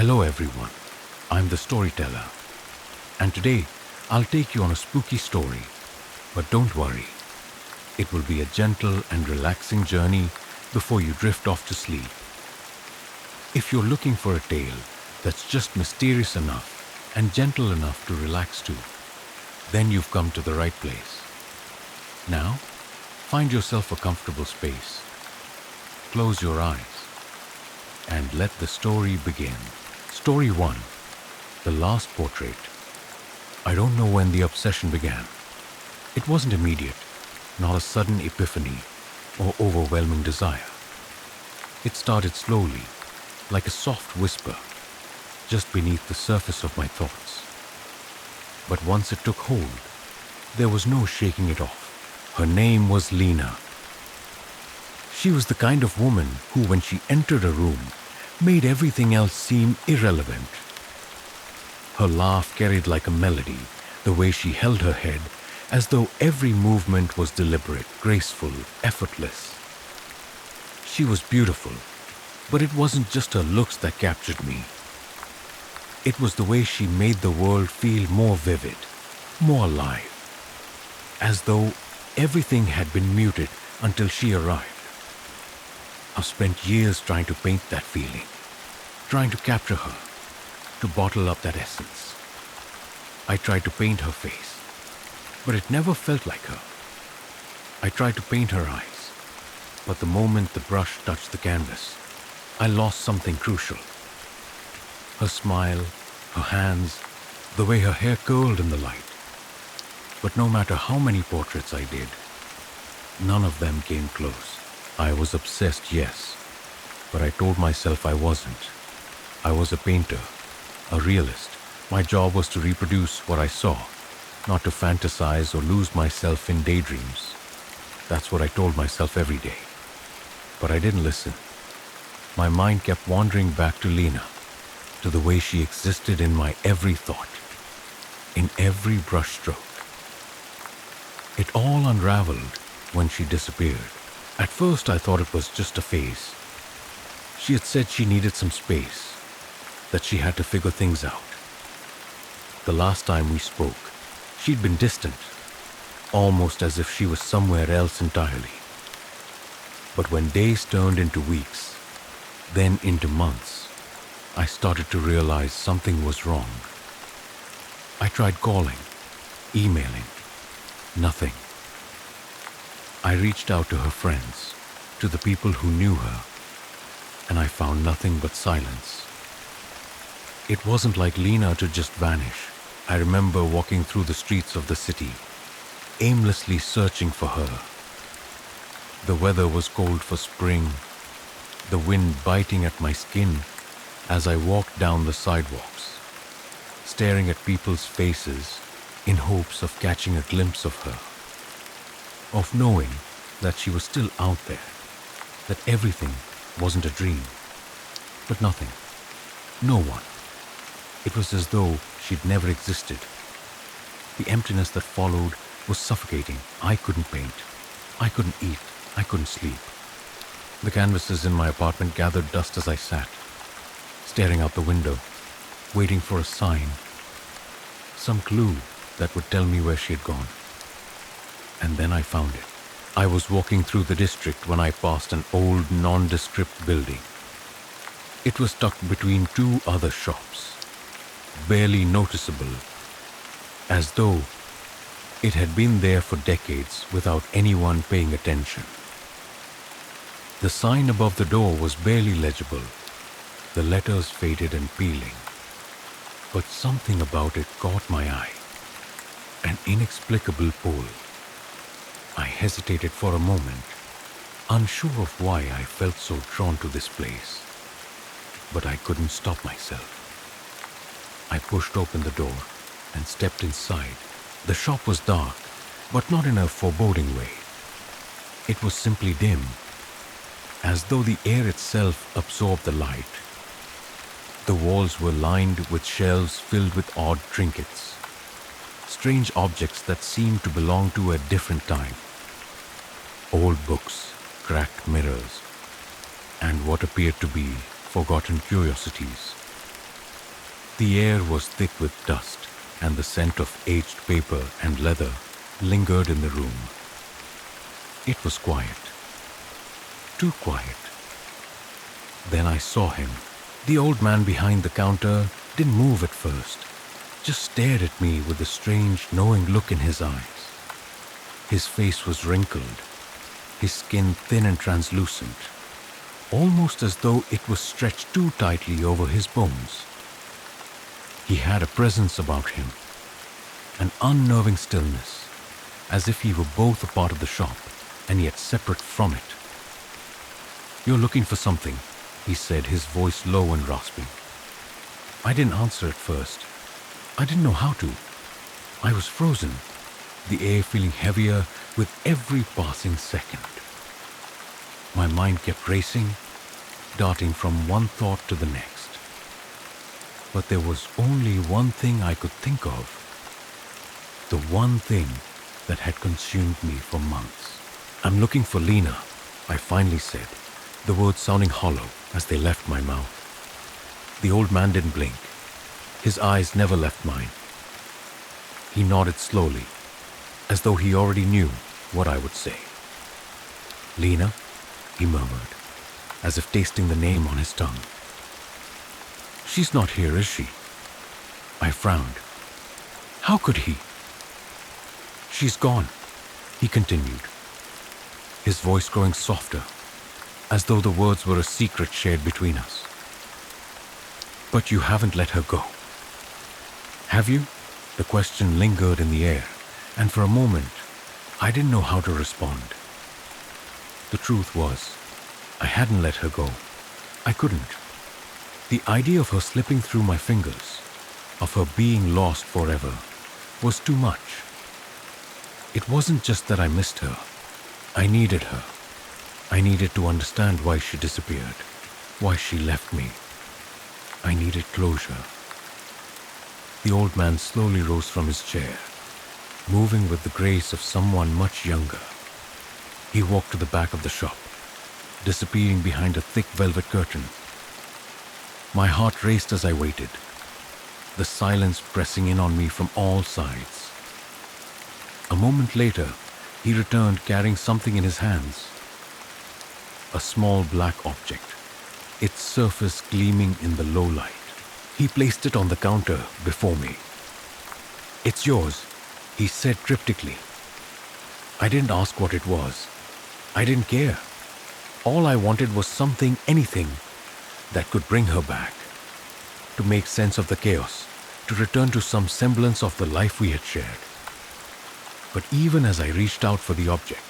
Hello everyone, I'm the storyteller, and today I'll take you on a spooky story. But don't worry, it will be a gentle and relaxing journey before you drift off to sleep. If you're looking for a tale that's just mysterious enough and gentle enough to relax to, then you've come to the right place. Now, find yourself a comfortable space, close your eyes, and let the story begin. Story 1. The Last Portrait. I don't know when the obsession began. It wasn't immediate, not a sudden epiphany or overwhelming desire. It started slowly, like a soft whisper, just beneath the surface of my thoughts. But once it took hold, there was no shaking it off. Her name was Lena. She was the kind of woman who, when she entered a room, made everything else seem irrelevant. Her laugh carried like a melody, the way she held her head, as though every movement was deliberate, graceful, effortless. She was beautiful, but it wasn't just her looks that captured me. It was the way she made the world feel more vivid, more alive, as though everything had been muted until she arrived. I've spent years trying to paint that feeling, trying to capture her, to bottle up that essence. I tried to paint her face, but it never felt like her. I tried to paint her eyes, but the moment the brush touched the canvas, I lost something crucial. Her smile, her hands, the way her hair curled in the light. But no matter how many portraits I did, none of them came close. I was obsessed, yes, but I told myself I wasn't. I was a painter, a realist. My job was to reproduce what I saw, not to fantasize or lose myself in daydreams. That's what I told myself every day. But I didn't listen. My mind kept wandering back to Lena, to the way she existed in my every thought, in every brushstroke. It all unraveled when she disappeared. At first, I thought it was just a phase. She had said she needed some space, that she had to figure things out. The last time we spoke, she'd been distant, almost as if she was somewhere else entirely. But when days turned into weeks, then into months, I started to realize something was wrong. I tried calling, emailing, nothing. I reached out to her friends, to the people who knew her, and I found nothing but silence. It wasn't like Lena to just vanish. I remember walking through the streets of the city, aimlessly searching for her. The weather was cold for spring, the wind biting at my skin as I walked down the sidewalks, staring at people's faces in hopes of catching a glimpse of her, of knowing that she was still out there, that everything wasn't a dream. But nothing, no one. It was as though she'd never existed. The emptiness that followed was suffocating. I couldn't paint. I couldn't eat. I couldn't sleep. The canvases in my apartment gathered dust as I sat, staring out the window, waiting for a sign, some clue that would tell me where she had gone. And then I found it. I was walking through the district when I passed an old, nondescript building. It was tucked between two other shops, barely noticeable, as though it had been there for decades without anyone paying attention. The sign above the door was barely legible, the letters faded and peeling. But something about it caught my eye, an inexplicable pull. I hesitated for a moment, unsure of why I felt so drawn to this place. But I couldn't stop myself. I pushed open the door and stepped inside. The shop was dark, but not in a foreboding way. It was simply dim, as though the air itself absorbed the light. The walls were lined with shelves filled with odd trinkets, strange objects that seemed to belong to a different time. Old books, cracked mirrors, and what appeared to be forgotten curiosities. The air was thick with dust, and the scent of aged paper and leather lingered in the room. It was quiet, too quiet. Then I saw him. The old man behind the counter didn't move at first, just stared at me with a strange, knowing look in his eyes. His face was wrinkled, his skin thin and translucent, almost as though it was stretched too tightly over his bones. He had a presence about him, an unnerving stillness, as if he were both a part of the shop and yet separate from it. "You're looking for something," he said, his voice low and rasping. I didn't answer at first. I didn't know how to. I was frozen, the air feeling heavier with every passing second. My mind kept racing, darting from one thought to the next. But there was only one thing I could think of, the one thing that had consumed me for months. "I'm looking for Lena," I finally said, the words sounding hollow as they left my mouth. The old man didn't blink. His eyes never left mine. He nodded slowly, as though he already knew what I would say. "Lena?" he murmured, as if tasting the name on his tongue. "She's not here, is she?" I frowned. How could he? "She's gone," he continued, his voice growing softer, as though the words were a secret shared between us. "But you haven't let her go, have you?" The question lingered in the air, and for a moment, I didn't know how to respond. The truth was, I hadn't let her go. I couldn't. The idea of her slipping through my fingers, of her being lost forever, was too much. It wasn't just that I missed her. I needed her. I needed to understand why she disappeared, why she left me. I needed closure. The old man slowly rose from his chair, moving with the grace of someone much younger. He walked to the back of the shop, disappearing behind a thick velvet curtain. My heart raced as I waited, the silence pressing in on me from all sides. A moment later, he returned carrying something in his hands. A small black object, its surface gleaming in the low light. He placed it on the counter before me. "It's yours," he said cryptically. I didn't ask what it was. I didn't care. All I wanted was something, anything, that could bring her back, to make sense of the chaos, to return to some semblance of the life we had shared. But even as I reached out for the object,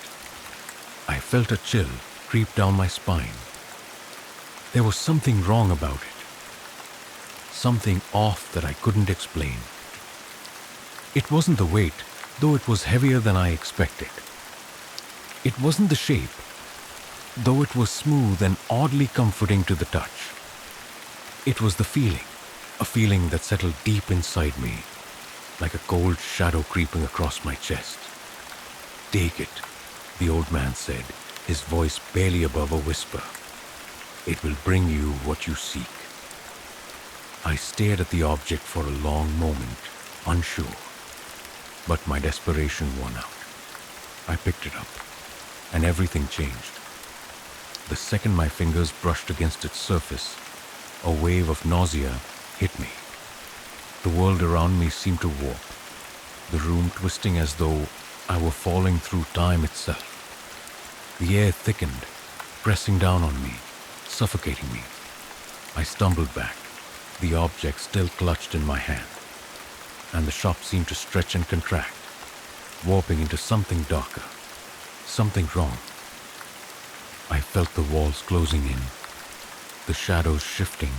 I felt a chill creep down my spine. There was something wrong about it. Something off that I couldn't explain. It wasn't the weight, though it was heavier than I expected. It wasn't the shape, though it was smooth and oddly comforting to the touch. It was the feeling, a feeling that settled deep inside me, like a cold shadow creeping across my chest. "Take it," the old man said, his voice barely above a whisper. "It will bring you what you seek." I stared at the object for a long moment, unsure, but my desperation won out. I picked it up, and everything changed. The second my fingers brushed against its surface, a wave of nausea hit me. The world around me seemed to warp, the room twisting as though I were falling through time itself. The air thickened, pressing down on me, suffocating me. I stumbled back, the object still clutched in my hand, and the shop seemed to stretch and contract, warping into something darker, something wrong. I felt the walls closing in, the shadows shifting,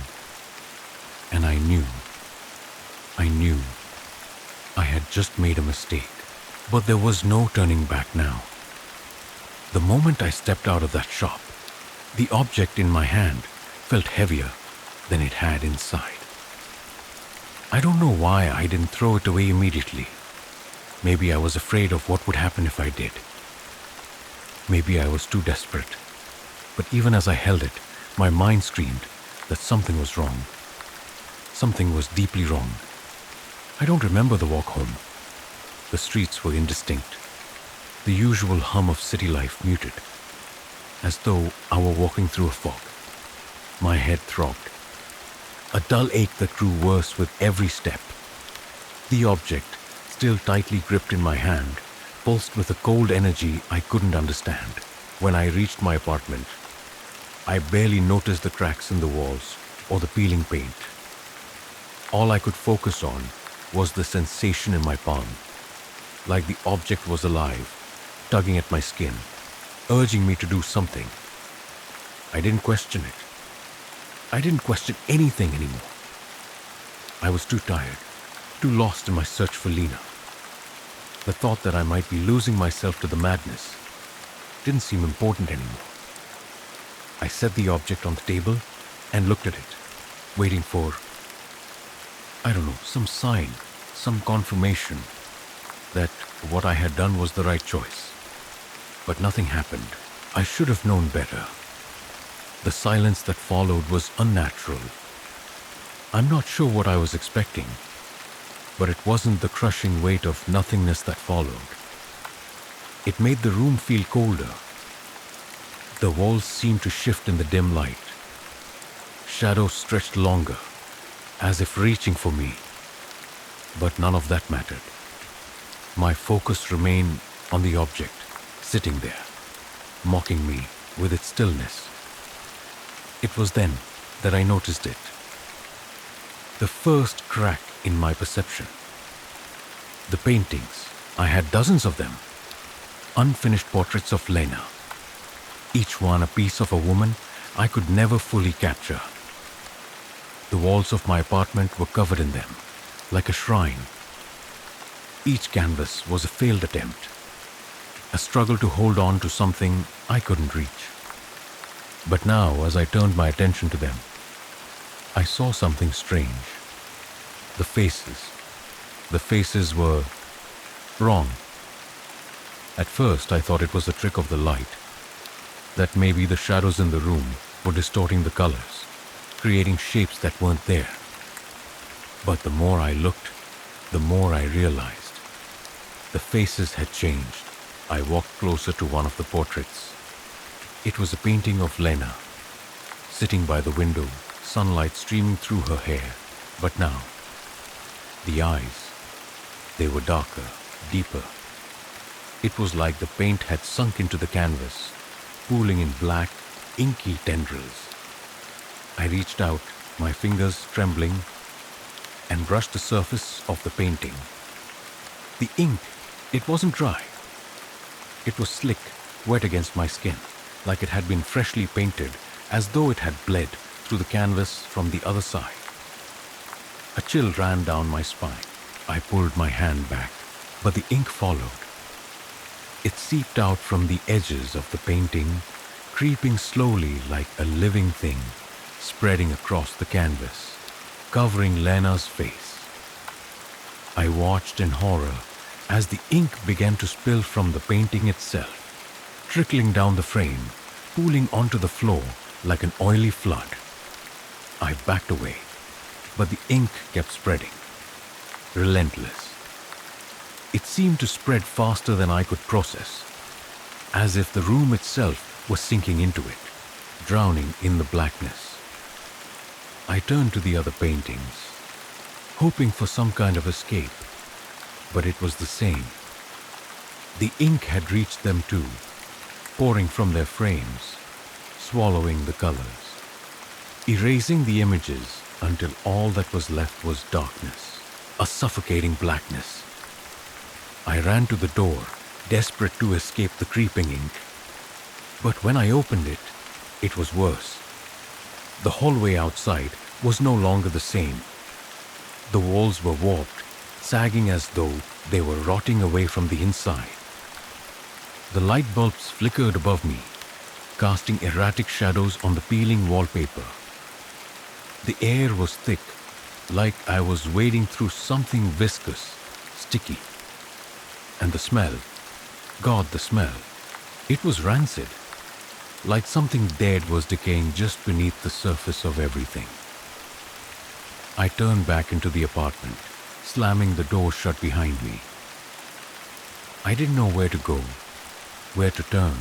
and I knew I had just made a mistake, but there was no turning back now. The moment I stepped out of that shop, the object in my hand felt heavier than it had inside. I don't know why I didn't throw it away immediately. Maybe I was afraid of what would happen if I did. Maybe I was too desperate. But even as I held it, my mind screamed that something was wrong. Something was deeply wrong. I don't remember the walk home. The streets were indistinct, the usual hum of city life muted, as though I were walking through a fog. My head throbbed, a dull ache that grew worse with every step. The object, still tightly gripped in my hand, pulsed with a cold energy I couldn't understand. When I reached my apartment, I barely noticed the cracks in the walls or the peeling paint. All I could focus on was the sensation in my palm, like the object was alive, tugging at my skin, urging me to do something. I didn't question it. I didn't question anything anymore. I was too tired, too lost in my search for Lena. The thought that I might be losing myself to the madness didn't seem important anymore. I set the object on the table and looked at it, waiting for, some sign, some confirmation that what I had done was the right choice. But nothing happened. I should have known better. The silence that followed was unnatural. I'm not sure what I was expecting, but it wasn't the crushing weight of nothingness that followed. It made the room feel colder. The walls seemed to shift in the dim light. Shadows stretched longer, as if reaching for me. But none of that mattered. My focus remained on the object, sitting there, mocking me with its stillness. It was then that I noticed it. The first crack in my perception. The paintings, I had dozens of them. Unfinished portraits of Lena. Each one a piece of a woman I could never fully capture. The walls of my apartment were covered in them, like a shrine. Each canvas was a failed attempt, a struggle to hold on to something I couldn't reach. But now, as I turned my attention to them, I saw something strange. The faces were wrong. At first, I thought it was a trick of the light, that maybe the shadows in the room were distorting the colors, creating shapes that weren't there. But the more I looked, the more I realized. The faces had changed. I walked closer to one of the portraits. It was a painting of Lena, sitting by the window, sunlight streaming through her hair. But now, the eyes, they were darker, deeper. It was like the paint had sunk into the canvas, pooling in black, inky tendrils. I reached out, my fingers trembling, and brushed the surface of the painting. The ink, it wasn't dry. It was slick, wet against my skin, like it had been freshly painted, as though it had bled through the canvas from the other side. A chill ran down my spine. I pulled my hand back, but the ink followed. It seeped out from the edges of the painting, creeping slowly like a living thing, spreading across the canvas, covering Lena's face. I watched in horror as the ink began to spill from the painting itself, trickling down the frame, pooling onto the floor like an oily flood. I backed away, but the ink kept spreading, relentless. It seemed to spread faster than I could process, as if the room itself was sinking into it, drowning in the blackness. I turned to the other paintings, hoping for some kind of escape, but it was the same. The ink had reached them too, pouring from their frames, swallowing the colors, erasing the images until all that was left was darkness, a suffocating blackness. I ran to the door, desperate to escape the creeping ink. But when I opened it, it was worse. The hallway outside was no longer the same. The walls were warped, sagging as though they were rotting away from the inside. The light bulbs flickered above me, casting erratic shadows on the peeling wallpaper. The air was thick, like I was wading through something viscous, sticky. And the smell, God, the smell, it was rancid, like something dead was decaying just beneath the surface of everything. I turned back into the apartment, slamming the door shut behind me. I didn't know where to go, where to turn.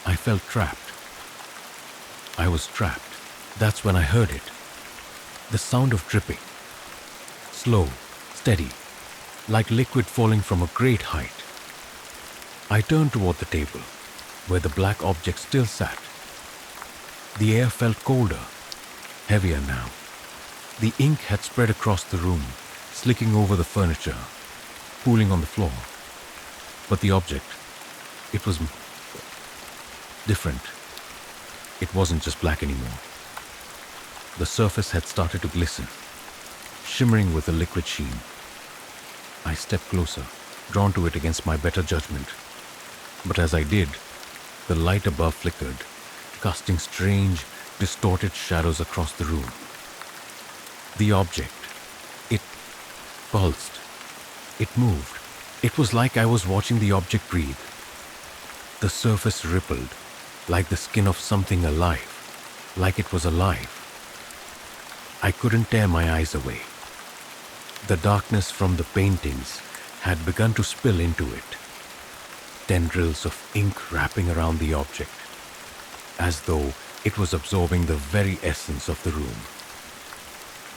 I felt trapped. I was trapped. That's when I heard it. The sound of dripping. Slow, steady, like liquid falling from a great height. I turned toward the table, where the black object still sat. The air felt colder, heavier now. The ink had spread across the room, slicking over the furniture, pooling on the floor. But the object, it was different. It wasn't just black anymore. The surface had started to glisten, shimmering with a liquid sheen. I stepped closer, drawn to it against my better judgment. But as I did, the light above flickered, casting strange, distorted shadows across the room. The object, it pulsed. It moved. It was like I was watching the object breathe. The surface rippled, like the skin of something alive, like it was alive. I couldn't tear my eyes away. The darkness from the paintings had begun to spill into it. Tendrils of ink wrapping around the object, as though it was absorbing the very essence of the room.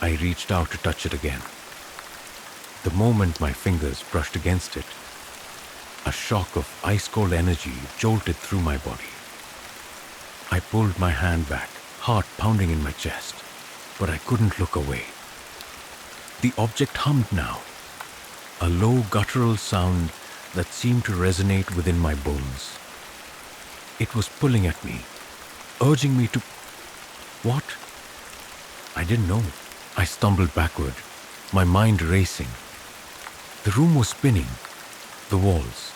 I reached out to touch it again. The moment my fingers brushed against it, a shock of ice-cold energy jolted through my body. I pulled my hand back, heart pounding in my chest, but I couldn't look away. The object hummed now, a low guttural sound that seemed to resonate within my bones. It was pulling at me, urging me to... What? I didn't know. I stumbled backward, my mind racing. The room was spinning. The walls,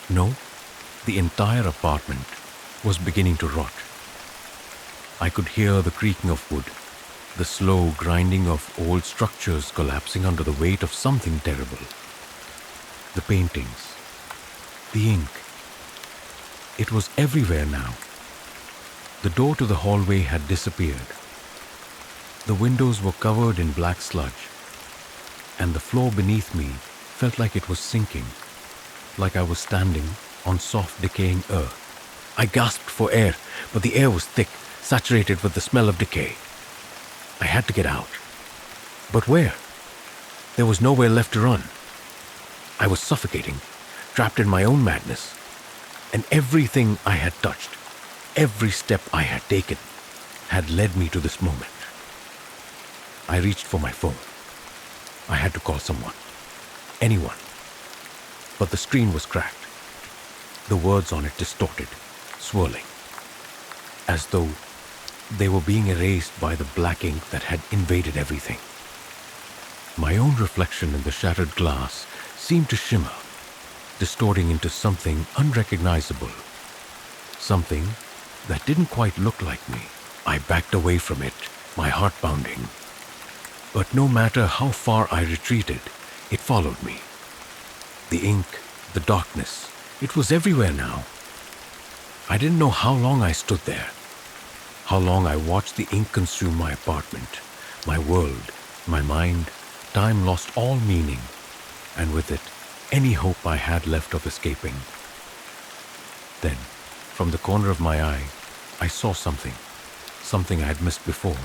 no, the entire apartment was beginning to rot. I could hear the creaking of wood, the slow grinding of old structures collapsing under the weight of something terrible. The paintings, the ink. It was everywhere now. The door to the hallway had disappeared. The windows were covered in black sludge, and the floor beneath me felt like it was sinking, like I was standing on soft, decaying earth. I gasped for air, but the air was thick, saturated with the smell of decay. I had to get out. But where? There was nowhere left to run. I was suffocating, trapped in my own madness, and everything I had touched, every step I had taken, had led me to this moment. I reached for my phone. I had to call someone. Anyone. But the screen was cracked. The words on it distorted, swirling, as though they were being erased by the black ink that had invaded everything. My own reflection in the shattered glass seemed to shimmer, distorting into something unrecognizable, something that didn't quite look like me. I backed away from it, my heart pounding. But no matter how far I retreated, it followed me. The ink, the darkness, it was everywhere now. I didn't know how long I stood there, how long I watched the ink consume my apartment, my world, my mind. Time lost all meaning, and with it, any hope I had left of escaping. Then, from the corner of my eye, I saw something I had missed before.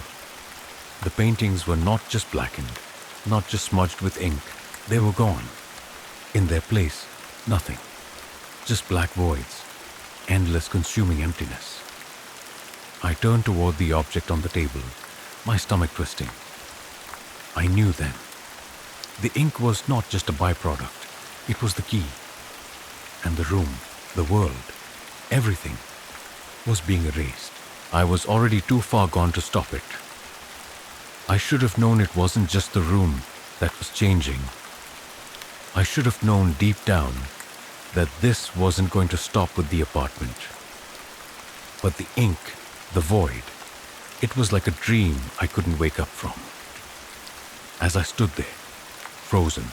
The paintings were not just blackened, not just smudged with ink. They were gone. In their place, nothing. Just black voids, endless consuming emptiness. I turned toward the object on the table, my stomach twisting. I knew then. The ink was not just a byproduct. It was the key. And the room, the world, everything was being erased. I was already too far gone to stop it. I should have known it wasn't just the room that was changing. I should have known deep down that this wasn't going to stop with the apartment. But the ink, the void, it was like a dream I couldn't wake up from. As I stood there, frozen,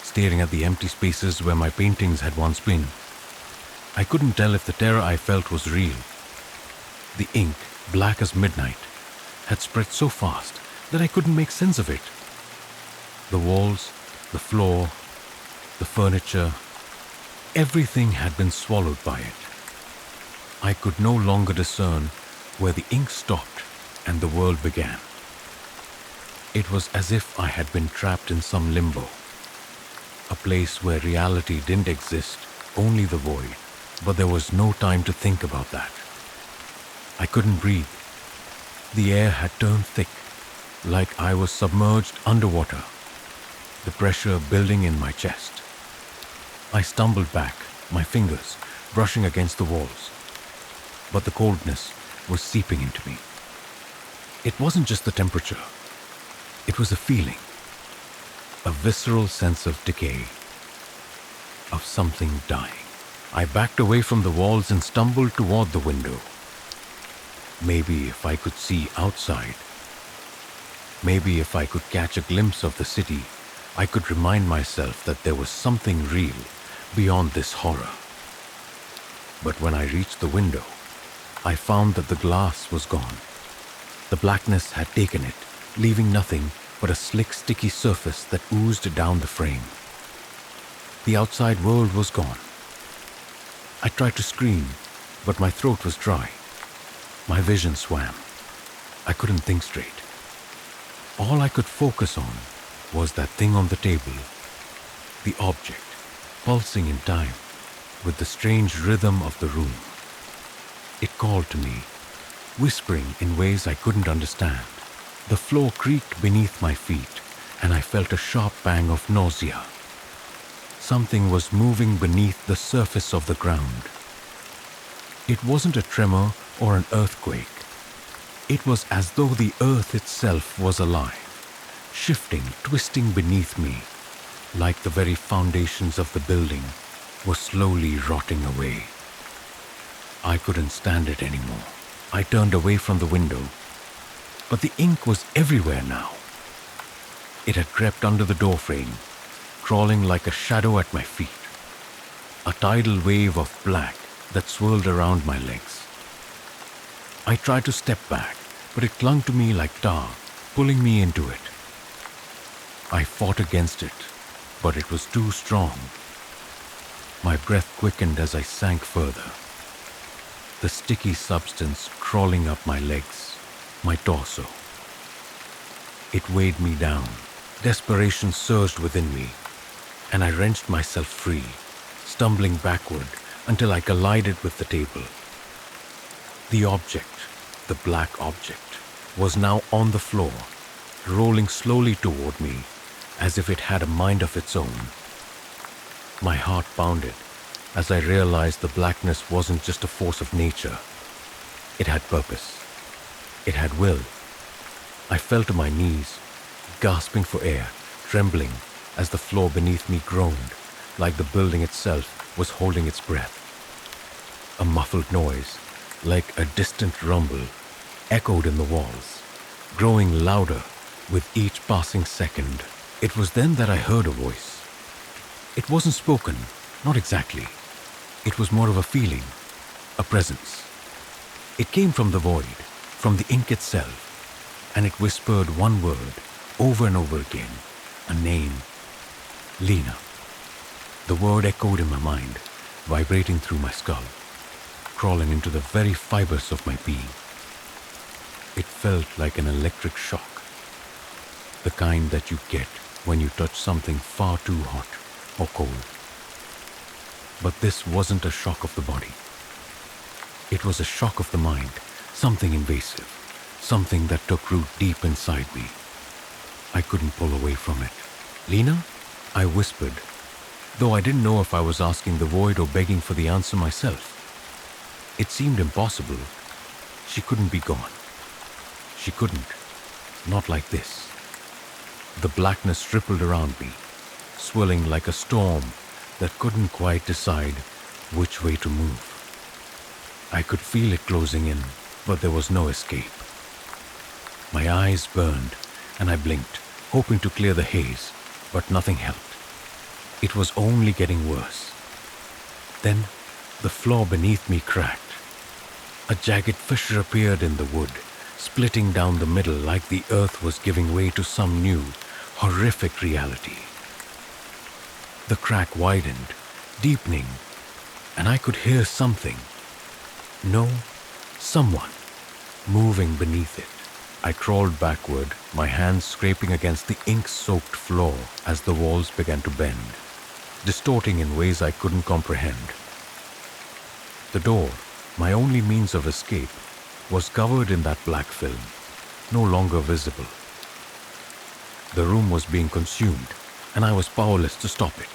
staring at the empty spaces where my paintings had once been, I couldn't tell if the terror I felt was real. The ink, black as midnight, had spread so fast that I couldn't make sense of it. The walls, the floor, the furniture, everything had been swallowed by it. I could no longer discern where the ink stopped and the world began. It was as if I had been trapped in some limbo, a place where reality didn't exist, only the void. But there was no time to think about that. I couldn't breathe. The air had turned thick, like I was submerged underwater, the pressure building in my chest. I stumbled back, my fingers brushing against the walls, but the coldness was seeping into me. It wasn't just the temperature. It was a feeling, a visceral sense of decay, of something dying. I backed away from the walls and stumbled toward the window. Maybe if I could see outside, maybe if I could catch a glimpse of the city, I could remind myself that there was something real beyond this horror. But when I reached the window, I found that the glass was gone. The blackness had taken it, leaving nothing but a slick, sticky surface that oozed down the frame. The outside world was gone. I tried to scream, but my throat was dry. My vision swam. I couldn't think straight. All I could focus on was that thing on the table, the object, pulsing in time with the strange rhythm of the room. It called to me, whispering in ways I couldn't understand. The floor creaked beneath my feet, and I felt a sharp pang of nausea. Something was moving beneath the surface of the ground. It wasn't a tremor or an earthquake. It was as though the earth itself was alive, shifting, twisting beneath me, like the very foundations of the building were slowly rotting away. I couldn't stand it anymore. I turned away from the window, but the ink was everywhere now. It had crept under the doorframe, crawling like a shadow at my feet, a tidal wave of black that swirled around my legs. I tried to step back, but it clung to me like tar, pulling me into it. I fought against it, but it was too strong. My breath quickened as I sank further, the sticky substance crawling up my legs, my torso. It weighed me down. Desperation surged within me, and I wrenched myself free, stumbling backward until I collided with the table. The object, the black object, was now on the floor, rolling slowly toward me as if it had a mind of its own. My heart pounded as I realized the blackness wasn't just a force of nature. It had purpose. It had will. I fell to my knees, gasping for air, trembling as the floor beneath me groaned, like the building itself was holding its breath. A muffled noise, like a distant rumble, echoed in the walls, growing louder with each passing second. It was then that I heard a voice. It wasn't spoken, not exactly. It was more of a feeling, a presence. It came from the void, from the ink itself, and it whispered one word over and over again, a name, Lena. The word echoed in my mind, vibrating through my skull, crawling into the very fibers of my being. It felt like an electric shock, the kind that you get when you touch something far too hot or cold. But this wasn't a shock of the body. It was a shock of the mind, something invasive, something that took root deep inside me. I couldn't pull away from it. Lena? I whispered, though I didn't know if I was asking the void or begging for the answer myself. It seemed impossible. She couldn't be gone. She couldn't. Not like this. The blackness rippled around me, swirling like a storm that couldn't quite decide which way to move. I could feel it closing in, but there was no escape. My eyes burned, and I blinked, hoping to clear the haze, but nothing helped. It was only getting worse. Then, the floor beneath me cracked. A jagged fissure appeared in the wood, splitting down the middle like the earth was giving way to some new, horrific reality. The crack widened, deepening, and I could hear something. No, someone moving beneath it. I crawled backward, my hands scraping against the ink-soaked floor as the walls began to bend, distorting in ways I couldn't comprehend. The door, my only means of escape, was covered in that black film, no longer visible. The room was being consumed, and I was powerless to stop it.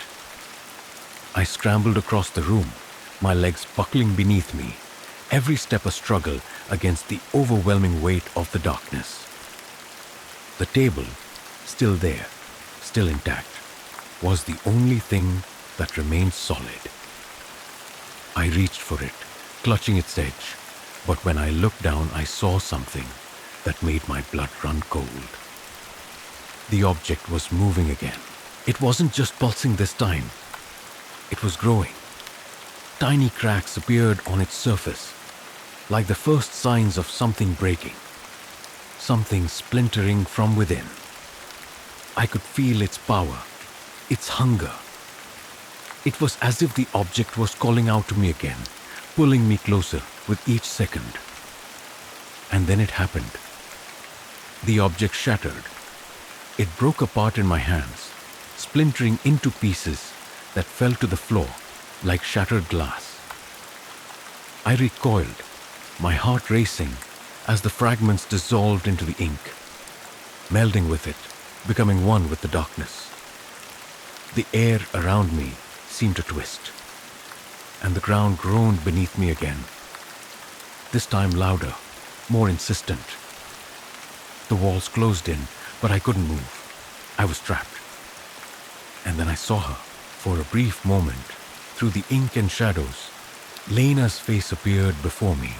I scrambled across the room, my legs buckling beneath me, every step a struggle against the overwhelming weight of the darkness. The table, still there, still intact, was the only thing that remained solid. I reached for it, clutching its edge, but when I looked down, I saw something that made my blood run cold. The object was moving again. It wasn't just pulsing this time. It was growing. Tiny cracks appeared on its surface, like the first signs of something breaking, something splintering from within. I could feel its power, its hunger. It was as if the object was calling out to me again, pulling me closer with each second. And then it happened. The object shattered. It broke apart in my hands, splintering into pieces that fell to the floor like shattered glass. I recoiled, my heart racing as the fragments dissolved into the ink, melding with it, becoming one with the darkness. The air around me seemed to twist, and the ground groaned beneath me again, this time louder, more insistent. The walls closed in, but I couldn't move. I was trapped. And then I saw her, for a brief moment, through the ink and shadows. Lena's face appeared before me.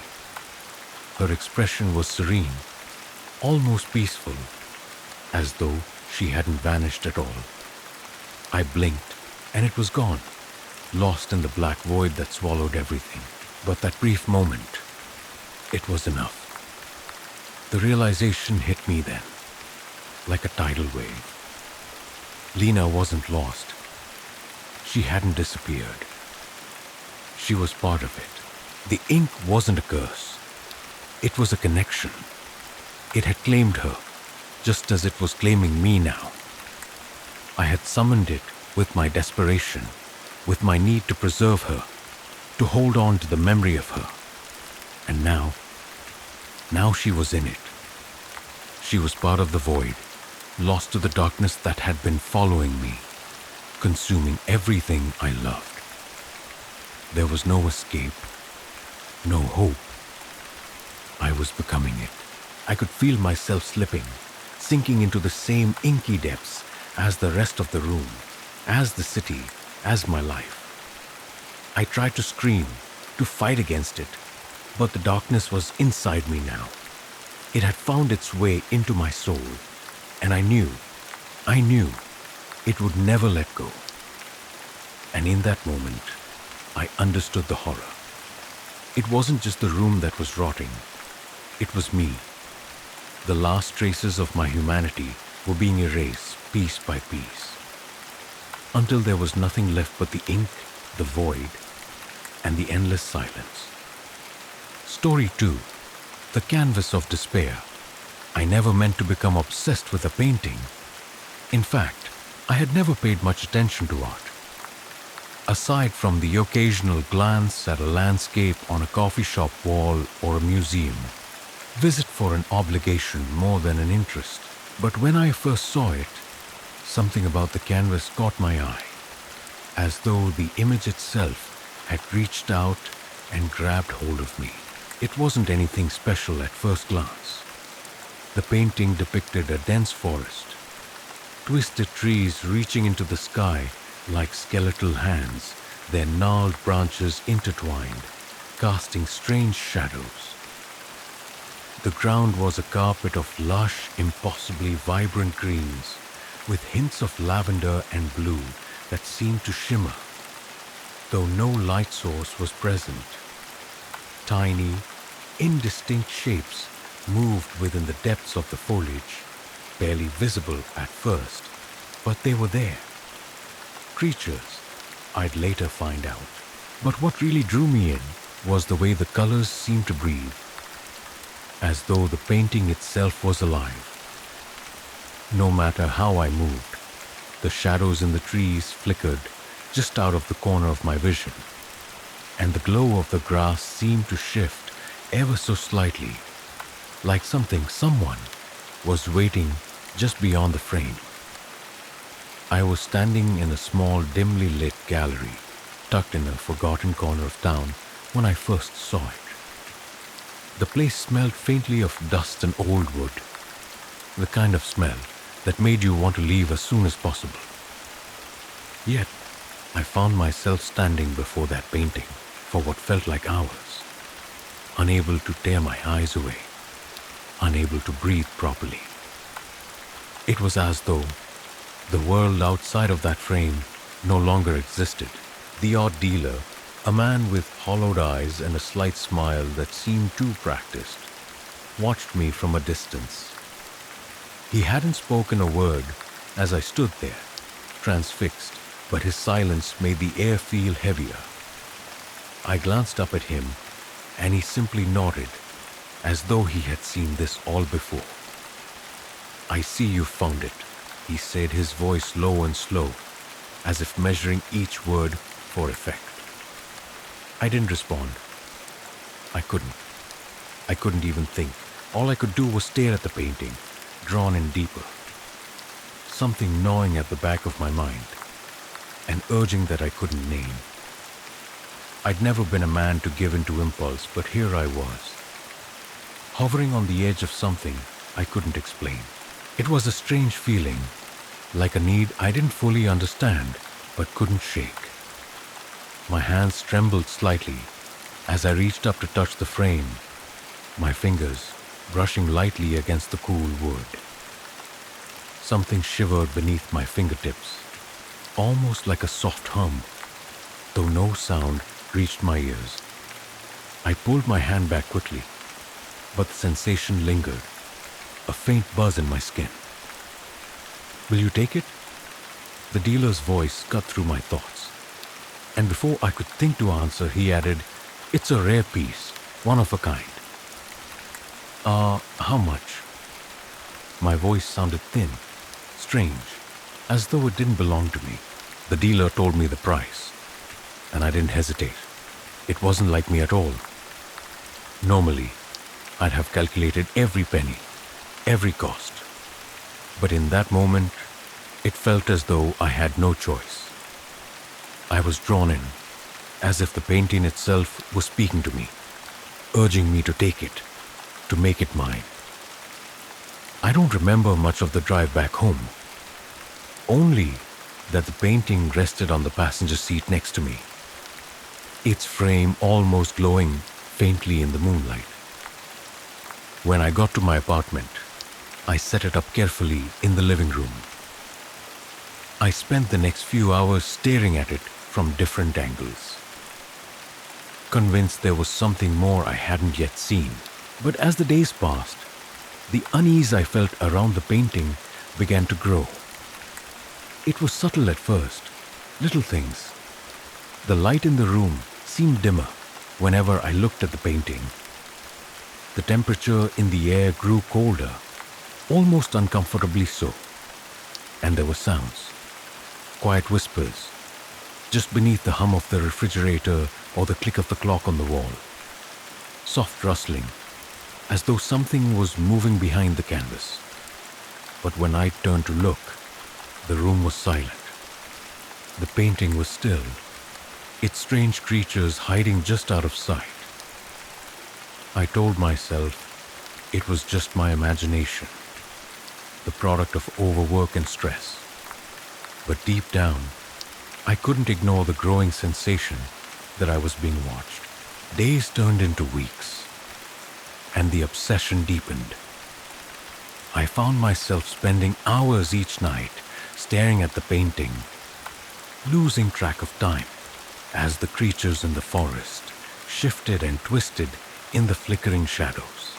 Her expression was serene, almost peaceful, as though she hadn't vanished at all. I blinked, and it was gone, lost in the black void that swallowed everything. But that brief moment, it was enough. The realization hit me then, like a tidal wave. Lena wasn't lost. She hadn't disappeared. She was part of it. The ink wasn't a curse. It was a connection. It had claimed her, just as it was claiming me now. I had summoned it with my desperation, with my need to preserve her, to hold on to the memory of her. And now she was in it. She was part of the void, lost to the darkness that had been following me, consuming everything I loved. There was no escape, no hope. I was becoming it. I could feel myself slipping, sinking into the same inky depths as the rest of the room, as the city, as my life. I tried to scream, to fight against it, but the darkness was inside me now. It had found its way into my soul, and I knew it would never let go. And in that moment, I understood the horror. It wasn't just the room that was rotting. It was me. The last traces of my humanity were being erased piece by piece, until there was nothing left but the ink, the void, and the endless silence. Story 2. The Canvas of Despair. I never meant to become obsessed with a painting. In fact, I had never paid much attention to art. Aside from the occasional glance at a landscape on a coffee shop wall or a museum, visit for an obligation more than an interest. But when I first saw it, something about the canvas caught my eye, as though the image itself had reached out and grabbed hold of me. It wasn't anything special at first glance. The painting depicted a dense forest, twisted trees reaching into the sky like skeletal hands, their gnarled branches intertwined, casting strange shadows. The ground was a carpet of lush, impossibly vibrant greens, with hints of lavender and blue that seemed to shimmer, though no light source was present. Tiny, indistinct shapes moved within the depths of the foliage, barely visible at first, but they were there. Creatures, I'd later find out. But what really drew me in was the way the colors seemed to breathe, as though the painting itself was alive. No matter how I moved, the shadows in the trees flickered just out of the corner of my vision, and the glow of the grass seemed to shift ever so slightly, like someone was waiting just beyond the frame. I was standing in a small, dimly lit gallery, tucked in a forgotten corner of town when I first saw it. The place smelled faintly of dust and old wood, the kind of smell that made you want to leave as soon as possible. Yet, I found myself standing before that painting for what felt like hours, unable to tear my eyes away, unable to breathe properly. It was as though the world outside of that frame no longer existed. The odd dealer, a man with hollowed eyes and a slight smile that seemed too practiced, watched me from a distance. He hadn't spoken a word as I stood there, transfixed, but his silence made the air feel heavier. I glanced up at him, and he simply nodded, as though he had seen this all before. "I see you found it," he said, his voice low and slow, as if measuring each word for effect. I didn't respond. I couldn't even think. All I could do was stare at the painting, drawn in deeper. Something gnawing at the back of my mind, an urging that I couldn't name. I'd never been a man to give in to impulse, but here I was, hovering on the edge of something I couldn't explain. It was a strange feeling, like a need I didn't fully understand, but couldn't shake. My hands trembled slightly as I reached up to touch the frame, my fingers brushing lightly against the cool wood. Something shivered beneath my fingertips, almost like a soft hum, though no sound reached my ears. I pulled my hand back quickly, but the sensation lingered, a faint buzz in my skin. "Will you take it?" The dealer's voice cut through my thoughts, and before I could think to answer, he added, "It's a rare piece, one of a kind." How much?" My voice sounded thin, strange, as though it didn't belong to me. The dealer told me the price, and I didn't hesitate. It wasn't like me at all. Normally, I'd have calculated every penny, every cost. But in that moment, it felt as though I had no choice. I was drawn in, as if the painting itself was speaking to me, urging me to take it, to make it mine. I don't remember much of the drive back home, only that the painting rested on the passenger seat next to me, its frame almost glowing faintly in the moonlight. When I got to my apartment, I set it up carefully in the living room. I spent the next few hours staring at it from different angles, convinced there was something more I hadn't yet seen. But as the days passed, the unease I felt around the painting began to grow. It was subtle at first, little things. The light in the room seemed dimmer whenever I looked at the painting. The temperature in the air grew colder, almost uncomfortably so. And there were sounds, quiet whispers, just beneath the hum of the refrigerator or the click of the clock on the wall. Soft rustling, as though something was moving behind the canvas. But when I turned to look, the room was silent. The painting was still, its strange creatures hiding just out of sight. I told myself it was just my imagination, the product of overwork and stress. But deep down, I couldn't ignore the growing sensation that I was being watched. Days turned into weeks, and the obsession deepened. I found myself spending hours each night staring at the painting, losing track of time as the creatures in the forest shifted and twisted in the flickering shadows.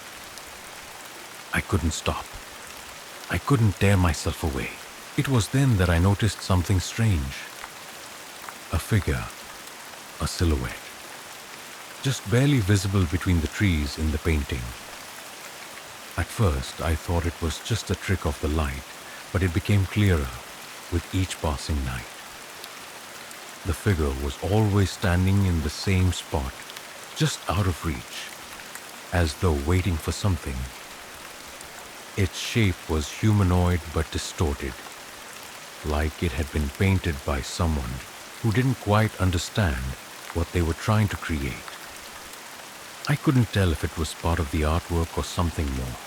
I couldn't stop. I couldn't tear myself away. It was then that I noticed something strange. A figure, a silhouette, just barely visible between the trees in the painting. At first, I thought it was just a trick of the light, but it became clearer with each passing night. The figure was always standing in the same spot, just out of reach, as though waiting for something. Its shape was humanoid but distorted, like it had been painted by someone who didn't quite understand what they were trying to create. I couldn't tell if it was part of the artwork or something more,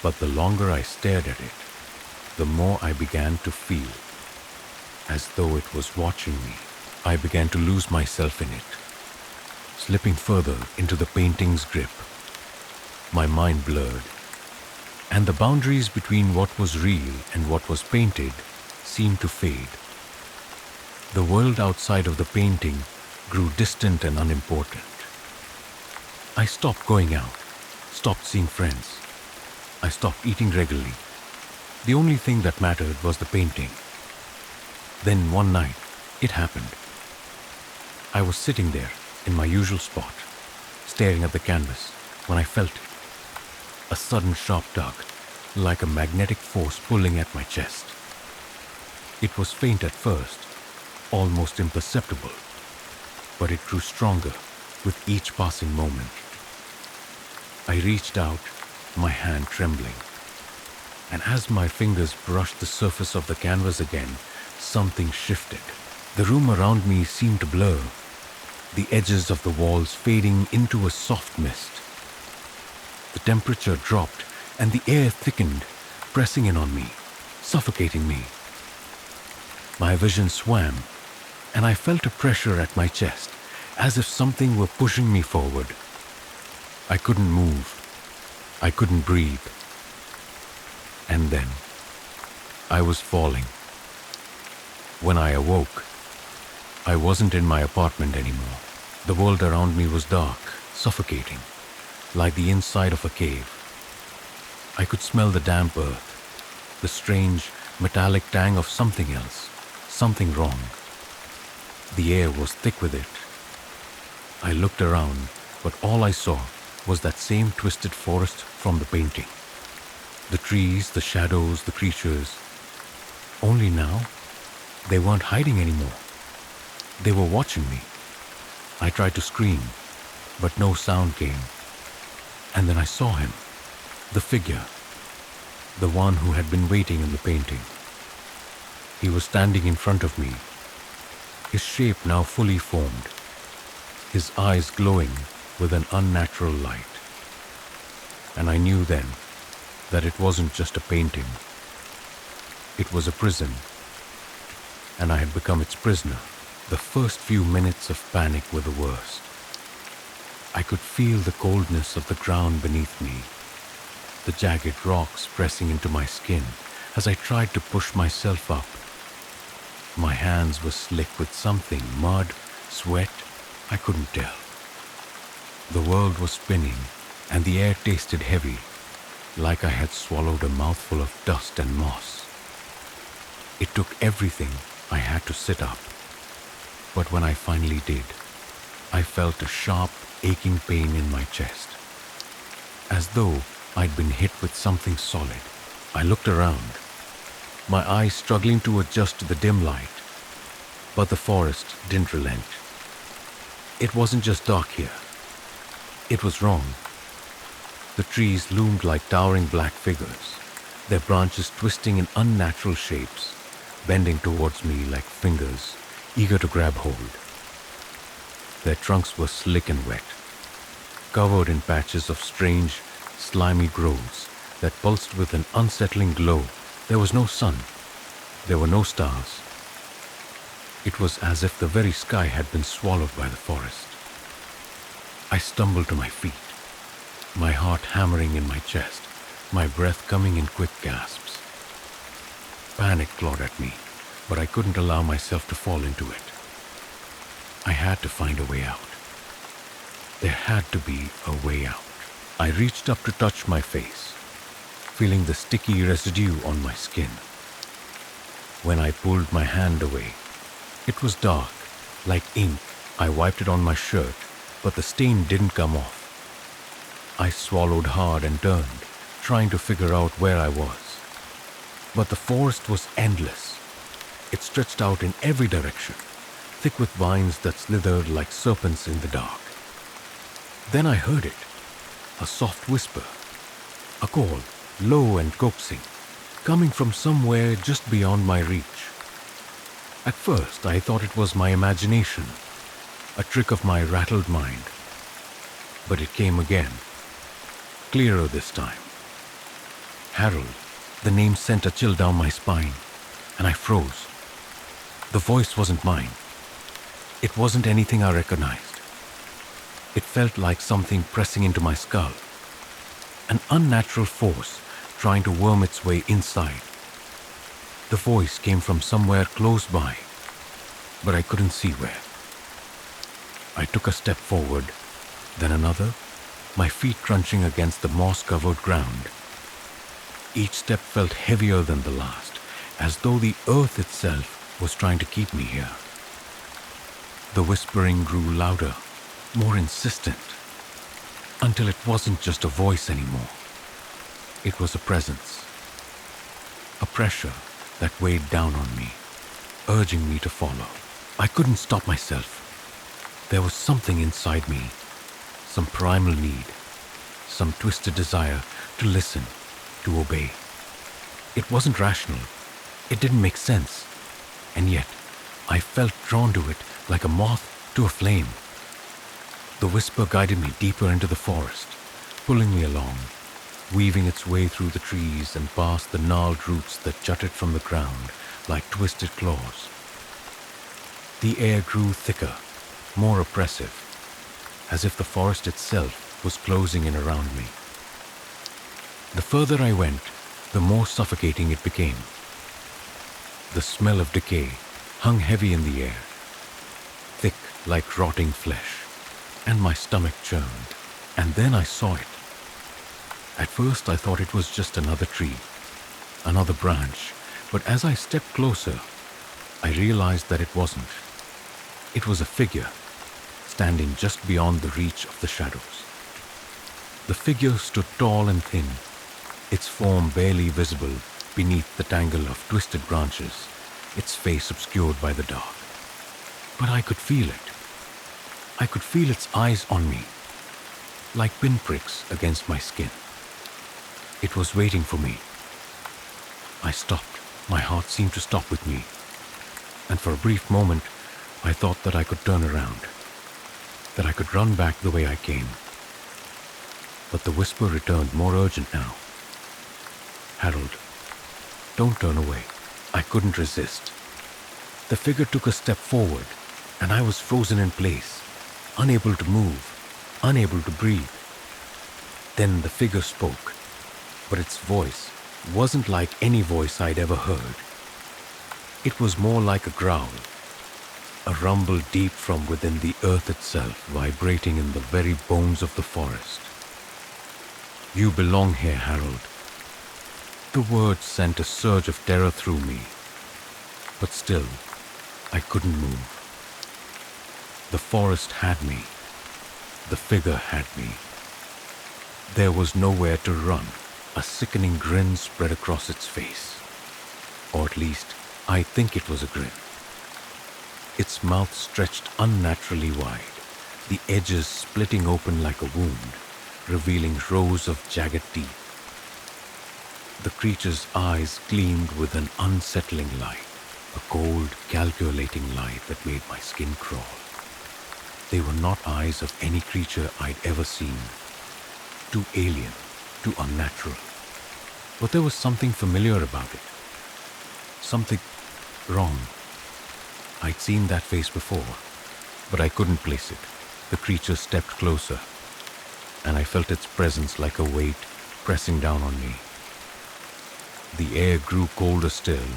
but the longer I stared at it, the more I began to feel as though it was watching me. I began to lose myself in it, slipping further into the painting's grip. My mind blurred, and the boundaries between what was real and what was painted seemed to fade. The world outside of the painting grew distant and unimportant. I stopped going out, stopped seeing friends. I stopped eating regularly. The only thing that mattered was the painting. Then one night, it happened. I was sitting there in my usual spot, staring at the canvas, when I felt it. A sudden sharp tug, like a magnetic force pulling at my chest. It was faint at first, almost imperceptible, but it grew stronger with each passing moment. I reached out, my hand trembling, and as my fingers brushed the surface of the canvas again, something shifted. The room around me seemed to blur, the edges of the walls fading into a soft mist. The temperature dropped and the air thickened, pressing in on me, suffocating me. My vision swam, and I felt a pressure at my chest, as if something were pushing me forward. I couldn't move. I couldn't breathe. And then, I was falling. When I awoke, I wasn't in my apartment anymore. The world around me was dark, suffocating, like the inside of a cave. I could smell the damp earth, the strange, metallic tang of something else, something wrong. The air was thick with it. I looked around, but all I saw was that same twisted forest from the painting. The trees, the shadows, the creatures. Only now, they weren't hiding anymore. They were watching me. I tried to scream, but no sound came. And then I saw him, the figure, the one who had been waiting in the painting. He was standing in front of me, his shape now fully formed, his eyes glowing with an unnatural light. And I knew then that it wasn't just a painting. It was a prison, and I had become its prisoner. The first few minutes of panic were the worst. I could feel the coldness of the ground beneath me, the jagged rocks pressing into my skin as I tried to push myself up. My hands were slick with something, mud, sweat, I couldn't tell. The world was spinning, and the air tasted heavy, like I had swallowed a mouthful of dust and moss. It took everything I had to sit up, but when I finally did, I felt a sharp, aching pain in my chest, as though I'd been hit with something solid. I looked around, my eyes struggling to adjust to the dim light, but the forest didn't relent. It wasn't just dark here. It was wrong. The trees loomed like towering black figures, their branches twisting in unnatural shapes, bending towards me like fingers, eager to grab hold. Their trunks were slick and wet, covered in patches of strange, slimy growths that pulsed with an unsettling glow. There was no sun. There were no stars. It was as if the very sky had been swallowed by the forest. I stumbled to my feet, my heart hammering in my chest, my breath coming in quick gasps. Panic clawed at me, but I couldn't allow myself to fall into it. I had to find a way out. There had to be a way out. I reached up to touch my face, feeling the sticky residue on my skin. When I pulled my hand away, it was dark, like ink. I wiped it on my shirt, but the stain didn't come off. I swallowed hard and turned, trying to figure out where I was. But the forest was endless. It stretched out in every direction, thick with vines that slithered like serpents in the dark. Then I heard it, a soft whisper, a call, low and coaxing, coming from somewhere just beyond my reach. At first, I thought it was my imagination, a trick of my rattled mind. But it came again, clearer this time. Harold, the name sent a chill down my spine, and I froze. The voice wasn't mine. It wasn't anything I recognized. It felt like something pressing into my skull, an unnatural force trying to worm its way inside. The voice came from somewhere close by, but I couldn't see where. I took a step forward, then another, my feet crunching against the moss-covered ground. Each step felt heavier than the last, as though the earth itself was trying to keep me here. The whispering grew louder, more insistent, until it wasn't just a voice anymore. It was a presence, a pressure that weighed down on me, urging me to follow. I couldn't stop myself. There was something inside me, some primal need, some twisted desire to listen, to obey. It wasn't rational. It didn't make sense. And yet, I felt drawn to it like a moth to a flame. The whisper guided me deeper into the forest, pulling me along, weaving its way through the trees and past the gnarled roots that jutted from the ground like twisted claws. The air grew thicker, more oppressive, as if the forest itself was closing in around me. The further I went, the more suffocating it became. The smell of decay hung heavy in the air, thick like rotting flesh, and my stomach churned. And then I saw it. At first I thought it was just another tree, another branch, but as I stepped closer, I realized that it wasn't. It was a figure, standing just beyond the reach of the shadows. The figure stood tall and thin, its form barely visible beneath the tangle of twisted branches, its face obscured by the dark. But I could feel it. I could feel its eyes on me, like pinpricks against my skin. It was waiting for me. I stopped. My heart seemed to stop with me, and for a brief moment, I thought that I could turn around, that I could run back the way I came. But the whisper returned more urgent now. Harold, don't turn away. I couldn't resist. The figure took a step forward, and I was frozen in place, unable to move, unable to breathe. Then the figure spoke, but its voice wasn't like any voice I'd ever heard. It was more like a growl, a rumble deep from within the earth itself, vibrating in the very bones of the forest. You belong here, Harold. The words sent a surge of terror through me, but still, I couldn't move. The forest had me. The figure had me. There was nowhere to run. A sickening grin spread across its face. Or at least, I think it was a grin. Its mouth stretched unnaturally wide, the edges splitting open like a wound, revealing rows of jagged teeth. The creature's eyes gleamed with an unsettling light, a cold, calculating light that made my skin crawl. They were not eyes of any creature I'd ever seen. Too alien, too unnatural. But there was something familiar about it. Something wrong. I'd seen that face before, but I couldn't place it. The creature stepped closer, and I felt its presence like a weight pressing down on me. The air grew colder still,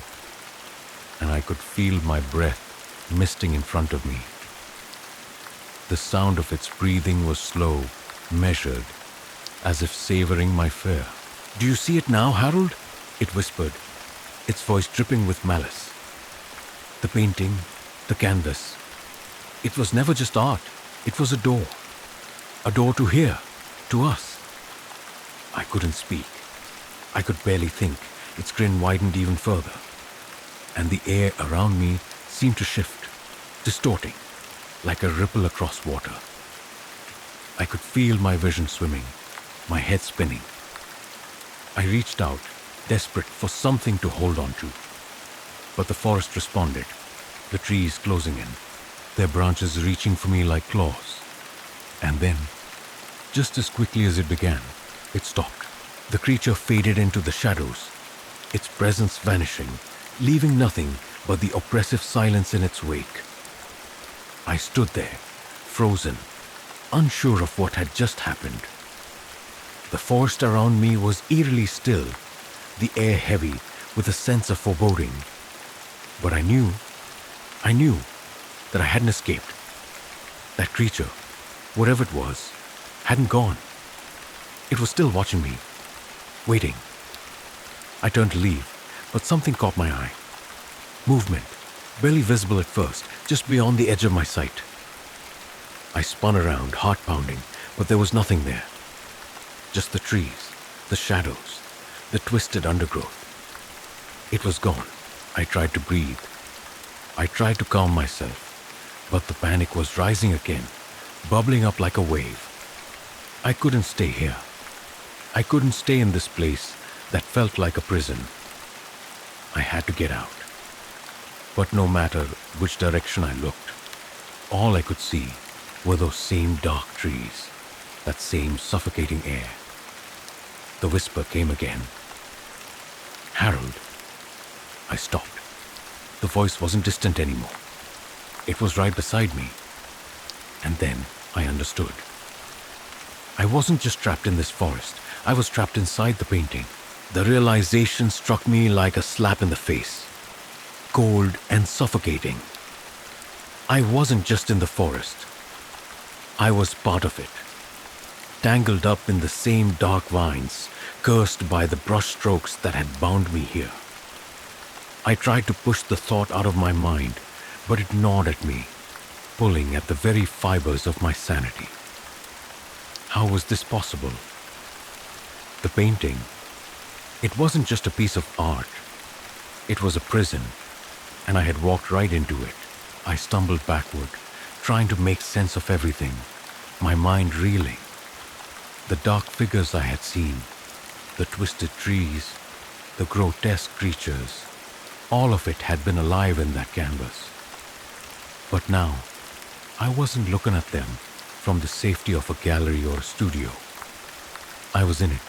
and I could feel my breath misting in front of me. The sound of its breathing was slow, measured, as if savoring my fear. Do you see it now, Harold? It whispered, its voice dripping with malice. The painting, the canvas. It was never just art. It was a door. A door to here, to us. I couldn't speak. I could barely think. Its grin widened even further, and the air around me seemed to shift, distorting, like a ripple across water. I could feel my vision swimming, my head spinning. I reached out, desperate for something to hold on to. But the forest responded, the trees closing in, their branches reaching for me like claws. And then, just as quickly as it began, it stopped. The creature faded into the shadows, its presence vanishing, leaving nothing but the oppressive silence in its wake. I stood there, frozen, unsure of what had just happened. The forest around me was eerily still, the air heavy with a sense of foreboding. But I knew that I hadn't escaped. That creature, whatever it was, hadn't gone. It was still watching me, waiting. I turned to leave, but something caught my eye. Movement, barely visible at first, just beyond the edge of my sight. I spun around, heart pounding, but there was nothing there. Just the trees, the shadows, the twisted undergrowth. It was gone. I tried to breathe. I tried to calm myself, but the panic was rising again, bubbling up like a wave. I couldn't stay here. I couldn't stay in this place that felt like a prison. I had to get out. But no matter which direction I looked, all I could see were those same dark trees, that same suffocating air. The whisper came again. Harold. I stopped. The voice wasn't distant anymore. It was right beside me. And then I understood. I wasn't just trapped in this forest. I was trapped inside the painting. The realization struck me like a slap in the face. Cold and suffocating. I wasn't just in the forest. I was part of it. Tangled up in the same dark vines, cursed by the brushstrokes that had bound me here. I tried to push the thought out of my mind, but it gnawed at me, pulling at the very fibers of my sanity. How was this possible? The painting, it wasn't just a piece of art. It was a prison, and I had walked right into it. I stumbled backward, trying to make sense of everything, my mind reeling. The dark figures I had seen, the twisted trees, the grotesque creatures, all of it had been alive in that canvas. But now, I wasn't looking at them from the safety of a gallery or a studio. I was in it.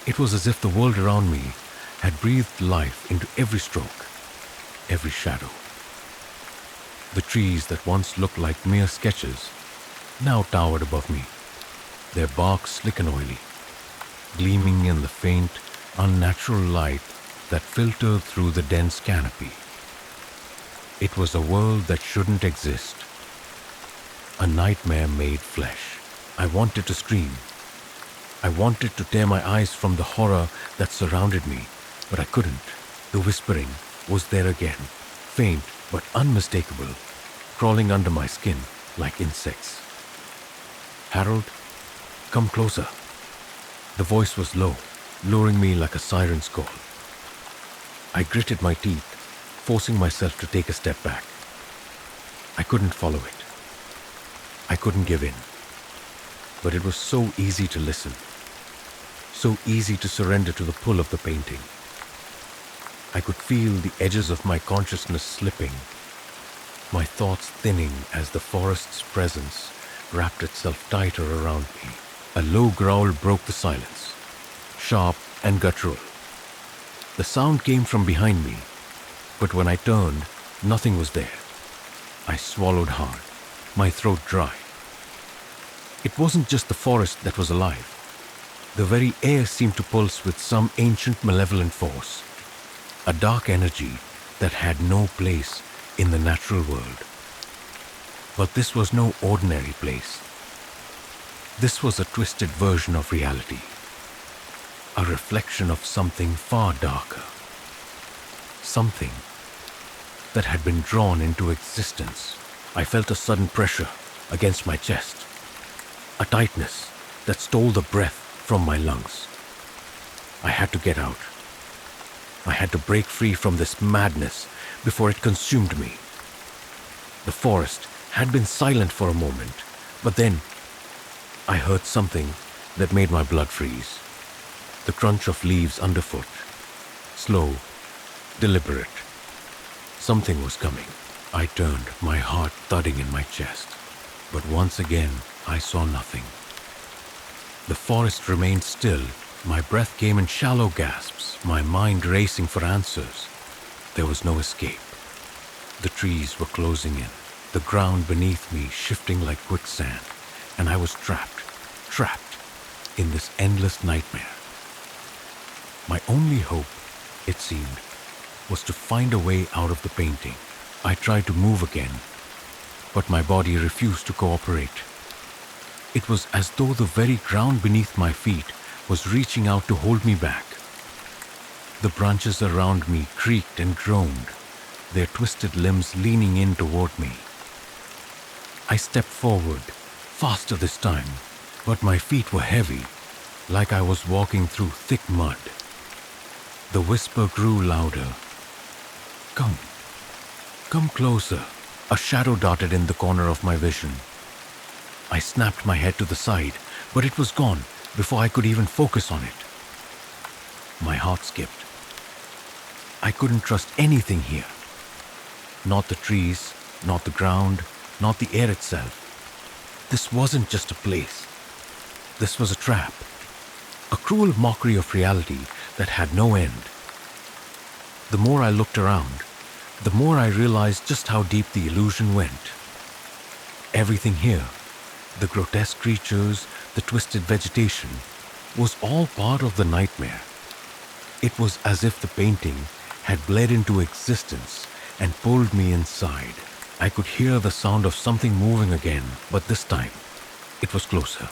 It was as if the world around me had breathed life into every stroke, every shadow. The trees that once looked like mere sketches now towered above me, their bark slick and oily, gleaming in the faint, unnatural light that filtered through the dense canopy. It was a world that shouldn't exist, a nightmare made flesh. I wanted to scream. I wanted to tear my eyes from the horror that surrounded me, but I couldn't. The whispering was there again, faint but unmistakable, crawling under my skin like insects. Harold, come closer. The voice was low, luring me like a siren's call. I gritted my teeth, forcing myself to take a step back. I couldn't follow it. I couldn't give in. But it was so easy to listen, so easy to surrender to the pull of the painting. I could feel the edges of my consciousness slipping, my thoughts thinning as the forest's presence wrapped itself tighter around me. A low growl broke the silence, sharp and guttural. The sound came from behind me, but when I turned, nothing was there. I swallowed hard, my throat dry. It wasn't just the forest that was alive. The very air seemed to pulse with some ancient malevolent force, a dark energy that had no place in the natural world. But this was no ordinary place. This was a twisted version of reality. a reflection of something far darker, something that had been drawn into existence. I felt a sudden pressure against my chest, a tightness that stole the breath from my lungs. I had to get out. I had to break free from this madness before it consumed me. The forest had been silent for a moment, but then I heard something that made my blood freeze. The crunch of leaves underfoot. Slow, deliberate. Something was coming. I turned, my heart thudding in my chest. But once again, I saw nothing. The forest remained still. My breath came in shallow gasps, my mind racing for answers. There was no escape. The trees were closing in, the ground beneath me shifting like quicksand, and I was trapped in this endless nightmare. My only hope, it seemed, was to find a way out of the painting. I tried to move again, but my body refused to cooperate. It was as though the very ground beneath my feet was reaching out to hold me back. The branches around me creaked and groaned, their twisted limbs leaning in toward me. I stepped forward, faster this time, but my feet were heavy, like I was walking through thick mud. The whisper grew louder. Come closer. A shadow darted in the corner of my vision. I snapped my head to the side, but it was gone before I could even focus on it. My heart skipped. I couldn't trust anything here. Not the trees, not the ground, not the air itself. This wasn't just a place. This was a trap. A cruel mockery of reality that had no end. The more I looked around, the more I realized just how deep the illusion went. Everything here, the grotesque creatures, the twisted vegetation, was all part of the nightmare. It was as if the painting had bled into existence and pulled me inside. I could hear the sound of something moving again, but this time, it was closer.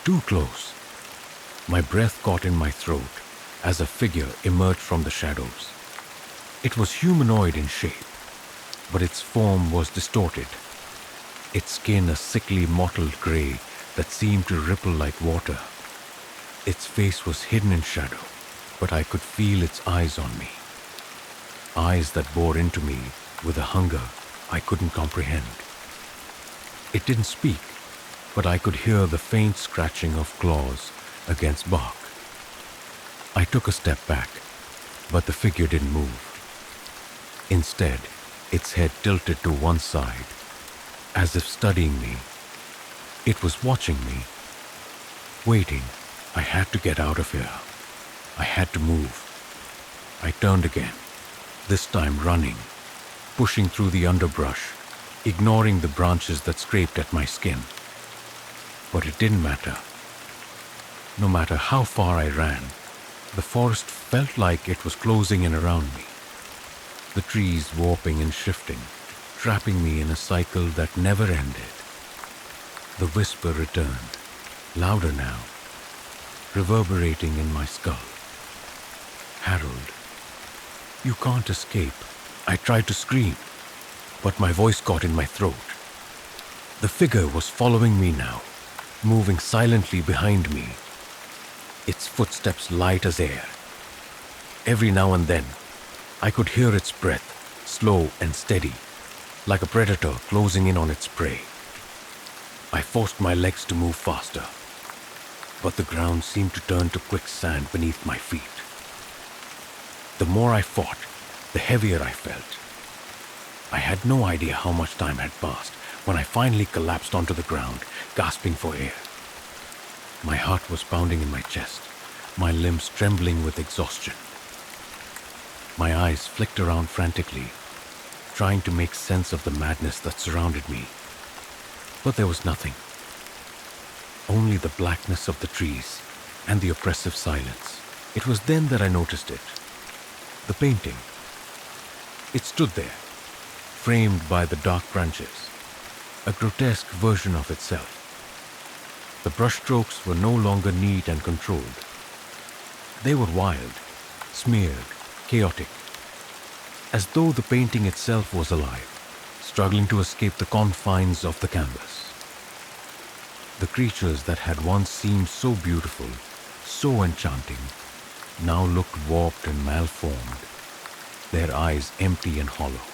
Too close. My breath caught in my throat as a figure emerged from the shadows. It was humanoid in shape, but its form was distorted. Its skin a sickly mottled gray that seemed to ripple like water. Its face was hidden in shadow, but I could feel its eyes on me. Eyes that bore into me with a hunger I couldn't comprehend. It didn't speak, but I could hear the faint scratching of claws against bark. I took a step back, but the figure didn't move. Instead, its head tilted to one side, as if studying me. It was watching me, waiting. I had to get out of here. I had to move. I turned again, this time running, pushing through the underbrush, ignoring the branches that scraped at my skin. But it didn't matter. No matter how far I ran, the forest felt like it was closing in around me. The trees warping and shifting, trapping me in a cycle that never ended. The whisper returned, louder now, reverberating in my skull. Harold, you can't escape. I tried to scream, but my voice caught in my throat. The figure was following me now, moving silently behind me, its footsteps light as air. Every now and then, I could hear its breath, slow and steady, like a predator closing in on its prey. I forced my legs to move faster, but the ground seemed to turn to quicksand beneath my feet. The more I fought, the heavier I felt. I had no idea how much time had passed when I finally collapsed onto the ground, gasping for air. My heart was pounding in my chest, my limbs trembling with exhaustion. My eyes flicked around frantically, trying to make sense of the madness that surrounded me. But there was nothing. Only the blackness of the trees and the oppressive silence. It was then that I noticed it. The painting. It stood there, framed by the dark branches, a grotesque version of itself. The brushstrokes were no longer neat and controlled. They were wild, smeared, chaotic, as though the painting itself was alive, struggling to escape the confines of the canvas. The creatures that had once seemed so beautiful, so enchanting, now looked warped and malformed, their eyes empty and hollow,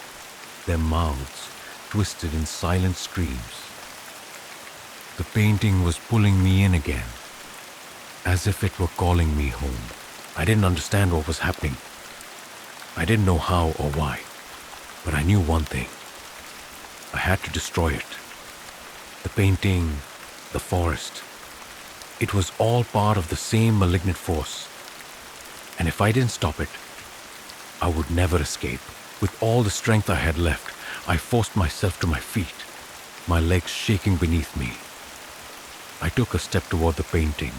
their mouths twisted in silent screams. The painting was pulling me in again, as if it were calling me home. I didn't understand what was happening. I didn't know how or why, but I knew one thing. I had to destroy it. The painting, the forest, it was all part of the same malignant force. And if I didn't stop it, I would never escape. With all the strength I had left, I forced myself to my feet, my legs shaking beneath me. I took a step toward the painting,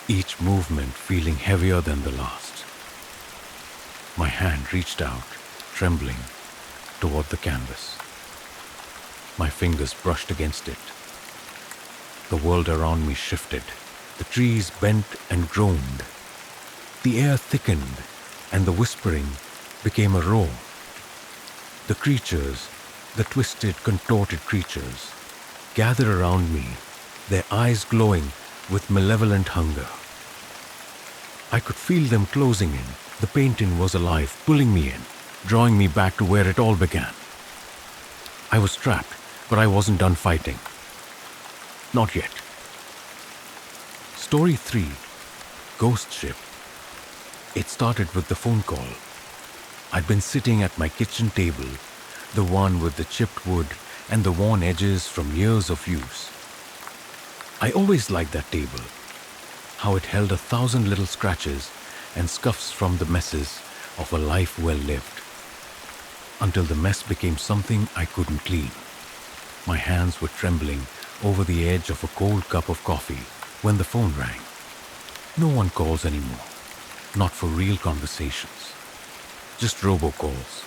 each movement feeling heavier than the last. My hand reached out, trembling, toward the canvas. My fingers brushed against it. The world around me shifted. The trees bent and groaned. The air thickened, and the whispering became a roar. The creatures, the twisted, contorted creatures, gathered around me, their eyes glowing with malevolent hunger. I could feel them closing in. The painting was alive, pulling me in, drawing me back to where it all began. I was trapped, but I wasn't done fighting. Not yet. Story 3, Ghost Ship. It started with the phone call. I'd been sitting at my kitchen table, the one with the chipped wood and the worn edges from years of use. I always liked that table, how it held 1,000 little scratches and scuffs from the messes of a life well lived, until the mess became something I couldn't clean. My hands were trembling over the edge of a cold cup of coffee when the phone rang. No one calls anymore, not for real conversations. Just robocalls,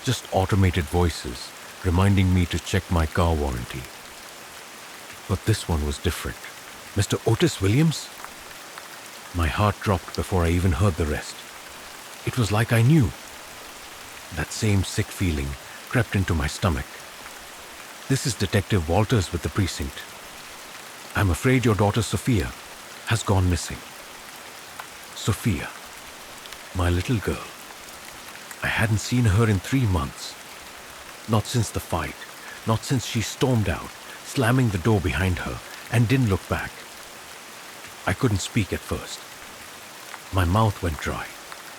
just automated voices reminding me to check my car warranty. But this one was different. Mr. Otis Williams? My heart dropped before I even heard the rest. It was like I knew. That same sick feeling crept into my stomach. This is Detective Walters with the precinct. I'm afraid your daughter Sophia has gone missing. Sophia, my little girl. I hadn't seen her in 3 months. Not since the fight, not since she stormed out, slamming the door behind her, and didn't look back. I couldn't speak at first. My mouth went dry.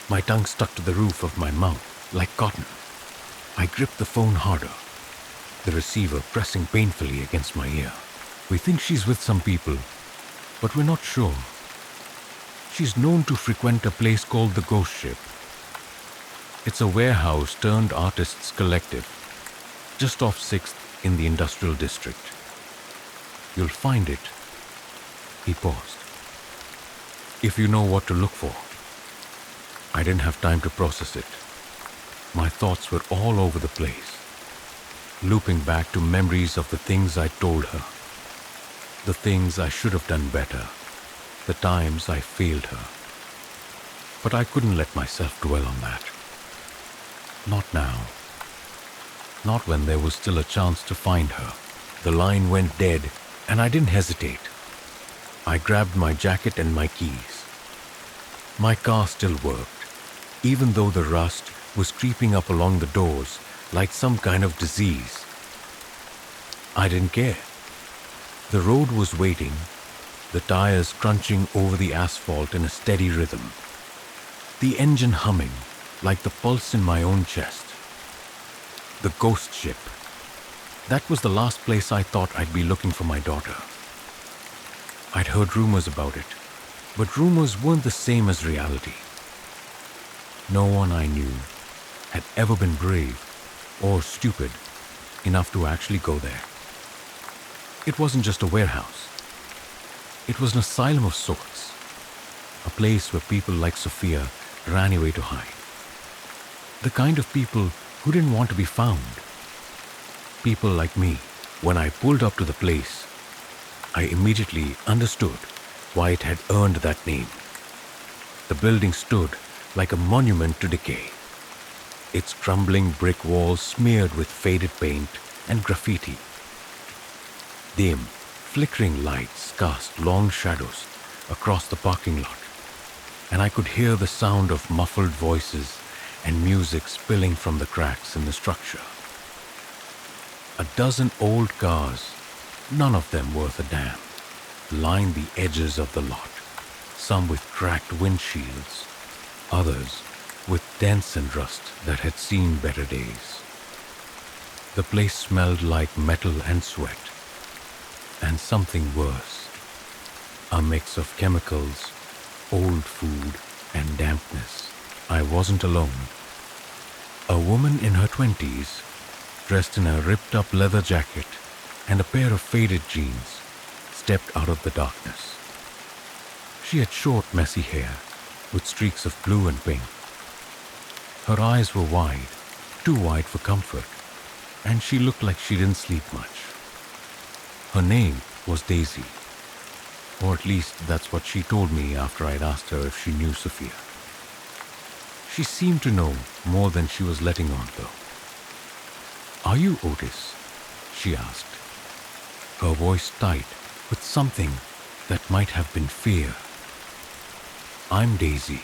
My tongue stuck to the roof of my mouth like cotton. I gripped the phone harder, the receiver pressing painfully against my ear. We think she's with some people, but we're not sure. She's known to frequent a place called the Ghost Ship. It's a warehouse turned artists collective, just off 6th in the industrial district. You'll find it. He paused. If you know what to look for. I didn't have time to process it. My thoughts were all over the place, looping back to memories of the things I told her, the things I should have done better, the times I failed her. But I couldn't let myself dwell on that. Not now. Not when there was still a chance to find her. The line went dead, and I didn't hesitate. I grabbed my jacket and my keys. My car still worked, even though the rust was creeping up along the doors like some kind of disease. I didn't care. The road was waiting, the tires crunching over the asphalt in a steady rhythm, the engine humming like the pulse in my own chest. The Ghost Ship. That was the last place I thought I'd be looking for my daughter. I'd heard rumors about it, but rumors weren't the same as reality. No one I knew had ever been brave or stupid enough to actually go there. It wasn't just a warehouse. It was an asylum of sorts, a place where people like Sophia ran away to hide. The kind of people who didn't want to be found. People like me. When I pulled up to the place, I immediately understood why it had earned that name. The building stood like a monument to decay, its crumbling brick walls smeared with faded paint and graffiti. Dim, flickering lights cast long shadows across the parking lot, and I could hear the sound of muffled voices and music spilling from the cracks in the structure. A dozen old cars, none of them worth a damn, lined the edges of the lot, some with cracked windshields, others with dents and rust that had seen better days. The place smelled like metal and sweat, and something worse, a mix of chemicals, old food, and dampness. I wasn't alone. A woman in her 20s, dressed in a ripped-up leather jacket and a pair of faded jeans, stepped out of the darkness. She had short, messy hair with streaks of blue and pink. Her eyes were wide, too wide for comfort, and she looked like she didn't sleep much. Her name was Daisy, or at least that's what she told me after I'd asked her if she knew Sophia. She seemed to know more than she was letting on, though. "Are you Otis?" she asked, her voice tight with something that might have been fear. "I'm Daisy.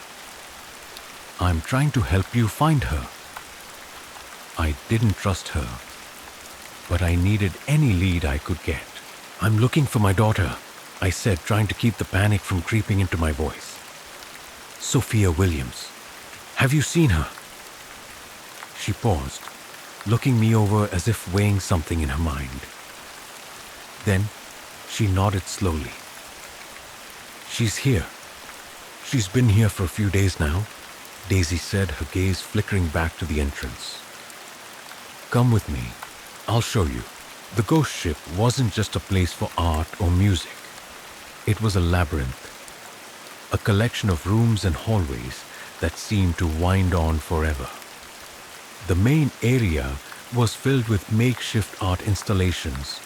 I'm trying to help you find her." I didn't trust her, but I needed any lead I could get. "I'm looking for my daughter," I said, trying to keep the panic from creeping into my voice. "Sophia Williams. Have you seen her?" She paused, looking me over as if weighing something in her mind. Then she nodded slowly. "She's here. She's been here for a few days now," Daisy said, her gaze flickering back to the entrance. "Come with me. I'll show you." The ghost ship wasn't just a place for art or music. It was a labyrinth, a collection of rooms and hallways that seemed to wind on forever. The main area was filled with makeshift art installations,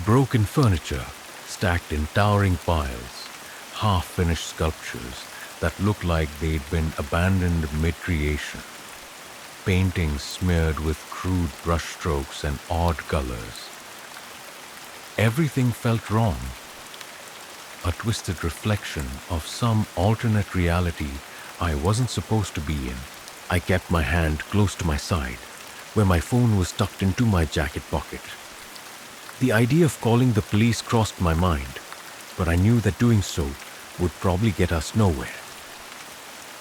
broken furniture stacked in towering piles, half-finished sculptures that looked like they'd been abandoned mid-creation, paintings smeared with crude brushstrokes and odd colors. Everything felt wrong, a twisted reflection of some alternate reality I wasn't supposed to be in. I kept my hand close to my side, where my phone was tucked into my jacket pocket. The idea of calling the police crossed my mind, but I knew that doing so would probably get us nowhere.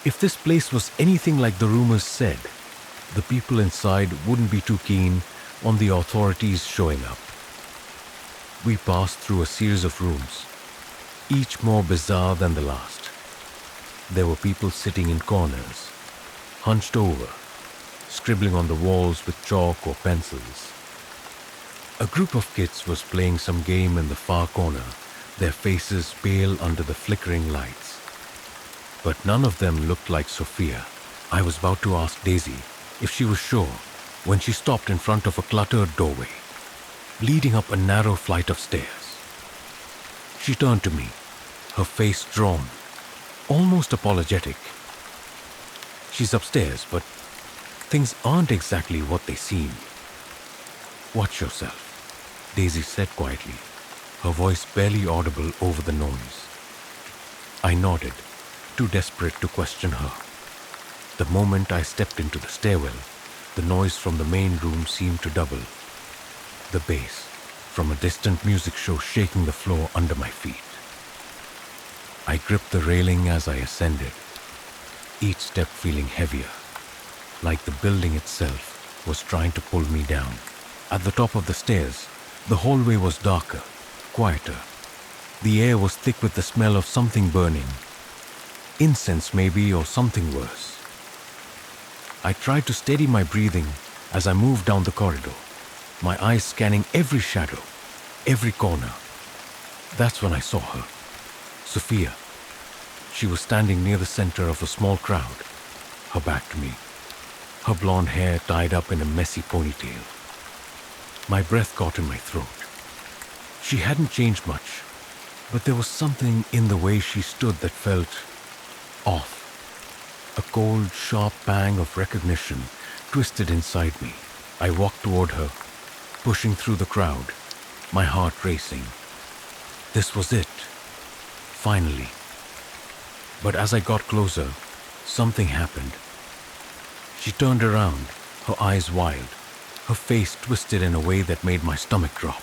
If this place was anything like the rumors said, the people inside wouldn't be too keen on the authorities showing up. We passed through a series of rooms, each more bizarre than the last. There were people sitting in corners, hunched over, scribbling on the walls with chalk or pencils. A group of kids was playing some game in the far corner, their faces pale under the flickering lights. But none of them looked like Sophia. I was about to ask Daisy if she was sure when she stopped in front of a cluttered doorway, leading up a narrow flight of stairs. She turned to me, her face drawn, almost apologetic. "She's upstairs, but things aren't exactly what they seem." "Watch yourself," Daisy said quietly, her voice barely audible over the noise. I nodded, too desperate to question her. The moment I stepped into the stairwell, the noise from the main room seemed to double, the bass from a distant music show shaking the floor under my feet. I gripped the railing as I ascended, each step feeling heavier, like the building itself was trying to pull me down. At the top of the stairs, the hallway was darker, quieter. The air was thick with the smell of something burning. Incense maybe, or something worse. I tried to steady my breathing as I moved down the corridor, my eyes scanning every shadow, every corner. That's when I saw her, Sophia. She was standing near the center of a small crowd, her back to me, her blonde hair tied up in a messy ponytail. My breath caught in my throat. She hadn't changed much, but there was something in the way she stood that felt off. A cold, sharp pang of recognition twisted inside me. I walked toward her, pushing through the crowd, my heart racing. This was it. Finally. But as I got closer, something happened. She turned around, her eyes wild, her face twisted in a way that made my stomach drop.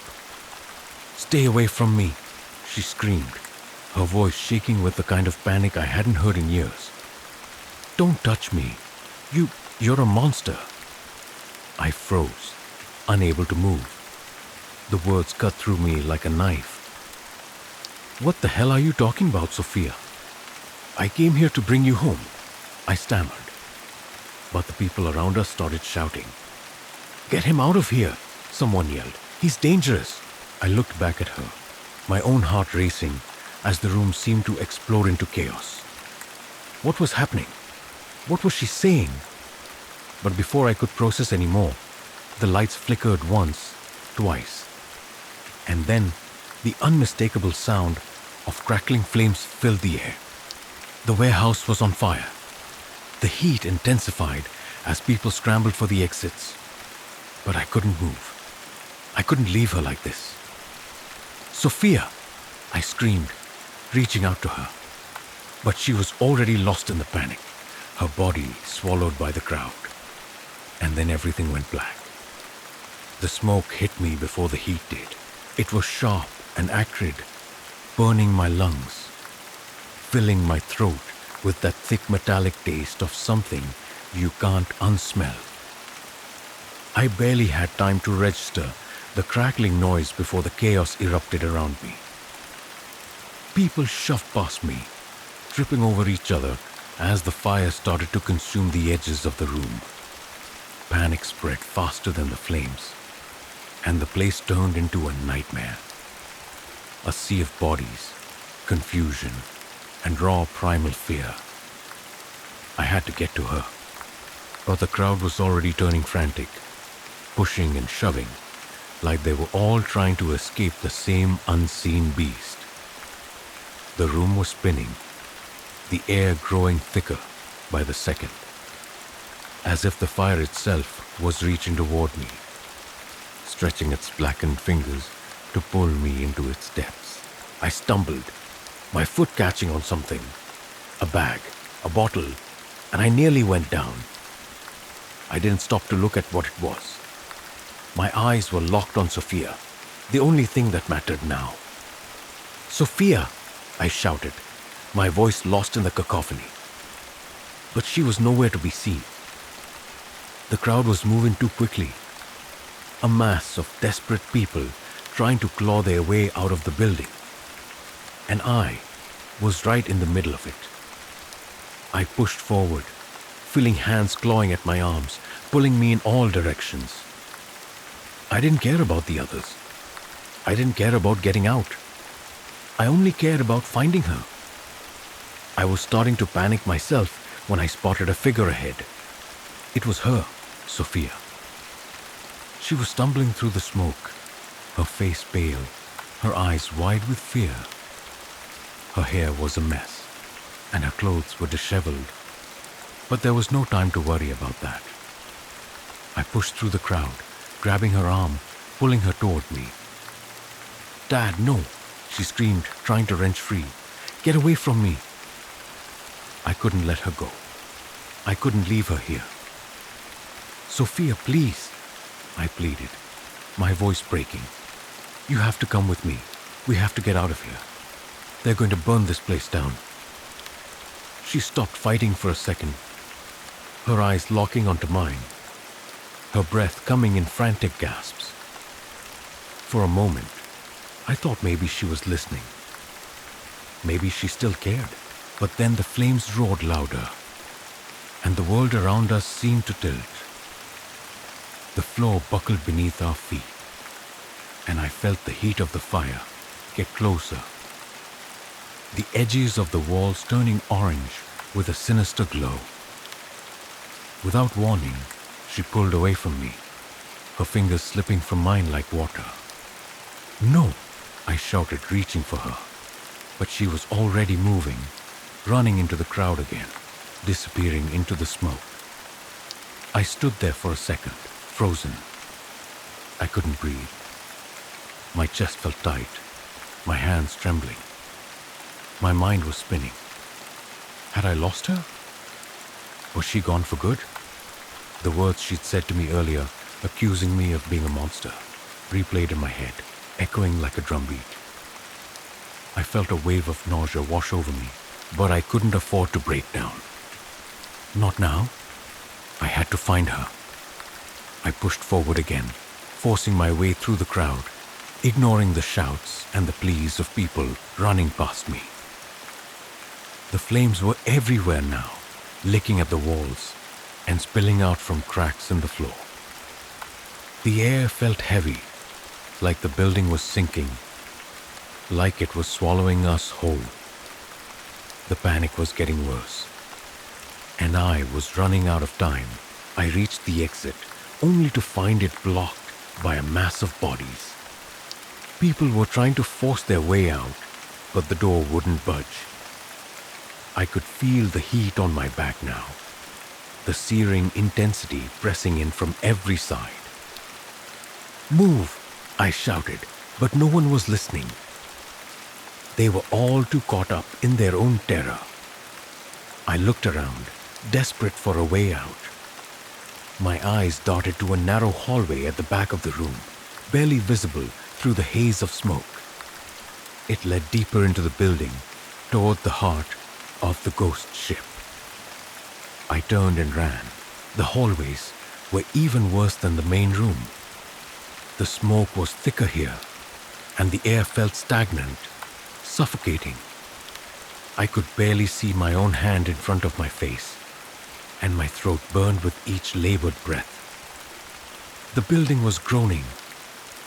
"Stay away from me," she screamed, her voice shaking with the kind of panic I hadn't heard in years. "Don't touch me. You're a monster." I froze, unable to move. The words cut through me like a knife. "What the hell are you talking about, Sophia? I came here to bring you home," I stammered. But the people around us started shouting. "Get him out of here," someone yelled. "He's dangerous." I looked back at her, my own heart racing as the room seemed to explode into chaos. What was happening? What was she saying? But before I could process any more, the lights flickered once, twice, and then the unmistakable sound of crackling flames filled the air. The warehouse was on fire. The heat intensified as people scrambled for the exits. But I couldn't move. I couldn't leave her like this. "Sophia!" I screamed, reaching out to her. But she was already lost in the panic, her body swallowed by the crowd. And then everything went black. The smoke hit me before the heat did. It was sharp and acrid, burning my lungs, filling my throat with that thick metallic taste of something you can't unsmell. I barely had time to register the crackling noise before the chaos erupted around me. People shoved past me, tripping over each other as the fire started to consume the edges of the room. Panic spread faster than the flames, and the place turned into a nightmare. A sea of bodies, confusion, and raw primal fear. I had to get to her, but the crowd was already turning frantic, pushing and shoving, like they were all trying to escape the same unseen beast. The room was spinning, the air growing thicker by the second, as if the fire itself was reaching toward me, stretching its blackened fingers to pull me into its depths. I stumbled, my foot catching on something, a bag, a bottle, and I nearly went down. I didn't stop to look at what it was. My eyes were locked on Sophia, the only thing that mattered now. "Sophia!" I shouted, my voice lost in the cacophony. But she was nowhere to be seen. The crowd was moving too quickly. A mass of desperate people trying to claw their way out of the building. And I was right in the middle of it. I pushed forward, feeling hands clawing at my arms, pulling me in all directions. I didn't care about the others. I didn't care about getting out. I only cared about finding her. I was starting to panic myself when I spotted a figure ahead. It was her, Sophia. She was stumbling through the smoke, her face pale, her eyes wide with fear. Her hair was a mess, and her clothes were disheveled. But there was no time to worry about that. I pushed through the crowd, grabbing her arm, pulling her toward me. "Dad, no!" she screamed, trying to wrench free. "Get away from me!" I couldn't let her go. I couldn't leave her here. "Sophia, please," I pleaded, my voice breaking. "You have to come with me. We have to get out of here. They're going to burn this place down." She stopped fighting for a second, her eyes locking onto mine, her breath coming in frantic gasps. For a moment, I thought maybe she was listening. Maybe she still cared. But then the flames roared louder, and the world around us seemed to tilt. The floor buckled beneath our feet, and I felt the heat of the fire get closer. The edges of the walls turning orange with a sinister glow. Without warning, she pulled away from me, her fingers slipping from mine like water. "No!" I shouted, reaching for her, but she was already moving, running into the crowd again. disappearing into the smoke. I stood there for a second, frozen. I couldn't breathe. My chest felt tight, my hands trembling. My mind was spinning. Had I lost her? Was she gone for good? The words she'd said to me earlier, accusing me of being a monster, replayed in my head, echoing like a drumbeat. I felt a wave of nausea wash over me, but I couldn't afford to break down. Not now. I had to find her. I pushed forward again, forcing my way through the crowd, ignoring the shouts and the pleas of people running past me. The flames were everywhere now, licking at the walls and spilling out from cracks in the floor. The air felt heavy, like the building was sinking, like it was swallowing us whole. The panic was getting worse, and I was running out of time. I reached the exit, only to find it blocked by a mass of bodies. People were trying to force their way out, but the door wouldn't budge. I could feel the heat on my back now, the searing intensity pressing in from every side. "Move!" I shouted, but no one was listening. They were all too caught up in their own terror. I looked around, desperate for a way out. My eyes darted to a narrow hallway at the back of the room, barely visible through the haze of smoke. It led deeper into the building, toward the heart of the ghost ship. I turned and ran. The hallways were even worse than the main room. The smoke was thicker here, and the air felt stagnant, suffocating. I could barely see my own hand in front of my face, and my throat burned with each labored breath. The building was groaning,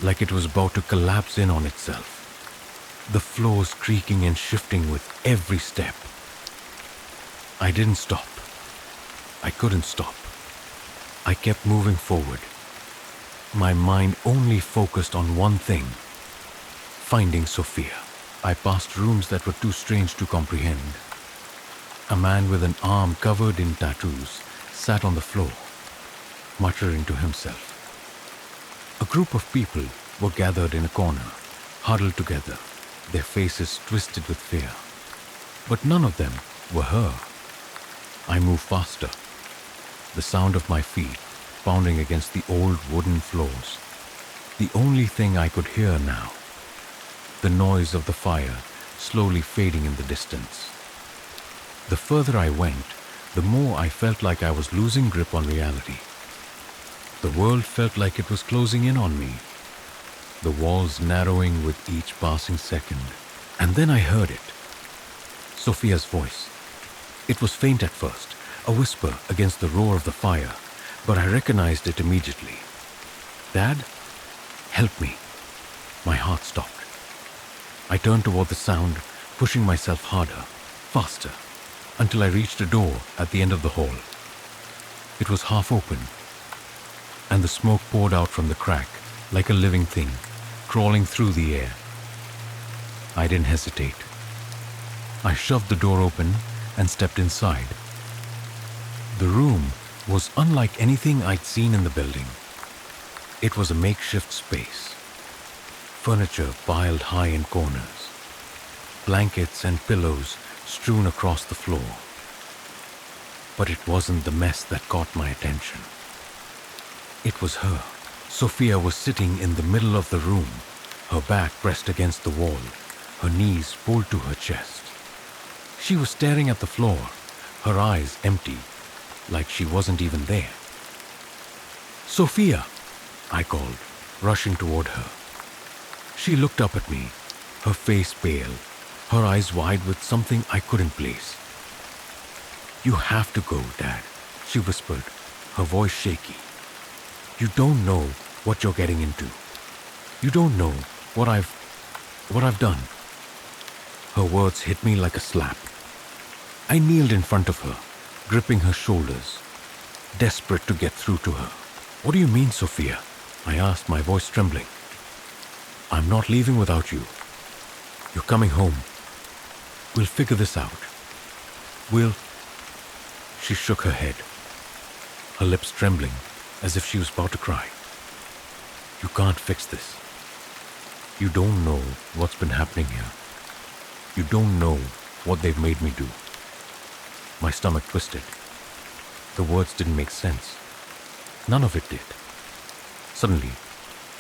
like it was about to collapse in on itself, the floors creaking and shifting with every step. I didn't stop. I couldn't stop. I kept moving forward, my mind only focused on one thing: finding Sophia. I passed rooms that were too strange to comprehend. A man with an arm covered in tattoos sat on the floor, muttering to himself. A group of people were gathered in a corner, huddled together, their faces twisted with fear. But none of them were her. I moved faster, the sound of my feet pounding against the old wooden floors. The only thing I could hear now, the noise of the fire slowly fading in the distance. The further I went, the more I felt like I was losing grip on reality. The world felt like it was closing in on me, the walls narrowing with each passing second. And then I heard it. Sophia's voice. It was faint at first, a whisper against the roar of the fire, but I recognized it immediately. "Dad, help me." My heart stopped. I turned toward the sound, pushing myself harder, faster, until I reached a door at the end of the hall. It was half open, and the smoke poured out from the crack like a living thing, crawling through the air. I didn't hesitate. I shoved the door open and stepped inside. The room was unlike anything I'd seen in the building. It was a makeshift space. Furniture piled high in corners, blankets and pillows strewn across the floor. But it wasn't the mess that caught my attention. It was her. Sophia was sitting in the middle of the room, her back pressed against the wall, her knees pulled to her chest. She was staring at the floor, her eyes empty, like she wasn't even there. "Sophia!" I called, rushing toward her. She looked up at me, her face pale, her eyes wide with something I couldn't place. "You have to go, Dad," she whispered, her voice shaky. "You don't know what you're getting into. You don't know what I've done." Her words hit me like a slap. I kneeled in front of her, gripping her shoulders, desperate to get through to her. "What do you mean, Sophia?" I asked, my voice trembling. "I'm not leaving without you. You're coming home. We'll figure this out. She shook her head, her lips trembling as if she was about to cry. You can't fix this. You don't know what's been happening here. You don't know what they've made me do. My stomach twisted. The words didn't make sense. None of it did. Suddenly,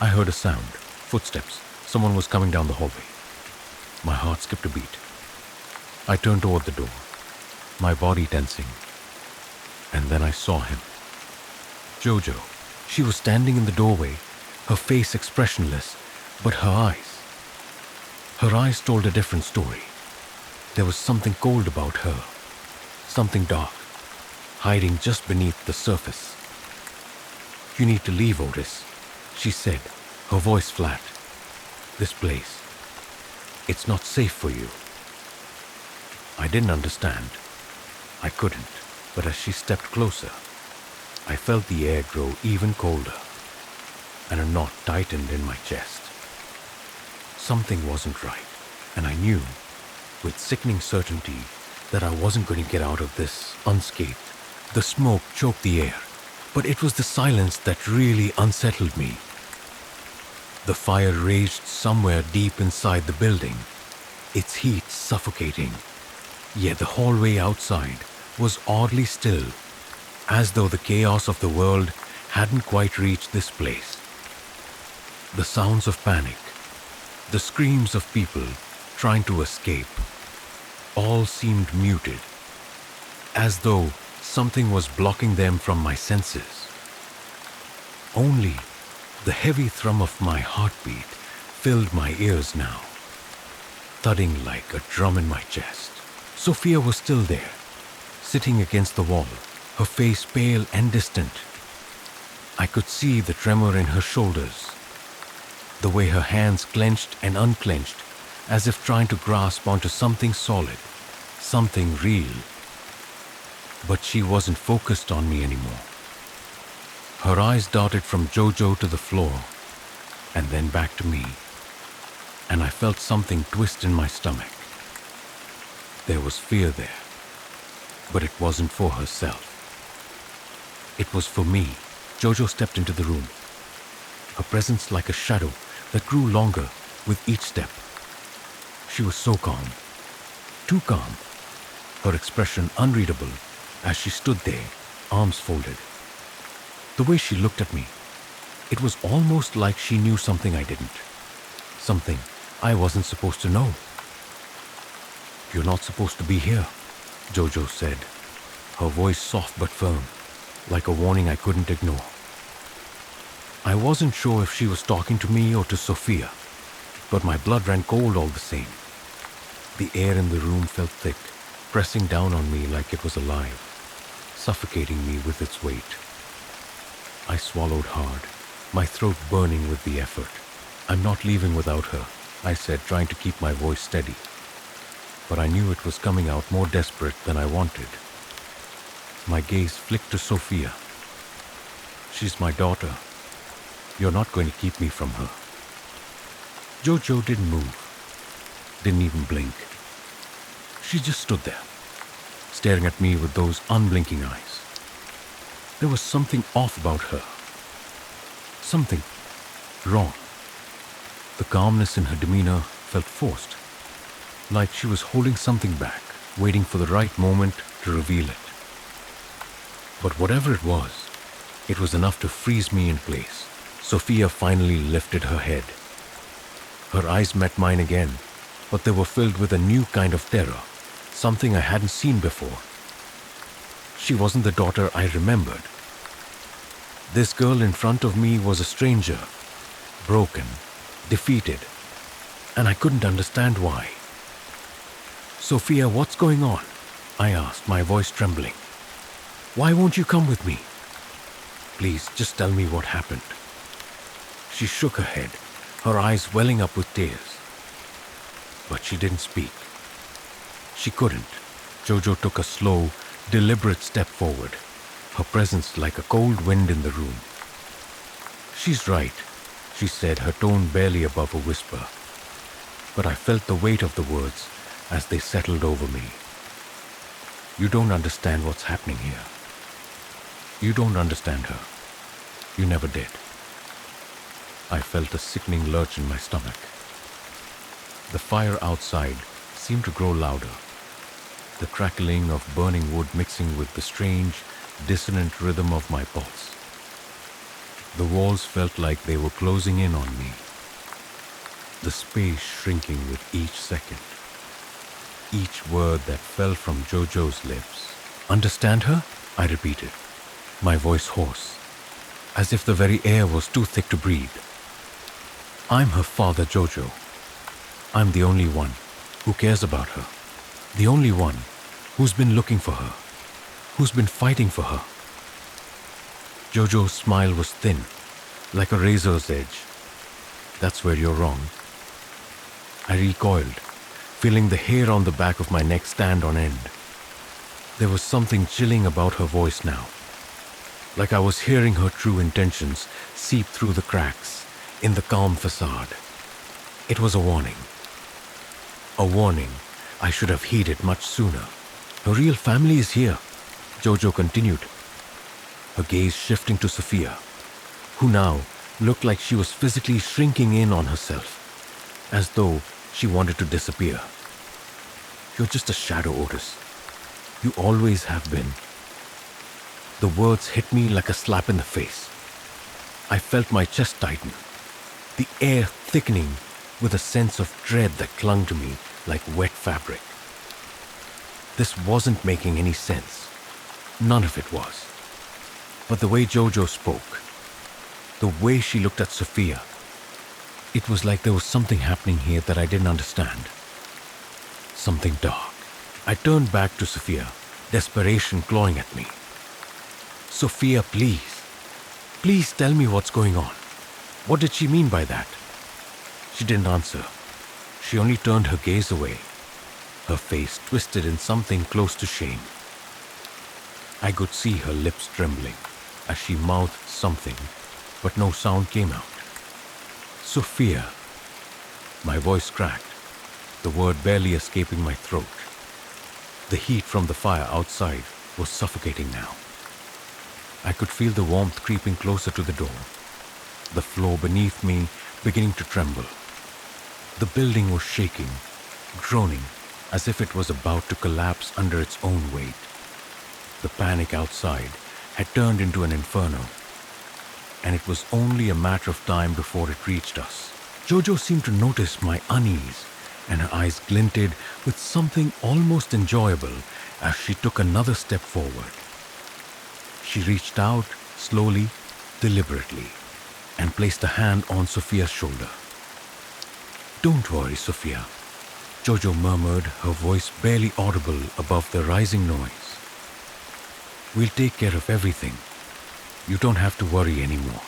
I heard a sound. Footsteps. Someone was coming down the hallway. My heart skipped a beat. I turned toward the door, my body tensing. And then I saw him. Jojo. She was standing in the doorway, her face expressionless, but her eyes told a different story. There was something cold about her, something dark, hiding just beneath the surface. You need to leave, Otis, she said, her voice flat. This place, it's not safe for you. I didn't understand. I couldn't, but as she stepped closer, I felt the air grow even colder, and a knot tightened in my chest. Something wasn't right, and I knew, with sickening certainty, that I wasn't going to get out of this unscathed. The smoke choked the air, but it was the silence that really unsettled me. The fire raged somewhere deep inside the building, its heat suffocating. Yet the hallway outside was oddly still, as though the chaos of the world hadn't quite reached this place. The sounds of panic, the screams of people trying to escape, all seemed muted, as though something was blocking them from my senses. Only the heavy thrum of my heartbeat filled my ears now, thudding like a drum in my chest. Sophia was still there, sitting against the wall, her face pale and distant. I could see the tremor in her shoulders, the way her hands clenched and unclenched, as if trying to grasp onto something solid, something real. But she wasn't focused on me anymore. Her eyes darted from Jojo to the floor, and then back to me, and I felt something twist in my stomach. There was fear there, but it wasn't for herself. It was for me. Jojo stepped into the room, her presence like a shadow that grew longer with each step. She was so calm, too calm, her expression unreadable as she stood there, arms folded. The way she looked at me, it was almost like she knew something I didn't, something I wasn't supposed to know. You're not supposed to be here, Jojo said, her voice soft but firm, like a warning I couldn't ignore. I wasn't sure if she was talking to me or to Sophia, but my blood ran cold all the same. The air in the room felt thick, pressing down on me like it was alive, suffocating me with its weight. I swallowed hard, my throat burning with the effort. I'm not leaving without her, I said, trying to keep my voice steady. But I knew it was coming out more desperate than I wanted. My gaze flicked to Sophia. She's my daughter. You're not going to keep me from her. Jojo didn't move, didn't even blink. She just stood there, staring at me with those unblinking eyes. There was something off about her. Something wrong. The calmness in her demeanor felt forced, like she was holding something back, waiting for the right moment to reveal it. But whatever it was enough to freeze me in place. Sophia finally lifted her head. Her eyes met mine again, but they were filled with a new kind of terror, something I hadn't seen before. She wasn't the daughter I remembered. This girl in front of me was a stranger, broken, defeated, and I couldn't understand why. Sophia, what's going on? I asked, my voice trembling. Why won't you come with me? Please, just tell me what happened. She shook her head, her eyes welling up with tears. But she didn't speak. She couldn't. Jojo took a slow, deliberate step forward, her presence like a cold wind in the room. She's right, she said, her tone barely above a whisper. But I felt the weight of the words as they settled over me. You don't understand what's happening here. You don't understand her. You never did. I felt a sickening lurch in my stomach. The fire outside seemed to grow louder, the crackling of burning wood mixing with the strange, dissonant rhythm of my pulse. The walls felt like they were closing in on me, the space shrinking with each second. Each word that fell from Jojo's lips. Understand her? I repeated, my voice hoarse, as if the very air was too thick to breathe. I'm her father, Jojo. I'm the only one who cares about her. The only one who's been looking for her, who's been fighting for her. Jojo's smile was thin, like a razor's edge. That's where you're wrong. I recoiled, feeling the hair on the back of my neck stand on end. There was something chilling about her voice now, like I was hearing her true intentions seep through the cracks in the calm facade. It was a warning. A warning I should have heeded much sooner. Her real family is here, Jojo continued, her gaze shifting to Sophia, who now looked like she was physically shrinking in on herself, as though she wanted to disappear. You're just a shadow, Otis. You always have been. The words hit me like a slap in the face. I felt my chest tighten, the air thickening with a sense of dread that clung to me like wet fabric. This wasn't making any sense. None of it was. But the way Jojo spoke, the way she looked at Sophia, it was like there was something happening here that I didn't understand. Something dark. I turned back to Sophia, desperation clawing at me. Sophia, please. Please tell me what's going on. What did she mean by that? She didn't answer. She only turned her gaze away, her face twisted in something close to shame. I could see her lips trembling as she mouthed something, but no sound came out. Sophia. My voice cracked, the word barely escaping my throat. The heat from the fire outside was suffocating now. I could feel the warmth creeping closer to the door, the floor beneath me beginning to tremble. The building was shaking, groaning as if it was about to collapse under its own weight. The panic outside had turned into an inferno, and it was only a matter of time before it reached us. Jojo seemed to notice my unease, and her eyes glinted with something almost enjoyable as she took another step forward. She reached out, slowly, deliberately, and placed a hand on Sophia's shoulder. Don't worry, Sophia, Jojo murmured, her voice barely audible above the rising noise. We'll take care of everything. You don't have to worry anymore.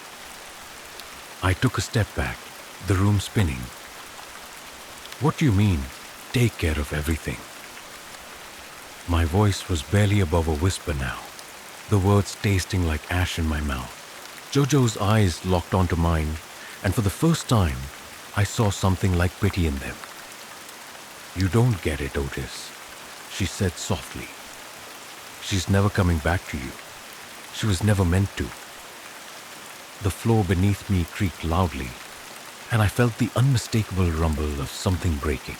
I took a step back, the room spinning. What do you mean, take care of everything? My voice was barely above a whisper now, the words tasting like ash in my mouth. Jojo's eyes locked onto mine, and for the first time, I saw something like pity in them. You don't get it, Otis, she said softly. She's never coming back to you. She was never meant to. The floor beneath me creaked loudly, and I felt the unmistakable rumble of something breaking.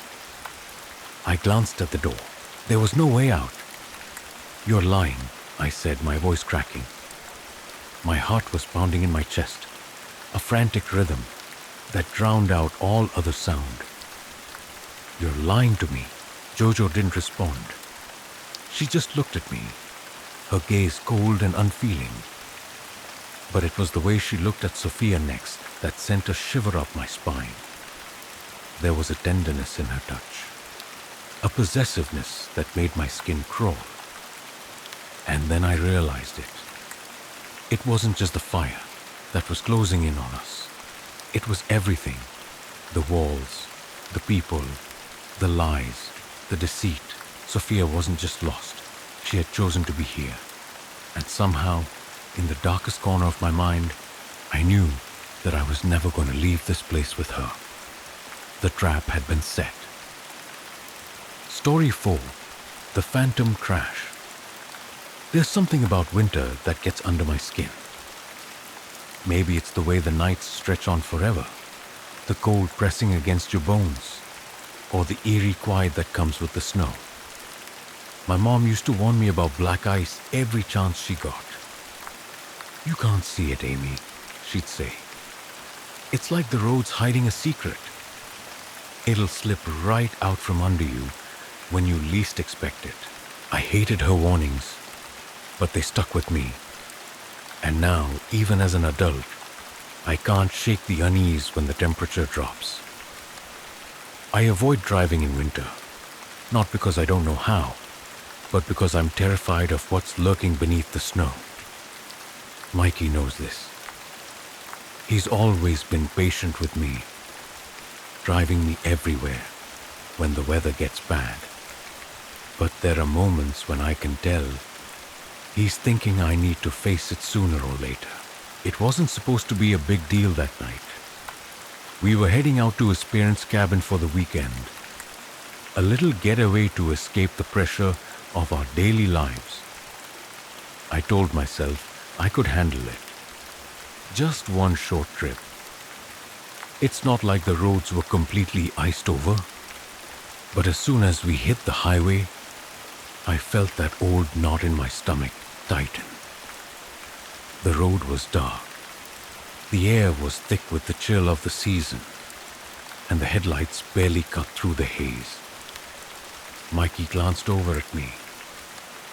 I glanced at the door. There was no way out. You're lying, I said, my voice cracking. My heart was pounding in my chest, a frantic rhythm that drowned out all other sound. You're lying to me. Jojo didn't respond. She just looked at me, her gaze cold and unfeeling. But it was the way she looked at Sophia next that sent a shiver up my spine. There was a tenderness in her touch, a possessiveness that made my skin crawl. And then I realized it. It wasn't just the fire that was closing in on us. It was everything. The walls, the people, the lies, the deceit. Sophia wasn't just lost. She had chosen to be here. And somehow, in the darkest corner of my mind, I knew that I was never going to leave this place with her. The trap had been set. Story 4. The Phantom Crash. There's something about winter that gets under my skin. Maybe it's the way the nights stretch on forever, the cold pressing against your bones, or the eerie quiet that comes with the snow. My mom used to warn me about black ice every chance she got. "You can't see it, Amy," she'd say. "It's like the road's hiding a secret. It'll slip right out from under you when you least expect it." I hated her warnings, but they stuck with me. And now, even as an adult, I can't shake the unease when the temperature drops. I avoid driving in winter, not because I don't know how, but because I'm terrified of what's lurking beneath the snow. Mikey knows this. He's always been patient with me, driving me everywhere when the weather gets bad. But there are moments when I can tell he's thinking I need to face it sooner or later. It wasn't supposed to be a big deal that night. We were heading out to his parents' cabin for the weekend, a little getaway to escape the pressure of our daily lives. I told myself I could handle it. Just one short trip. It's not like the roads were completely iced over. But as soon as we hit the highway, I felt that old knot in my stomach tighten. The road was dark. The air was thick with the chill of the season, and the headlights barely cut through the haze. Mikey glanced over at me,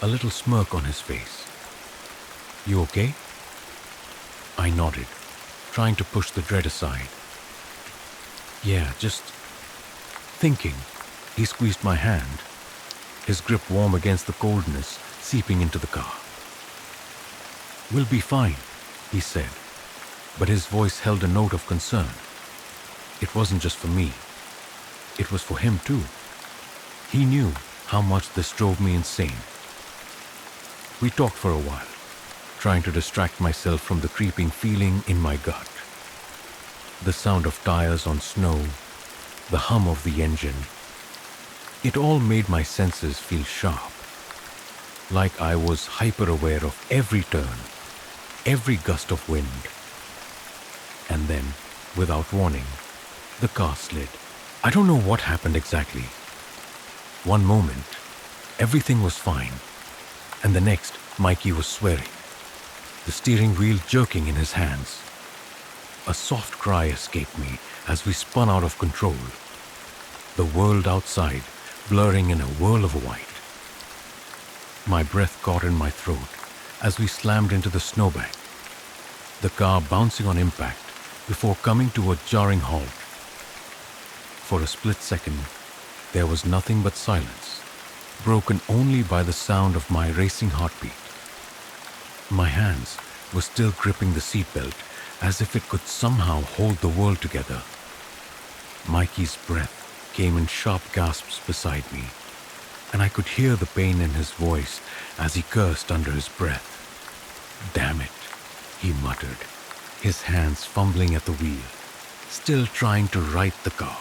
a little smirk on his face. "You okay?" I nodded, trying to push the dread aside. "Yeah, just thinking." He squeezed my hand, his grip warm against the coldness seeping into the car. "We'll be fine," he said, but his voice held a note of concern. It wasn't just for me. It was for him too. He knew how much this drove me insane. We talked for a while, trying to distract myself from the creeping feeling in my gut. The sound of tires on snow, the hum of the engine. It all made my senses feel sharp, like I was hyper-aware of every turn, every gust of wind. And then, without warning, the car slid. I don't know what happened exactly. One moment, everything was fine, and the next, Mikey was swearing, the steering wheel jerking in his hands. A soft cry escaped me as we spun out of control, the world outside blurring in a whirl of white. My breath caught in my throat as we slammed into the snowbank, the car bouncing on impact before coming to a jarring halt. For a split second, there was nothing but silence, broken only by the sound of my racing heartbeat. My hands were still gripping the seatbelt as if it could somehow hold the world together. Mikey's breath came in sharp gasps beside me, and I could hear the pain in his voice as he cursed under his breath. "Damn it," he muttered, his hands fumbling at the wheel, still trying to right the car.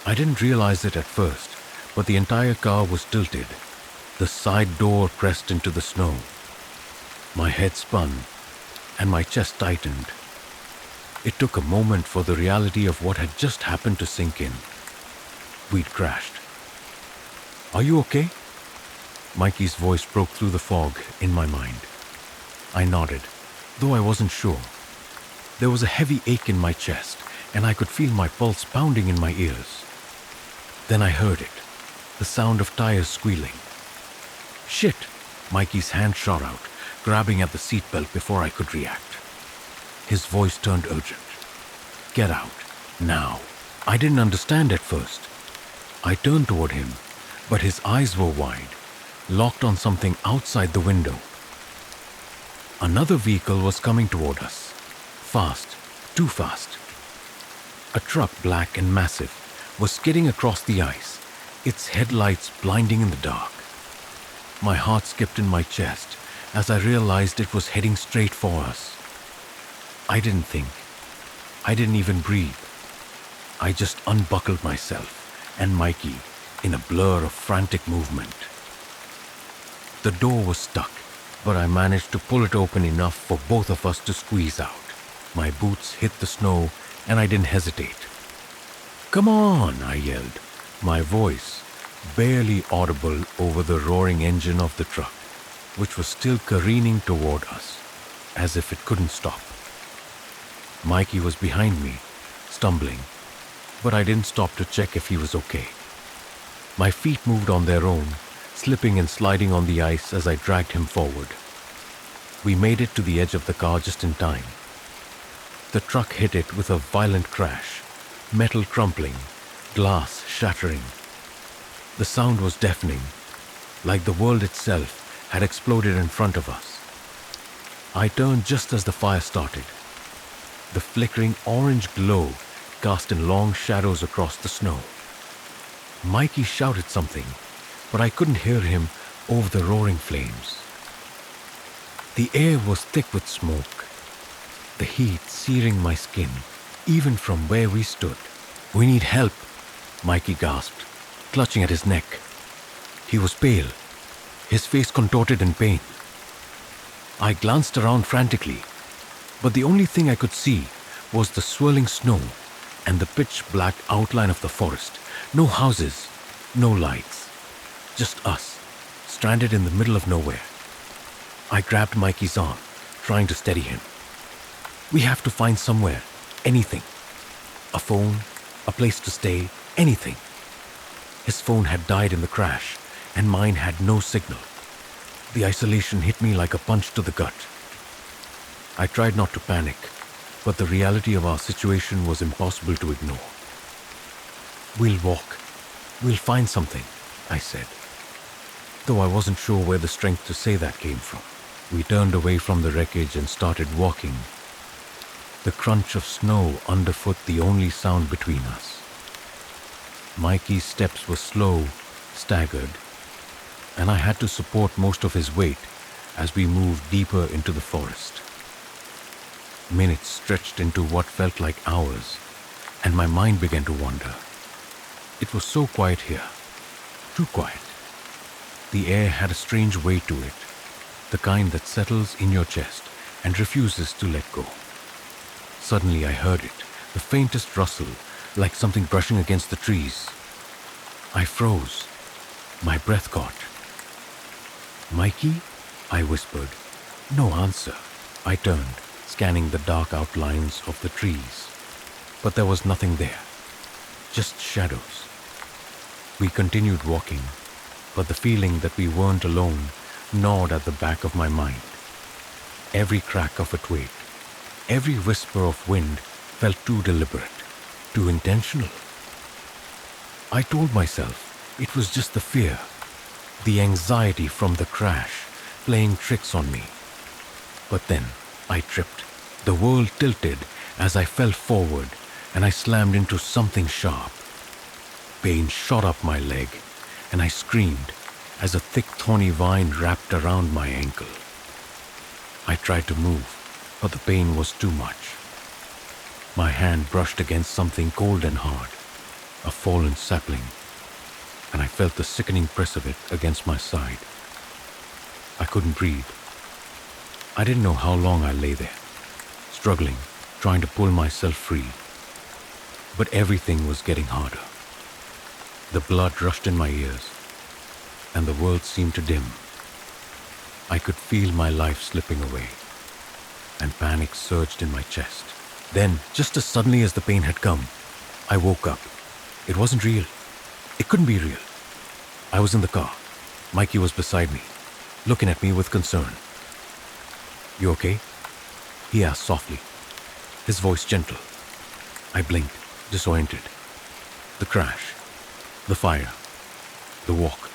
I didn't realize it at first, but the entire car was tilted, the side door pressed into the snow. My head spun, and my chest tightened. It took a moment for the reality of what had just happened to sink in. We'd crashed. "Are you okay?" Mikey's voice broke through the fog in my mind. I nodded, though I wasn't sure. There was a heavy ache in my chest, and I could feel my pulse pounding in my ears. Then I heard it, the sound of tires squealing. "Shit!" Mikey's hand shot out, grabbing at the seatbelt before I could react. His voice turned urgent. "Get out, now." I didn't understand at first. I turned toward him, but his eyes were wide, locked on something outside the window. Another vehicle was coming toward us. Fast, too fast. A truck, black and massive, was skidding across the ice, its headlights blinding in the dark. My heart skipped in my chest as I realized it was heading straight for us. I didn't think. I didn't even breathe. I just unbuckled myself and Mikey in a blur of frantic movement. The door was stuck, but I managed to pull it open enough for both of us to squeeze out. My boots hit the snow, and I didn't hesitate. "Come on," I yelled, my voice barely audible over the roaring engine of the truck, which was still careening toward us, as if it couldn't stop. Mikey was behind me, stumbling, but I didn't stop to check if he was okay. My feet moved on their own, slipping and sliding on the ice as I dragged him forward. We made it to the edge of the car just in time. The truck hit it with a violent crash, metal crumpling, glass shattering. The sound was deafening, like the world itself had exploded in front of us. I turned just as the fire started. The flickering orange glow cast in long shadows across the snow. Mikey shouted something, but I couldn't hear him over the roaring flames. The air was thick with smoke, the heat searing my skin, even from where we stood. "We need help," Mikey gasped, clutching at his neck. He was pale, his face contorted in pain. I glanced around frantically, but the only thing I could see was the swirling snow and the pitch-black outline of the forest. No houses, no lights, just us, stranded in the middle of nowhere. I grabbed Mikey's arm, trying to steady him. "We have to find somewhere, anything. A phone, a place to stay, anything." His phone had died in the crash, and mine had no signal. The isolation hit me like a punch to the gut. I tried not to panic, but the reality of our situation was impossible to ignore. "We'll walk. We'll find something," I said, though I wasn't sure where the strength to say that came from. We turned away from the wreckage and started walking, the crunch of snow underfoot the only sound between us. Mikey's steps were slow, staggered, and I had to support most of his weight as we moved deeper into the forest. Minutes stretched into what felt like hours, and my mind began to wander. It was so quiet here, too quiet. The air had a strange weight to it, the kind that settles in your chest and refuses to let go. Suddenly I heard it, the faintest rustle, like something brushing against the trees. I froze, my breath caught. "Mikey?" I whispered. No answer. I turned, scanning the dark outlines of the trees, but there was nothing there, just shadows. We continued walking, but the feeling that we weren't alone gnawed at the back of my mind. Every crack of a twig, every whisper of wind felt too deliberate, too intentional. I told myself it was just the fear, the anxiety from the crash playing tricks on me. But then I tripped. The world tilted as I fell forward, and I slammed into something sharp. Pain shot up my leg, and I screamed as a thick thorny vine wrapped around my ankle. I tried to move, but the pain was too much. My hand brushed against something cold and hard, a fallen sapling, and I felt the sickening press of it against my side. I couldn't breathe. I didn't know how long I lay there, struggling, trying to pull myself free. But everything was getting harder. The blood rushed in my ears, and the world seemed to dim. I could feel my life slipping away, and panic surged in my chest. Then, just as suddenly as the pain had come, I woke up. It wasn't real. It couldn't be real. I was in the car. Mikey was beside me, looking at me with concern. "You okay?" he asked softly, his voice gentle. I blinked, disoriented. The crash, the fire, the walk.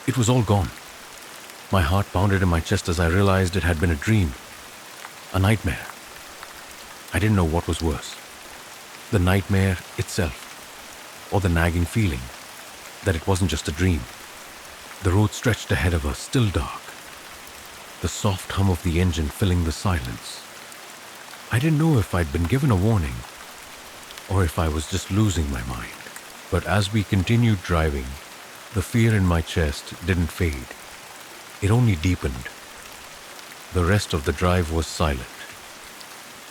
It was all gone. My heart pounded in my chest as I realized it had been a dream, a nightmare. I didn't know what was worse, the nightmare itself, or the nagging feeling that it wasn't just a dream. The road stretched ahead of us, still dark, the soft hum of the engine filling the silence. I didn't know if I'd been given a warning, or if I was just losing my mind. But as we continued driving, the fear in my chest didn't fade. It only deepened. The rest of the drive was silent.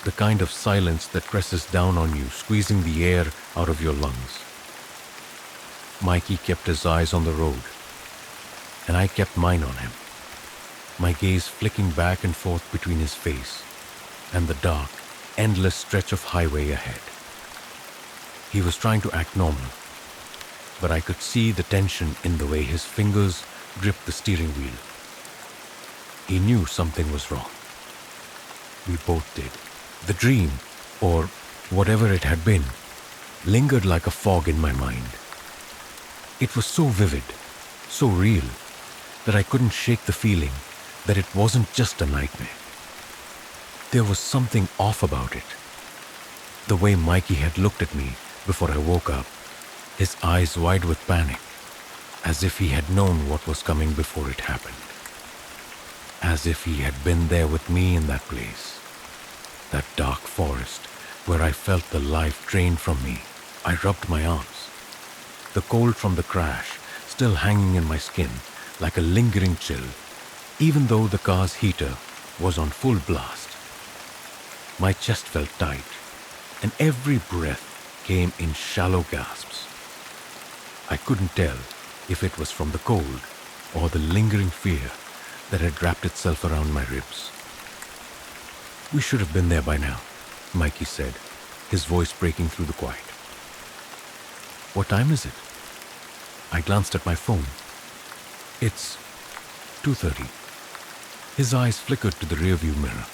The kind of silence that presses down on you, squeezing the air out of your lungs. Mikey kept his eyes on the road, and I kept mine on him, my gaze flicking back and forth between his face and the dark, endless stretch of highway ahead. He was trying to act normal, but I could see the tension in the way his fingers gripped the steering wheel. He knew something was wrong. We both did. The dream, or whatever it had been, lingered like a fog in my mind. It was so vivid, so real, that I couldn't shake the feeling that it wasn't just a nightmare. There was something off about it. The way Mikey had looked at me before I woke up, his eyes wide with panic, as if he had known what was coming before it happened. As if he had been there with me in that place, that dark forest where I felt the life drained from me. I rubbed my arms, the cold from the crash still hanging in my skin like a lingering chill, even though the car's heater was on full blast. My chest felt tight, and every breath came in shallow gasps. I couldn't tell if it was from the cold or the lingering fear that had wrapped itself around my ribs. "We should have been there by now," Mikey said, his voice breaking through the quiet. "What time is it?" I glanced at my phone. "It's 2:30. His eyes flickered to the rearview mirror.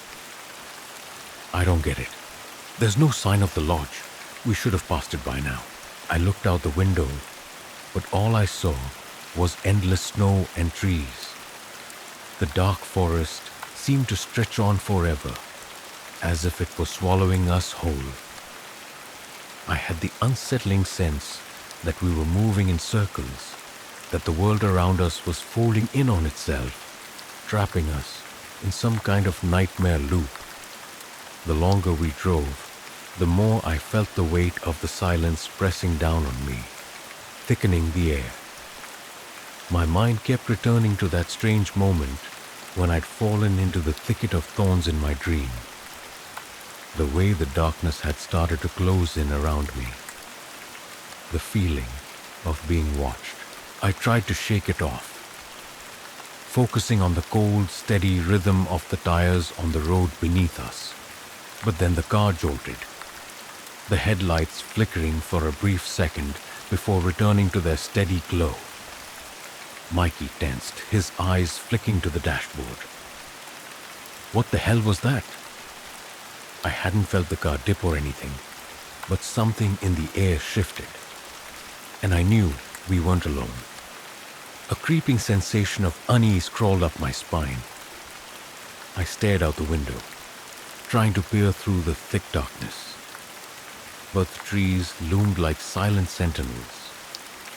"I don't get it. There's no sign of the lodge. We should have passed it by now." I looked out the window, but all I saw was endless snow and trees. The dark forest seemed to stretch on forever, as if it was swallowing us whole. I had the unsettling sense that we were moving in circles, that the world around us was folding in on itself, trapping us in some kind of nightmare loop. The longer we drove, the more I felt the weight of the silence pressing down on me, thickening the air. My mind kept returning to that strange moment when I'd fallen into the thicket of thorns in my dream. The way the darkness had started to close in around me. The feeling of being watched. I tried to shake it off, focusing on the cold, steady rhythm of the tires on the road beneath us. But then the car jolted, the headlights flickering for a brief second before returning to their steady glow. Mikey tensed, his eyes flicking to the dashboard. What the hell was that? I hadn't felt the car dip or anything, but something in the air shifted, and I knew we weren't alone. A creeping sensation of unease crawled up my spine. I stared out the window, trying to peer through the thick darkness. But the trees loomed like silent sentinels,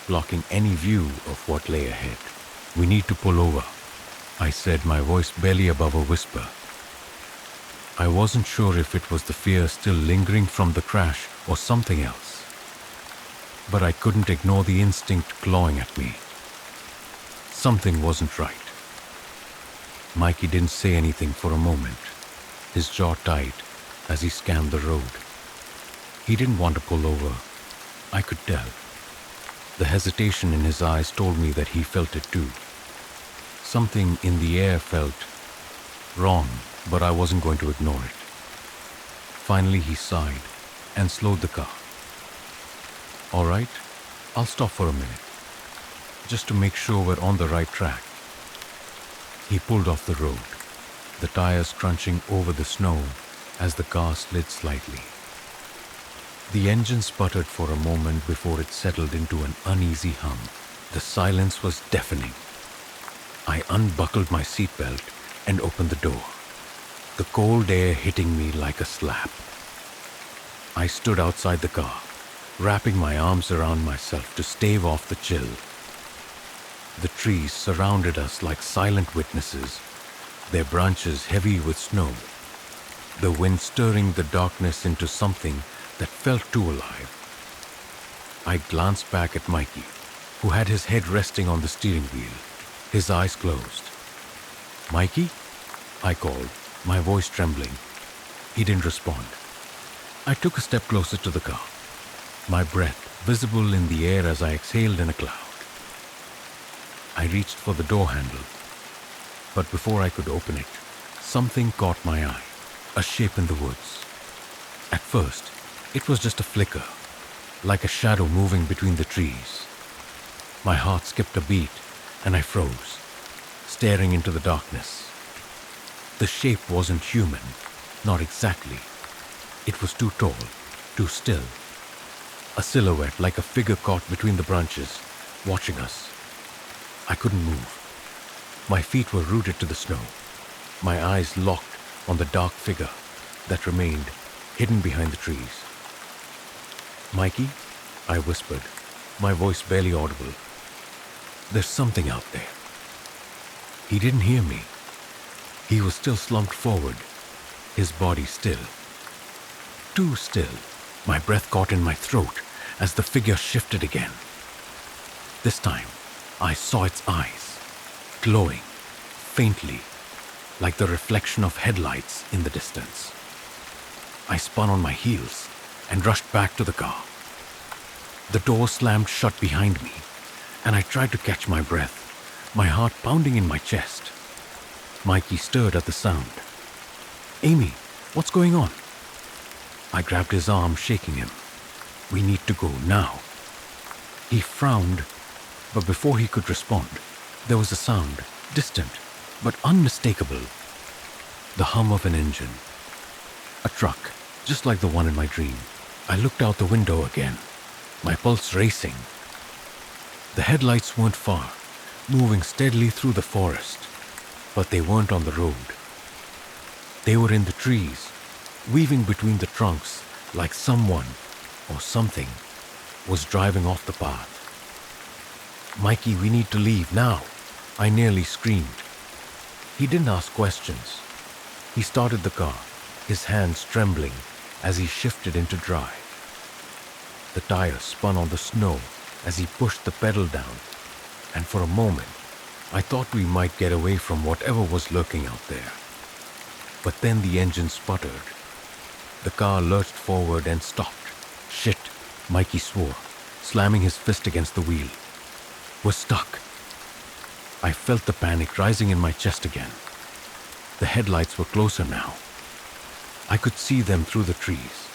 blocking any view of what lay ahead. "We need to pull over," I said, my voice barely above a whisper. I wasn't sure if it was the fear still lingering from the crash or something else, but I couldn't ignore the instinct clawing at me. Something wasn't right. Mikey didn't say anything for a moment, his jaw tight as he scanned the road. He didn't want to pull over. I could tell. The hesitation in his eyes told me that he felt it too. Something in the air felt wrong, but I wasn't going to ignore it. Finally, he sighed and slowed the car. "All right, I'll stop for a minute, just to make sure we're on the right track." He pulled off the road, the tires crunching over the snow as the car slid slightly. The engine sputtered for a moment before it settled into an uneasy hum. The silence was deafening. I unbuckled my seatbelt and opened the door, the cold air hitting me like a slap. I stood outside the car, wrapping my arms around myself to stave off the chill. The trees surrounded us like silent witnesses, their branches heavy with snow, the wind stirring the darkness into something that felt too alive. I glanced back at Mikey, who had his head resting on the steering wheel, his eyes closed. "Mikey?" I called, my voice trembling. He didn't respond. I took a step closer to the car, my breath visible in the air as I exhaled in a cloud. I reached for the door handle, but before I could open it, something caught my eye, a shape in the woods. At first, it was just a flicker, like a shadow moving between the trees. My heart skipped a beat and I froze, staring into the darkness. The shape wasn't human, not exactly. It was too tall, too still. A silhouette like a figure caught between the branches, watching us. I couldn't move. My feet were rooted to the snow, my eyes locked on the dark figure that remained hidden behind the trees. "Mikey," I whispered, my voice barely audible. "There's something out there." He didn't hear me. He was still slumped forward, his body still. Too still. My breath caught in my throat as the figure shifted again. This time, I saw its eyes, glowing, faintly, like the reflection of headlights in the distance. I spun on my heels and rushed back to the car. The door slammed shut behind me, and I tried to catch my breath, my heart pounding in my chest. Mikey stirred at the sound. "Amy, what's going on?" I grabbed his arm, shaking him. "We need to go now." He frowned, but before he could respond, there was a sound, distant but unmistakable. The hum of an engine. A truck, just like the one in my dream. I looked out the window again, my pulse racing. The headlights weren't far, moving steadily through the forest, but they weren't on the road. They were in the trees, weaving between the trunks like someone or something was driving off the path. "Mikey, we need to leave now," I nearly screamed. He didn't ask questions. He started the car, his hands trembling as he shifted into drive. The tires spun on the snow as he pushed the pedal down, and for a moment, I thought we might get away from whatever was lurking out there. But then the engine sputtered. The car lurched forward and stopped. "Shit," Mikey swore, slamming his fist against the wheel. "We're stuck." I felt the panic rising in my chest again. The headlights were closer now. I could see them through the trees.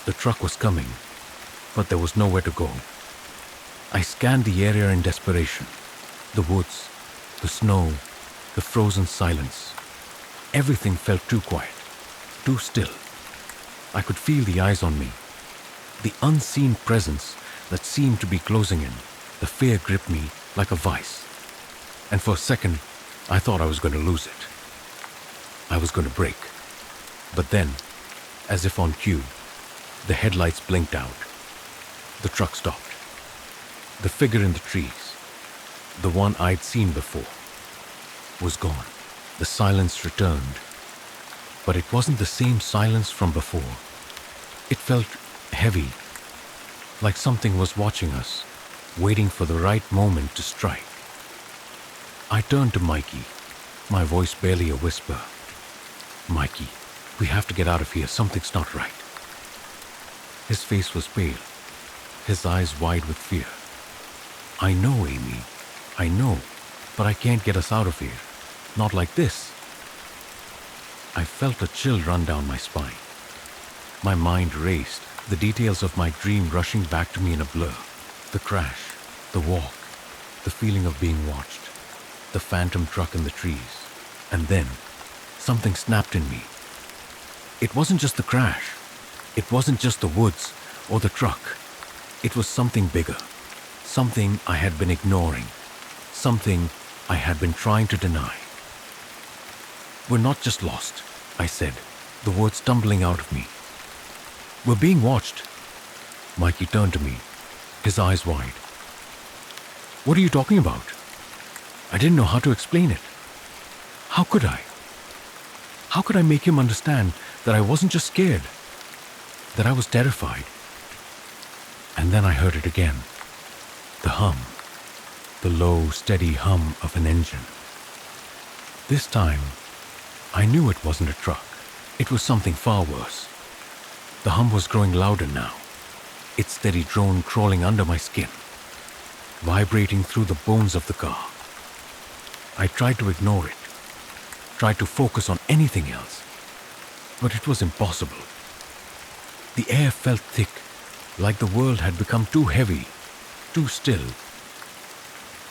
The truck was coming, but there was nowhere to go. I scanned the area in desperation. The woods, the snow, the frozen silence. Everything felt too quiet, too still. I could feel the eyes on me, the unseen presence that seemed to be closing in. The fear gripped me like a vice, and for a second, I thought I was going to lose it. I was going to break. But then, as if on cue, the headlights blinked out. The truck stopped. The figure in the trees, the one I'd seen before, was gone. The silence returned, but it wasn't the same silence from before. It felt heavy, like something was watching us, waiting for the right moment to strike. I turned to Mikey, my voice barely a whisper. "Mikey, we have to get out of here. Something's not right." His face was pale, his eyes wide with fear. "I know, Amy, I know, but I can't get us out of here. Not like this." I felt a chill run down my spine. My mind raced, the details of my dream rushing back to me in a blur. The crash, the walk, the feeling of being watched, the phantom truck in the trees. And then, something snapped in me. It wasn't just the crash. It wasn't just the woods or the truck. It was something bigger, something I had been ignoring, something I had been trying to deny. "We're not just lost," I said, the words tumbling out of me. "We're being watched." Mikey turned to me, his eyes wide. "What are you talking about?" I didn't know how to explain it. How could I? How could I make him understand that I wasn't just scared, that I was terrified? And then I heard it again. The hum. The low, steady hum of an engine. This time, I knew it wasn't a truck. It was something far worse. The hum was growing louder now, its steady drone crawling under my skin, vibrating through the bones of the car. I tried to ignore it, tried to focus on anything else, but it was impossible. The air felt thick, like the world had become too heavy, too still.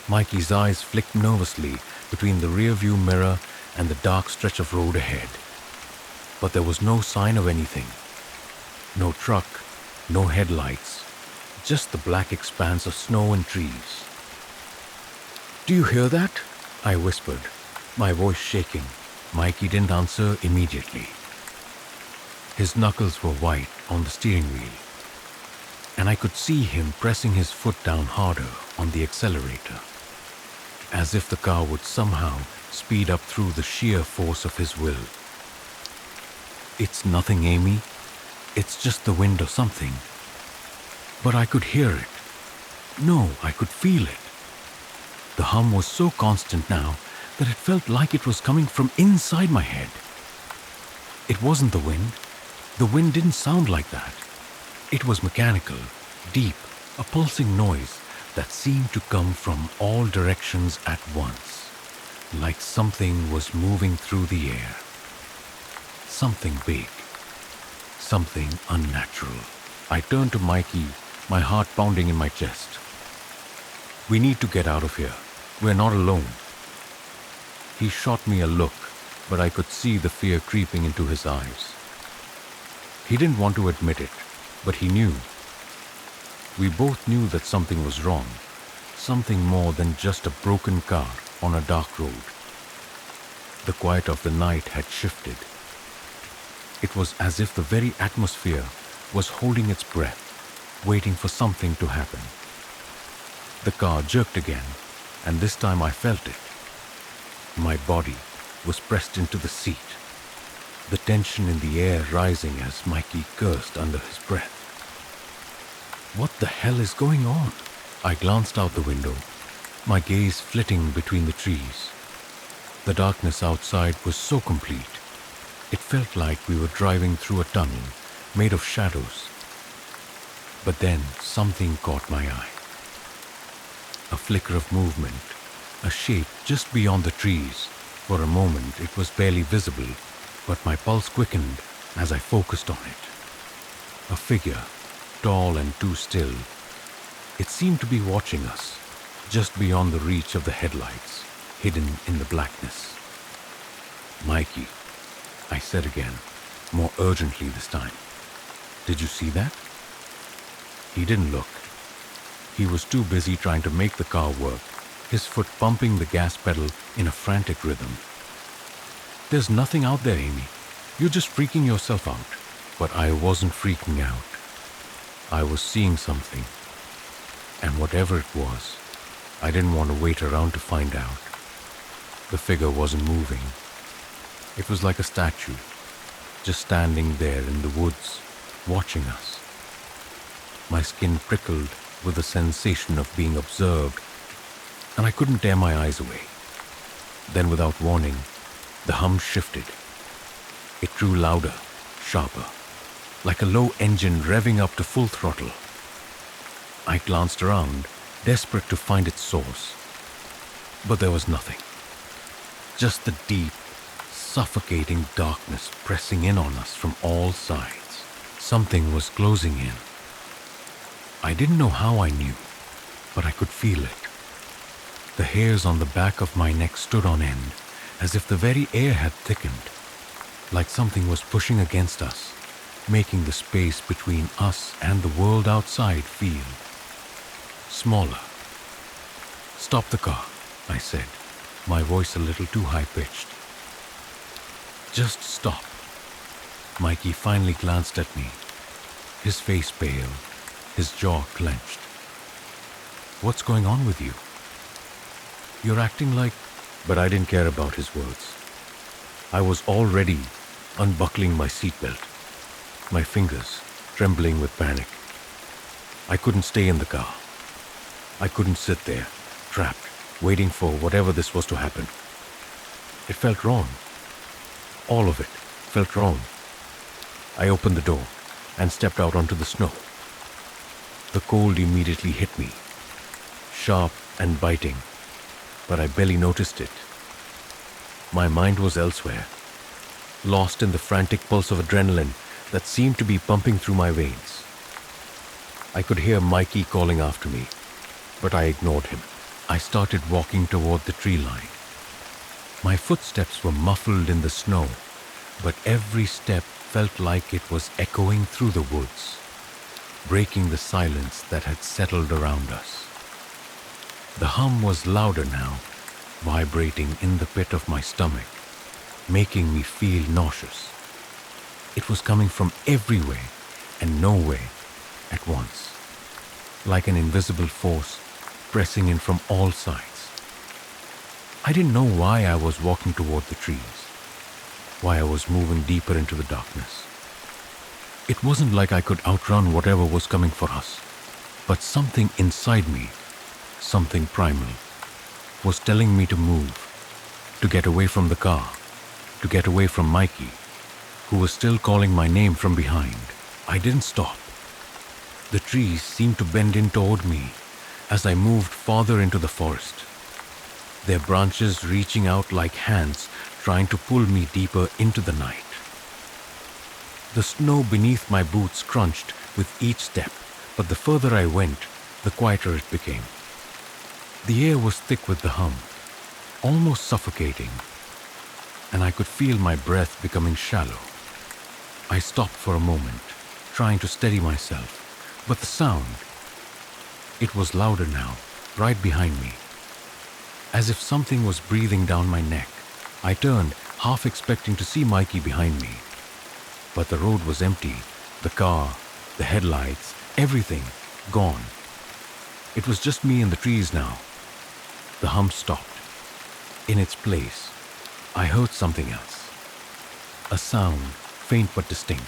Mikey's eyes flicked nervously between the rearview mirror and the dark stretch of road ahead. But there was no sign of anything. No truck, no headlights, just the black expanse of snow and trees. "Do you hear that?" I whispered, my voice shaking. Mikey didn't answer immediately. His knuckles were white on the steering wheel, and I could see him pressing his foot down harder on the accelerator, as if the car would somehow speed up through the sheer force of his will. "It's nothing, Amy. It's just the wind or something." But I could hear it. No, I could feel it. The hum was so constant now that it felt like it was coming from inside my head. It wasn't the wind. The wind didn't sound like that. It was mechanical, deep, a pulsing noise that seemed to come from all directions at once, like something was moving through the air. Something big, something unnatural. I turned to Mikey, my heart pounding in my chest. "We need to get out of here. We're not alone." He shot me a look, but I could see the fear creeping into his eyes. He didn't want to admit it, but he knew. We both knew that something was wrong, something more than just a broken car on a dark road. The quiet of the night had shifted. It was as if the very atmosphere was holding its breath, waiting for something to happen. The car jerked again, and this time I felt it. My body was pressed into the seat, the tension in the air rising as Mikey cursed under his breath. What the hell is going on? I glanced out the window, my gaze flitting between the trees. The darkness outside was so complete. It felt like we were driving through a tunnel made of shadows. But then something caught my eye. A flicker of movement, a shape just beyond the trees. For a moment it was barely visible, but my pulse quickened as I focused on it. A figure, tall and too still. It seemed to be watching us, just beyond the reach of the headlights, hidden in the blackness. "Mikey," I said again, more urgently this time. "Did you see that?" He didn't look. He was too busy trying to make the car work, his foot pumping the gas pedal in a frantic rhythm. "There's nothing out there, Amy. You're just freaking yourself out." But I wasn't freaking out. I was seeing something. And whatever it was, I didn't want to wait around to find out. The figure wasn't moving. It was like a statue, just standing there in the woods, watching us. My skin prickled with the sensation of being observed, and I couldn't tear my eyes away. Then, without warning, the hum shifted. It grew louder, sharper, like a low engine revving up to full throttle. I glanced around, desperate to find its source. But there was nothing. Just the deep, suffocating darkness pressing in on us from all sides. Something was closing in. I didn't know how I knew, but I could feel it. The hairs on the back of my neck stood on end, as if the very air had thickened, like something was pushing against us, making the space between us and the world outside feel smaller. "Stop the car," I said, my voice a little too high-pitched. "Just stop." Mikey finally glanced at me, his face pale, his jaw clenched. "What's going on with you? You're acting like..." But I didn't care about his words. I was already unbuckling my seatbelt, my fingers trembling with panic. I couldn't stay in the car. I couldn't sit there, trapped, waiting for whatever this was to happen. It felt wrong. All of it felt wrong. I opened the door and stepped out onto the snow. The cold immediately hit me, sharp and biting, but I barely noticed it. My mind was elsewhere, lost in the frantic pulse of adrenaline that seemed to be pumping through my veins. I could hear Mikey calling after me, but I ignored him. I started walking toward the tree line. My footsteps were muffled in the snow, but every step felt like it was echoing through the woods, breaking the silence that had settled around us. The hum was louder now, vibrating in the pit of my stomach, making me feel nauseous. It was coming from everywhere and nowhere at once, like an invisible force pressing in from all sides. I didn't know why I was walking toward the trees, why I was moving deeper into the darkness. It wasn't like I could outrun whatever was coming for us, but something inside me, something primal, was telling me to move, to get away from the car, to get away from Mikey, who was still calling my name from behind. I didn't stop. The trees seemed to bend in toward me as I moved farther into the forest, their branches reaching out like hands trying to pull me deeper into the night. The snow beneath my boots crunched with each step, but the further I went, the quieter it became. The air was thick with the hum, almost suffocating, and I could feel my breath becoming shallow. I stopped for a moment, trying to steady myself, but the sound, it was louder now, right behind me. As if something was breathing down my neck, I turned, half expecting to see Mikey behind me. But the road was empty, the car, the headlights, everything gone. It was just me and the trees now. The hum stopped. In its place, I heard something else. A sound, faint but distinct.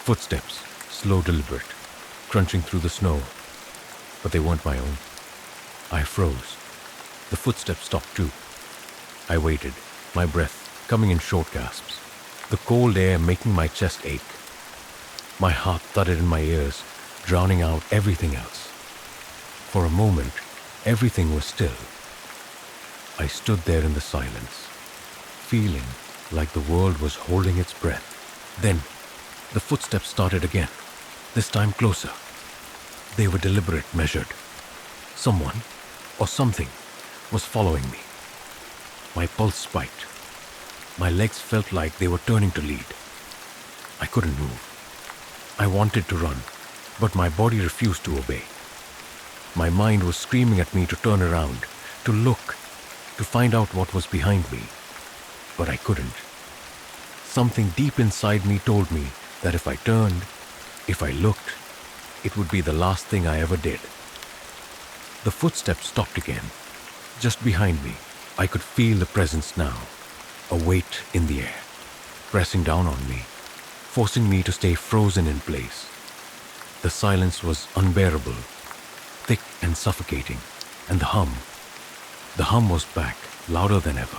Footsteps, slow, deliberate, crunching through the snow. But they weren't my own. I froze. The footsteps stopped too. I waited, my breath coming in short gasps, the cold air making my chest ache. My heart thudded in my ears, drowning out everything else. For a moment, everything was still. I stood there in the silence, feeling like the world was holding its breath. Then, the footsteps started again, this time closer. They were deliberate, measured. Someone, or something, was following me. My pulse spiked. My legs felt like they were turning to lead. I couldn't move. I wanted to run, but my body refused to obey. My mind was screaming at me to turn around, to look, to find out what was behind me. But I couldn't. Something deep inside me told me that if I turned, if I looked, it would be the last thing I ever did. The footsteps stopped again, just behind me. I could feel the presence now, a weight in the air, pressing down on me, forcing me to stay frozen in place. The silence was unbearable, thick and suffocating, and the hum was back, louder than ever.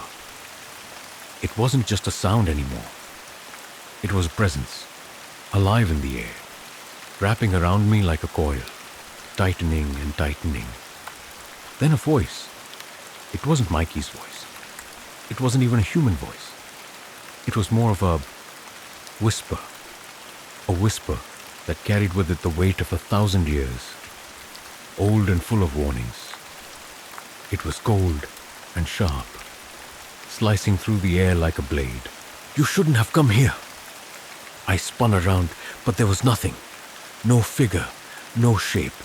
It wasn't just a sound anymore. It was a presence, alive in the air, wrapping around me like a coil, tightening and tightening. Then a voice. It wasn't Mikey's voice. It wasn't even a human voice. It was more of a whisper that carried with it the weight of 1,000 years, old and full of warnings. It was cold and sharp, slicing through the air like a blade. "You shouldn't have come here." I spun around, but there was nothing. No figure, no shape,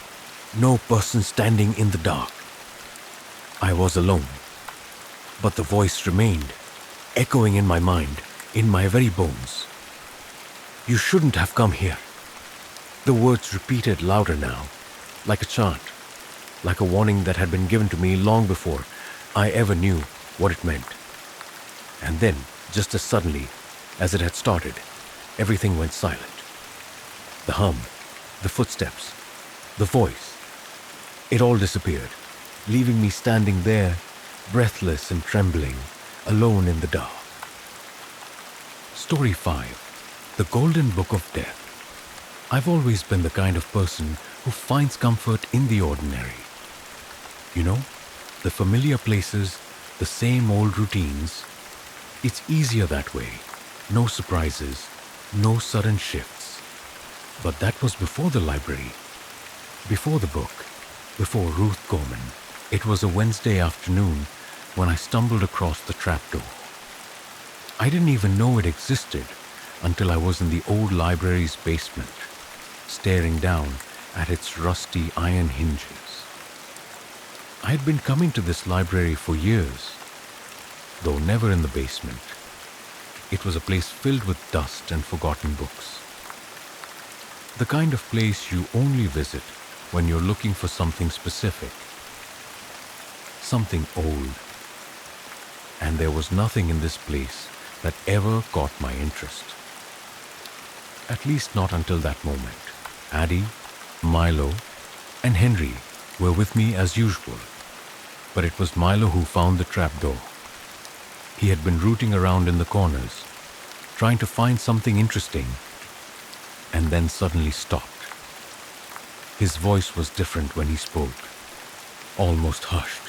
no person standing in the dark. I was alone, but the voice remained, echoing in my mind, in my very bones. "You shouldn't have come here." The words repeated louder now, like a chant, like a warning that had been given to me long before I ever knew what it meant. And then, just as suddenly as it had started, everything went silent. The hum, the footsteps, the voice, it all disappeared, leaving me standing there, breathless and trembling, alone in the dark. Story 5. The Golden Book of Death. I've always been the kind of person who finds comfort in the ordinary. You know, the familiar places, the same old routines. It's easier that way. No surprises, no sudden shifts. But that was before the library, before the book, before Ruth Gorman. It was a Wednesday afternoon when I stumbled across the trapdoor. I didn't even know it existed until I was in the old library's basement, staring down at its rusty iron hinges. I had been coming to this library for years, though never in the basement. It was a place filled with dust and forgotten books. The kind of place you only visit when you're looking for something specific, something old. And there was nothing in this place that ever caught my interest. At least not until that moment. Addie, Milo, and Henry were with me as usual, but it was Milo who found the trapdoor. He had been rooting around in the corners, trying to find something interesting, and then suddenly stopped. His voice was different when he spoke, almost hushed,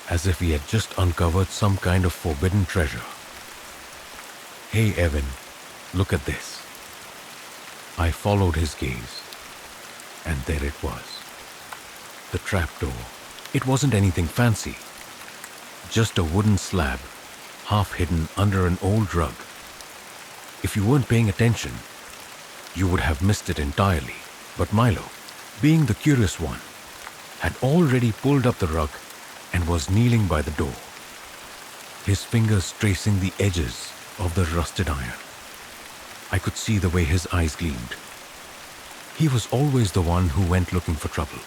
as if he had just uncovered some kind of forbidden treasure. "Hey, Evan, look at this." I followed his gaze, and there it was. The trapdoor. It wasn't anything fancy, just a wooden slab, half hidden under an old rug. If you weren't paying attention, you would have missed it entirely. But Milo, being the curious one, had already pulled up the rug and was kneeling by the door, his fingers tracing the edges of the rusted iron. I could see the way his eyes gleamed. He was always the one who went looking for trouble.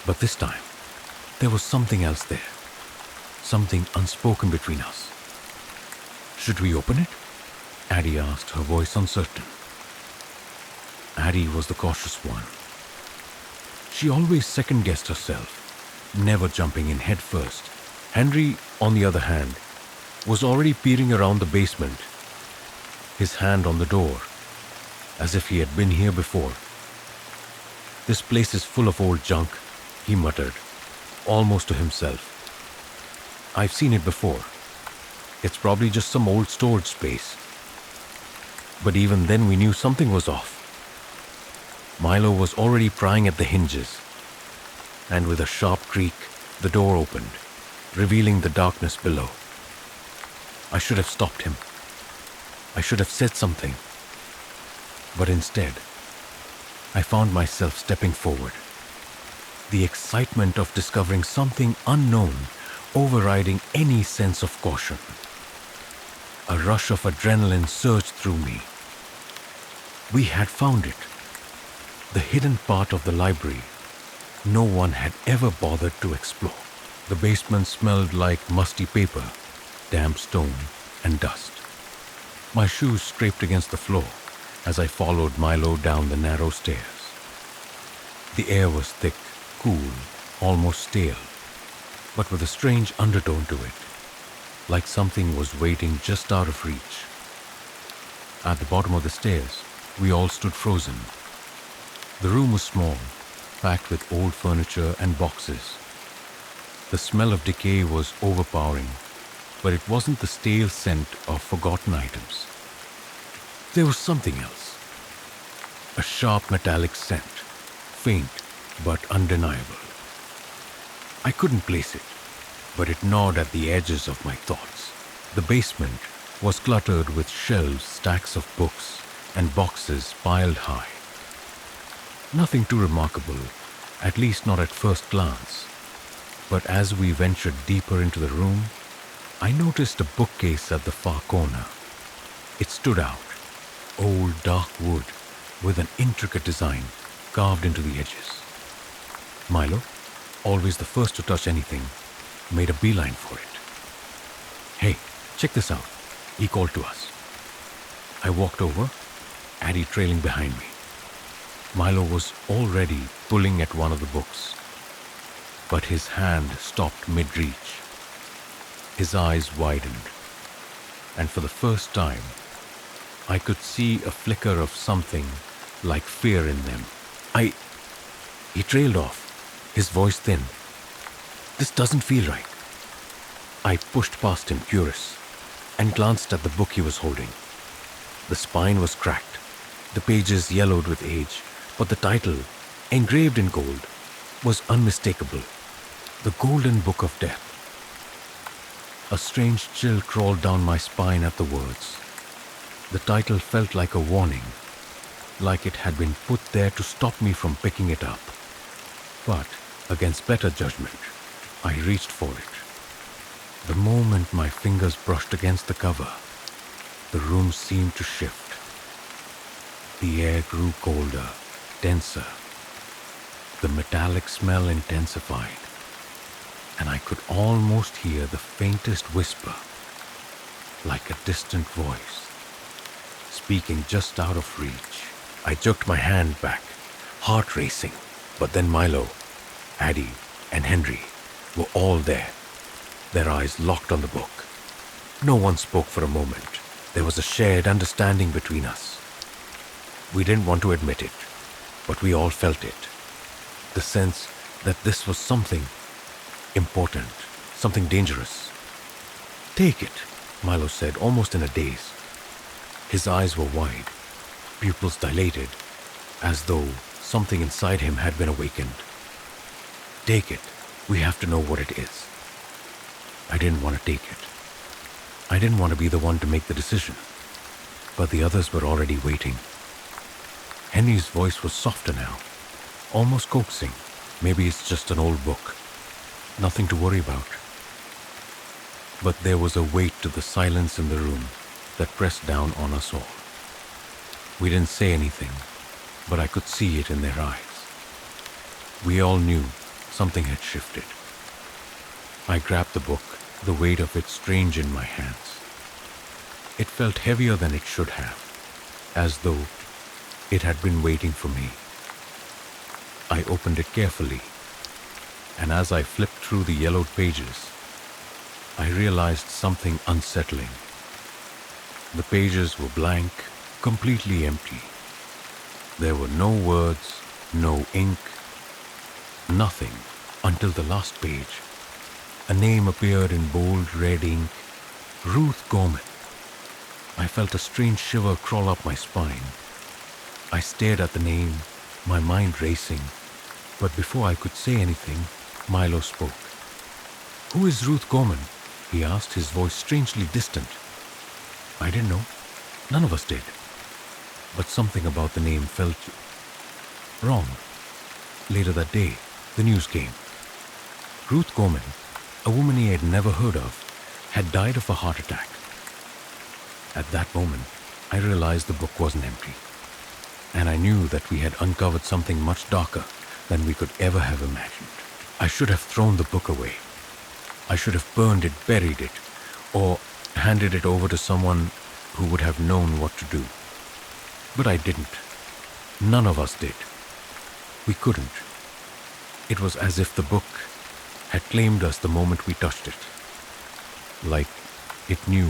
But this time, there was something else there. Something unspoken between us. "Should we open it?" Addie asked, her voice uncertain. Addie was the cautious one. She always second-guessed herself, never jumping in head first. Henry, on the other hand, was already peering around the basement, his hand on the door, as if he had been here before. "This place is full of old junk," he muttered, almost to himself. "I've seen it before. It's probably just some old storage space." But even then we knew something was off. Milo was already prying at the hinges, and with a sharp creak, the door opened, revealing the darkness below. I should have stopped him. I should have said something. But instead, I found myself stepping forward, the excitement of discovering something unknown overriding any sense of caution. A rush of adrenaline surged through me. We had found it, the hidden part of the library no one had ever bothered to explore. The basement smelled like musty paper, damp stone, and dust. My shoes scraped against the floor as I followed Milo down the narrow stairs. The air was thick, cool, almost stale, but with a strange undertone to it, like something was waiting just out of reach. At the bottom of the stairs, we all stood frozen. The room was small, packed with old furniture and boxes. The smell of decay was overpowering, but it wasn't the stale scent of forgotten items. There was something else. A sharp metallic scent, faint but undeniable. I couldn't place it, but it gnawed at the edges of my thoughts. The basement was cluttered with shelves, stacks of books, and boxes piled high. Nothing too remarkable, at least not at first glance. But as we ventured deeper into the room, I noticed a bookcase at the far corner. It stood out, old dark wood with an intricate design carved into the edges. Milo, always the first to touch anything, made a beeline for it. "Hey, check this out," he called to us. I walked over, Addie trailing behind me. Milo was already pulling at one of the books, but his hand stopped mid-reach. His eyes widened, and for the first time, I could see a flicker of something like fear in them. I. He trailed off, his voice thin. This doesn't feel right. I pushed past him, curious, and glanced at the book he was holding. The spine was cracked, the pages yellowed with age, but the title, engraved in gold, was unmistakable. The Golden Book of Death. A strange chill crawled down my spine at the words. The title felt like a warning, like it had been put there to stop me from picking it up. But, against better judgment, I reached for it. The moment my fingers brushed against the cover, the room seemed to shift. The air grew colder, denser. The metallic smell intensified, and I could almost hear the faintest whisper, like a distant voice, speaking just out of reach. I jerked my hand back, heart racing, but then Milo, Addie, and Henry were all there, their eyes locked on the book. No one spoke for a moment. There was a shared understanding between us. We didn't want to admit it, but we all felt it. The sense that this was something important, something dangerous. Take it, Milo said, almost in a daze. His eyes were wide, pupils dilated, as though something inside him had been awakened. Take it. We have to know what it is. I didn't want to take it. I didn't want to be the one to make the decision, but the others were already waiting. Henry's voice was softer now, almost coaxing. Maybe it's just an old book. Nothing to worry about. But there was a weight to the silence in the room that pressed down on us all. We didn't say anything, but I could see it in their eyes. We all knew something had shifted. I grabbed the book, the weight of it strange in my hands. It felt heavier than it should have, as though it had been waiting for me. I opened it carefully, and as I flipped through the yellowed pages, I realized something unsettling. The pages were blank, completely empty. There were no words, no ink, nothing until the last page. A name appeared in bold red ink, Ruth Gorman. I felt a strange shiver crawl up my spine. I stared at the name, my mind racing, but before I could say anything, Milo spoke. "Who is Ruth Gorman?" he asked, his voice strangely distant. I didn't know. None of us did. But something about the name felt wrong. Later that day, the news came. Ruth Gorman, a woman he had never heard of, had died of a heart attack. At that moment, I realized the book wasn't empty, and I knew that we had uncovered something much darker than we could ever have imagined. I should have thrown the book away. I should have burned it, buried it, or handed it over to someone who would have known what to do. But I didn't. None of us did. We couldn't. It was as if the book had claimed us the moment we touched it. Like it knew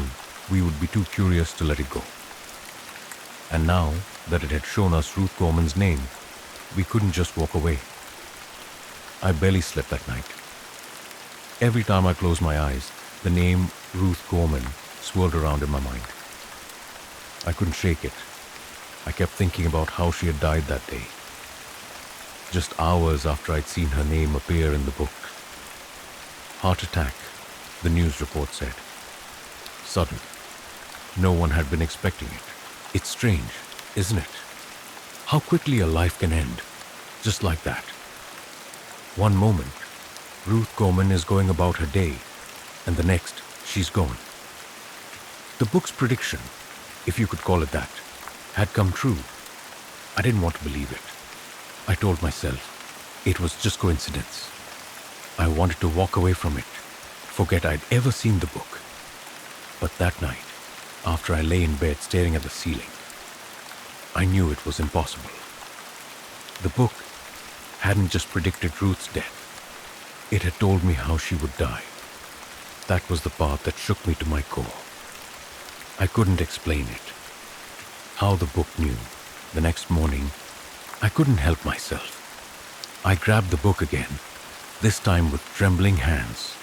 we would be too curious to let it go. And now that it had shown us Ruth Gorman's name, we couldn't just walk away. I barely slept that night. Every time I closed my eyes, the name Ruth Gorman swirled around in my mind. I couldn't shake it. I kept thinking about how she had died that day, just hours after I'd seen her name appear in the book. Heart attack, the news report said. Sudden. No one had been expecting it. It's strange, isn't it? How quickly a life can end, just like that. One moment, Ruth Gorman is going about her day, and the next, she's gone. The book's prediction, if you could call it that, had come true. I didn't want to believe it. I told myself it was just coincidence. I wanted to walk away from it, forget I'd ever seen the book. But that night, after I lay in bed staring at the ceiling, I knew it was impossible. The book hadn't just predicted Ruth's death. It had told me how she would die. That was the part that shook me to my core. I couldn't explain it. How the book knew. The next morning, I couldn't help myself. I grabbed the book again, this time with trembling hands.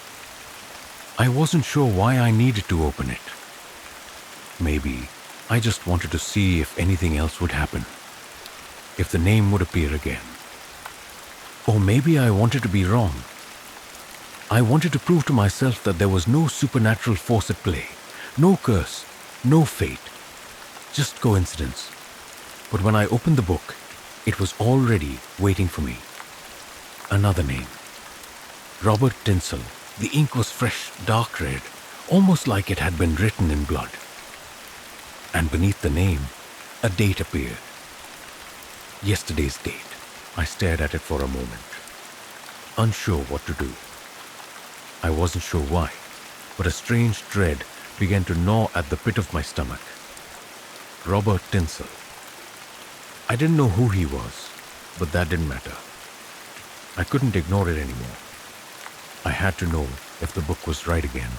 I wasn't sure why I needed to open it. Maybe I just wanted to see if anything else would happen, if the name would appear again. Or maybe I wanted to be wrong. I wanted to prove to myself that there was no supernatural force at play, no curse, no fate, just coincidence. But when I opened the book, it was already waiting for me. Another name. Robert Tinsel. The ink was fresh, dark red, almost like it had been written in blood. And beneath the name, a date appeared. Yesterday's date. I stared at it for a moment, unsure what to do. I wasn't sure why, but a strange dread began to gnaw at the pit of my stomach. Robert Tinsel. I didn't know who he was, but that didn't matter. I couldn't ignore it anymore. I had to know if the book was right again.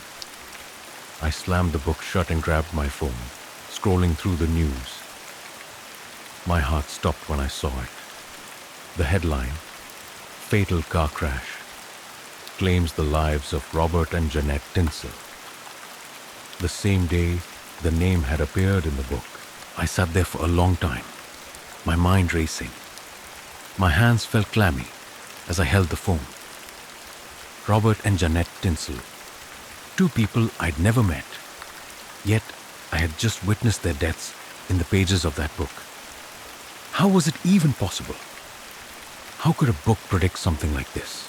I slammed the book shut and grabbed my phone, scrolling through the news. My heart stopped when I saw it. The headline, "Fatal Car Crash, Claims the Lives of Robert and Jeanette Tinsel." The same day the name had appeared in the book, I sat there for a long time, my mind racing. My hands felt clammy as I held the phone. Robert and Jeanette Tinsel, two people I'd never met, yet I had just witnessed their deaths in the pages of that book. How was it even possible? How could a book predict something like this?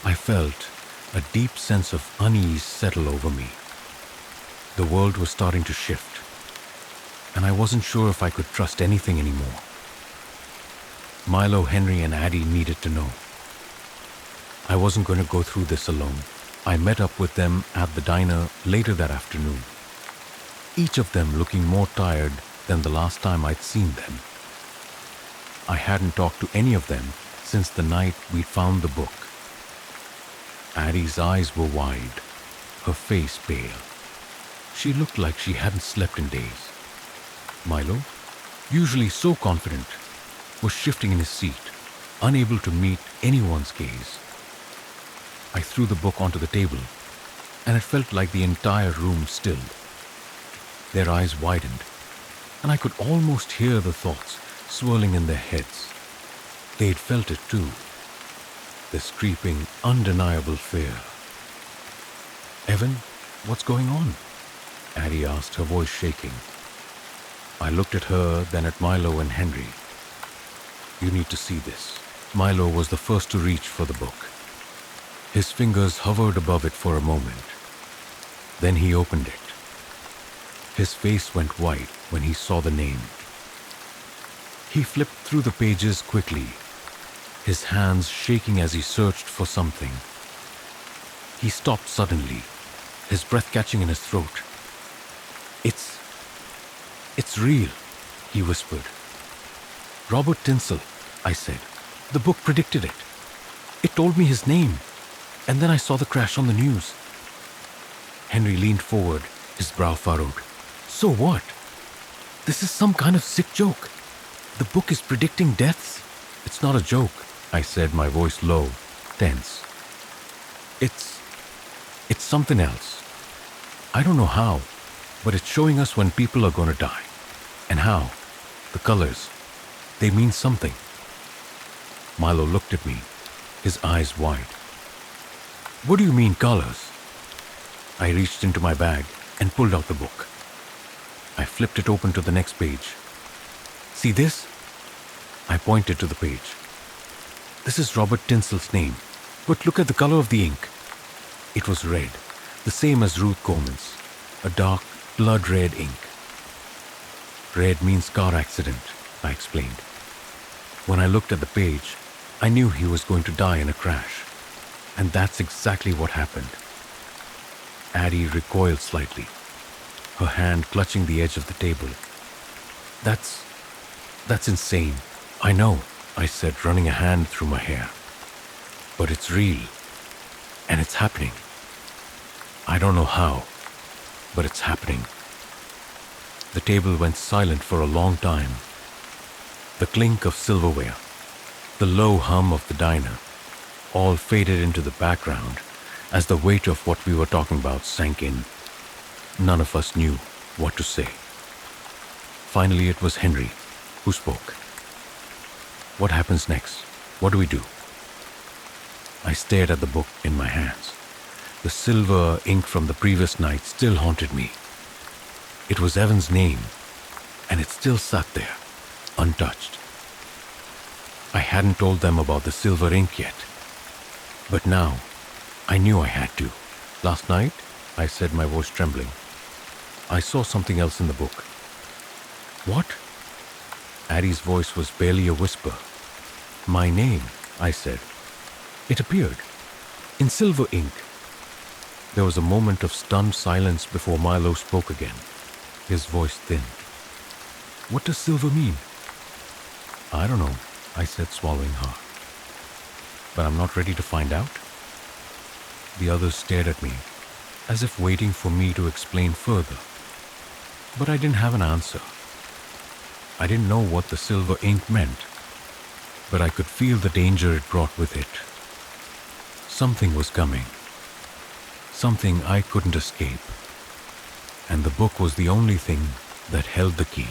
I felt a deep sense of unease settle over me. The world was starting to shift, and I wasn't sure if I could trust anything anymore. Milo, Henry, and Addie needed to know. I wasn't going to go through this alone. I met up with them at the diner later that afternoon, each of them looking more tired than the last time I'd seen them. I hadn't talked to any of them since the night we'd found the book. Addie's eyes were wide, her face pale. She looked like she hadn't slept in days. Milo, usually so confident, was shifting in his seat, unable to meet anyone's gaze. I threw the book onto the table, and it felt like the entire room stilled. Their eyes widened, and I could almost hear the thoughts swirling in their heads. They'd felt it too, this creeping, undeniable fear. "Evan, what's going on?" Addie asked, her voice shaking. I looked at her, then at Milo and Henry. "You need to see this." Milo was the first to reach for the book. His fingers hovered above it for a moment. Then he opened it. His face went white when he saw the name. He flipped through the pages quickly, his hands shaking as he searched for something. He stopped suddenly, his breath catching in his throat. It's real," he whispered. "Robert Tinsel," I said. "The book predicted it. It told me his name, and then I saw the crash on the news." Henry leaned forward, his brow furrowed. "So what? This is some kind of sick joke. The book is predicting deaths." "It's not a joke," I said, my voice low, tense. It's something else. I don't know how, but it's showing us when people are going to die. And how. The colors. They mean something." Milo looked at me, his eyes wide. "What do you mean, colors?" I reached into my bag and pulled out the book. I flipped it open to the next page. "See this?" I pointed to the page. "This is Robert Tinsel's name, but look at the color of the ink." It was red, the same as Ruth Coleman's, a dark, blood-red ink. "Red means car accident," I explained. When I looked at the page, I knew he was going to die in a crash, and that's exactly what happened. Addie recoiled slightly, her hand clutching the edge of the table. That's insane." "I know," I said, running a hand through my hair. "But it's real, and it's happening. I don't know how, but it's happening." The table went silent for a long time. The clink of silverware, the low hum of the diner, all faded into the background as the weight of what we were talking about sank in. None of us knew what to say. Finally, it was Henry who spoke. What happens next? What do we do? I stared at the book in my hands. The silver ink from the previous night still haunted me. It was Evan's name, and it still sat there, untouched. I hadn't told them about the silver ink yet, but now I knew I had to. Last night, I said, my voice trembling, I saw something else in the book. What? Addie's voice was barely a whisper. My name, I said. It appeared, in silver ink. There was a moment of stunned silence before Milo spoke again, his voice thin. What does silver mean? I don't know, I said, swallowing hard. But I'm not ready to find out. The others stared at me, as if waiting for me to explain further. But I didn't have an answer. I didn't know what the silver ink meant, but I could feel the danger it brought with it. Something was coming. Something I couldn't escape. And the book was the only thing that held the key.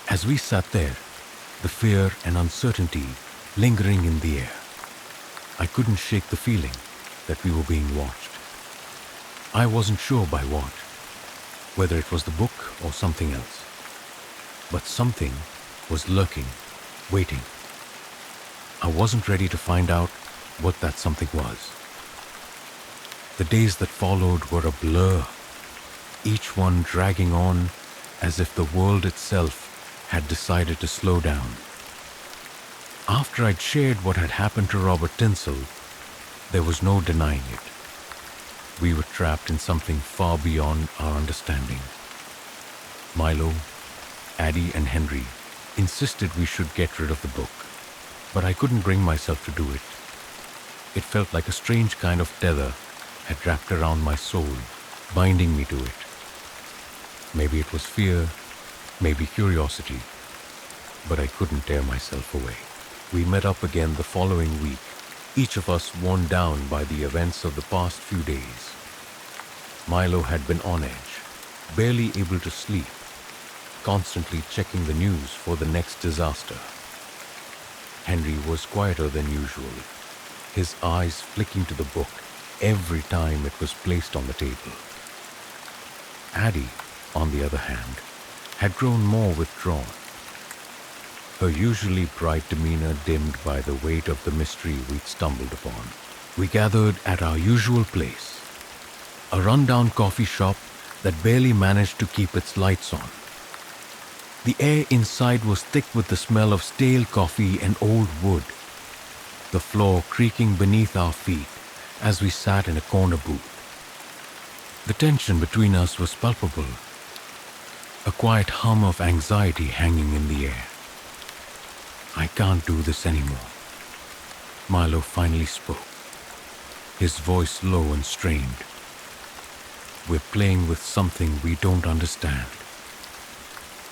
As we sat there, the fear and uncertainty lingering in the air, I couldn't shake the feeling that we were being watched. I wasn't sure by what, whether it was the book or something else. But something was lurking, waiting. I wasn't ready to find out what that something was. The days that followed were a blur, each one dragging on as if the world itself had decided to slow down. After I'd shared what had happened to Robert Tinsel, there was no denying it. We were trapped in something far beyond our understanding. Milo, Addie, and Henry insisted we should get rid of the book, but I couldn't bring myself to do it. It felt like a strange kind of tether had wrapped around my soul, binding me to it. Maybe it was fear, maybe curiosity, but I couldn't tear myself away. We met up again the following week, each of us worn down by the events of the past few days. Milo had been on edge, barely able to sleep, constantly checking the news for the next disaster. Henry was quieter than usual, his eyes flicking to the book every time it was placed on the table. Addie, on the other hand, had grown more withdrawn, her usually bright demeanor dimmed by the weight of the mystery we'd stumbled upon. We gathered at our usual place, a rundown coffee shop that barely managed to keep its lights on. The air inside was thick with the smell of stale coffee and old wood, the floor creaking beneath our feet as we sat in a corner booth. The tension between us was palpable, a quiet hum of anxiety hanging in the air. I can't do this anymore. Milo finally spoke, his voice low and strained. We're playing with something we don't understand.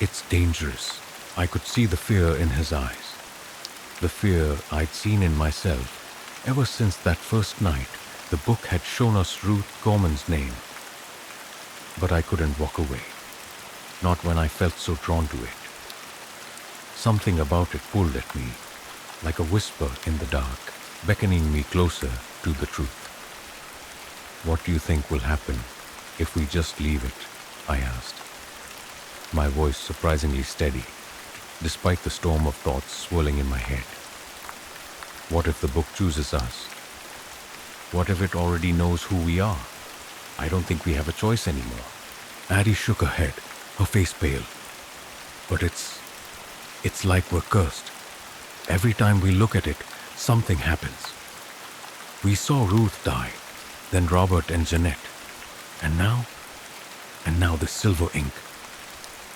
It's dangerous. I could see the fear in his eyes. The fear I'd seen in myself ever since that first night the book had shown us Ruth Gorman's name. But I couldn't walk away, not when I felt so drawn to it. Something about it pulled at me, like a whisper in the dark, beckoning me closer to the truth. What do you think will happen if we just leave it? I asked, my voice surprisingly steady, despite the storm of thoughts swirling in my head. What if the book chooses us? What if it already knows who we are? I don't think we have a choice anymore. Addie shook her head, her face pale. But it's like we're cursed. Every time we look at it, something happens. We saw Ruth die, then Robert and Jeanette. And now the silver ink.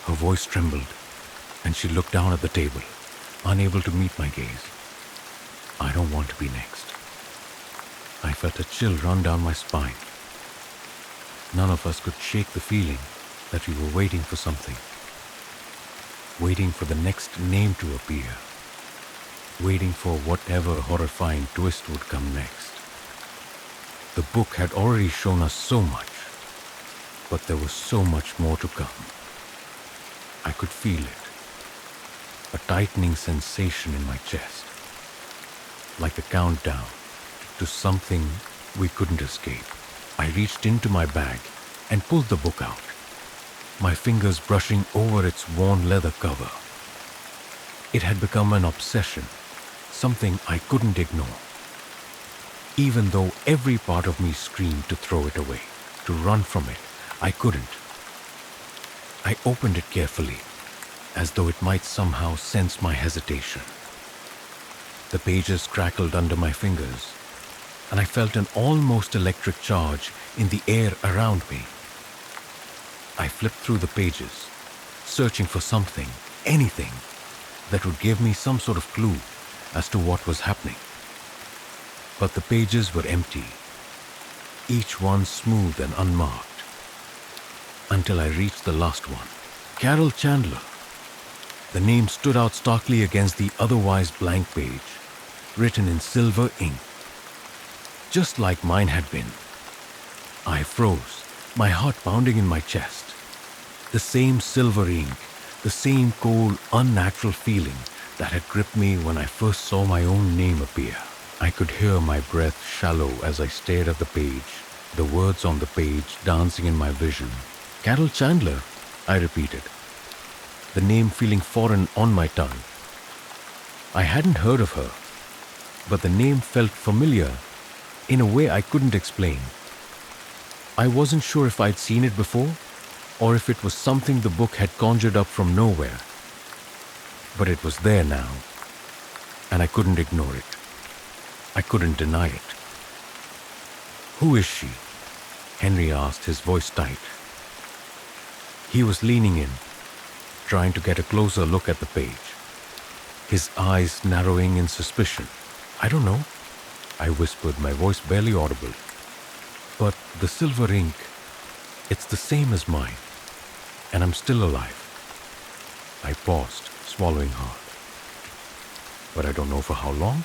Her voice trembled, and she looked down at the table, unable to meet my gaze. I don't want to be next. I felt a chill run down my spine. None of us could shake the feeling that we were waiting for something. waiting for the next name to appear, waiting for whatever horrifying twist would come next. The book had already shown us so much, but there was so much more to come. I could feel it, a tightening sensation in my chest, like a countdown to something we couldn't escape. I reached into my bag and pulled the book out, my fingers brushing over its worn leather cover. It had become an obsession, something I couldn't ignore. Even though every part of me screamed to throw it away, to run from it, I couldn't. I opened it carefully, as though it might somehow sense my hesitation. The pages crackled under my fingers, and I felt an almost electric charge in the air around me. I flipped through the pages, searching for something, anything, that would give me some sort of clue as to what was happening. But the pages were empty, each one smooth and unmarked, until I reached the last one. Carol Chandler. The name stood out starkly against the otherwise blank page, written in silver ink, just like mine had been. I froze, my heart pounding in my chest. The same silver ink, the same cold, unnatural feeling that had gripped me when I first saw my own name appear. I could hear my breath shallow as I stared at the page, the words on the page dancing in my vision. Carol Chandler, I repeated, the name feeling foreign on my tongue. I hadn't heard of her, but the name felt familiar in a way I couldn't explain. I wasn't sure if I'd seen it before, or if it was something the book had conjured up from nowhere. But it was there now, and I couldn't ignore it. I couldn't deny it. "Who is she?" Henry asked, his voice tight. He was leaning in, trying to get a closer look at the page, his eyes narrowing in suspicion. "I don't know," I whispered, my voice barely audible. "But the silver ink, it's the same as mine, and I'm still alive." I paused, swallowing hard. "But I don't know for how long."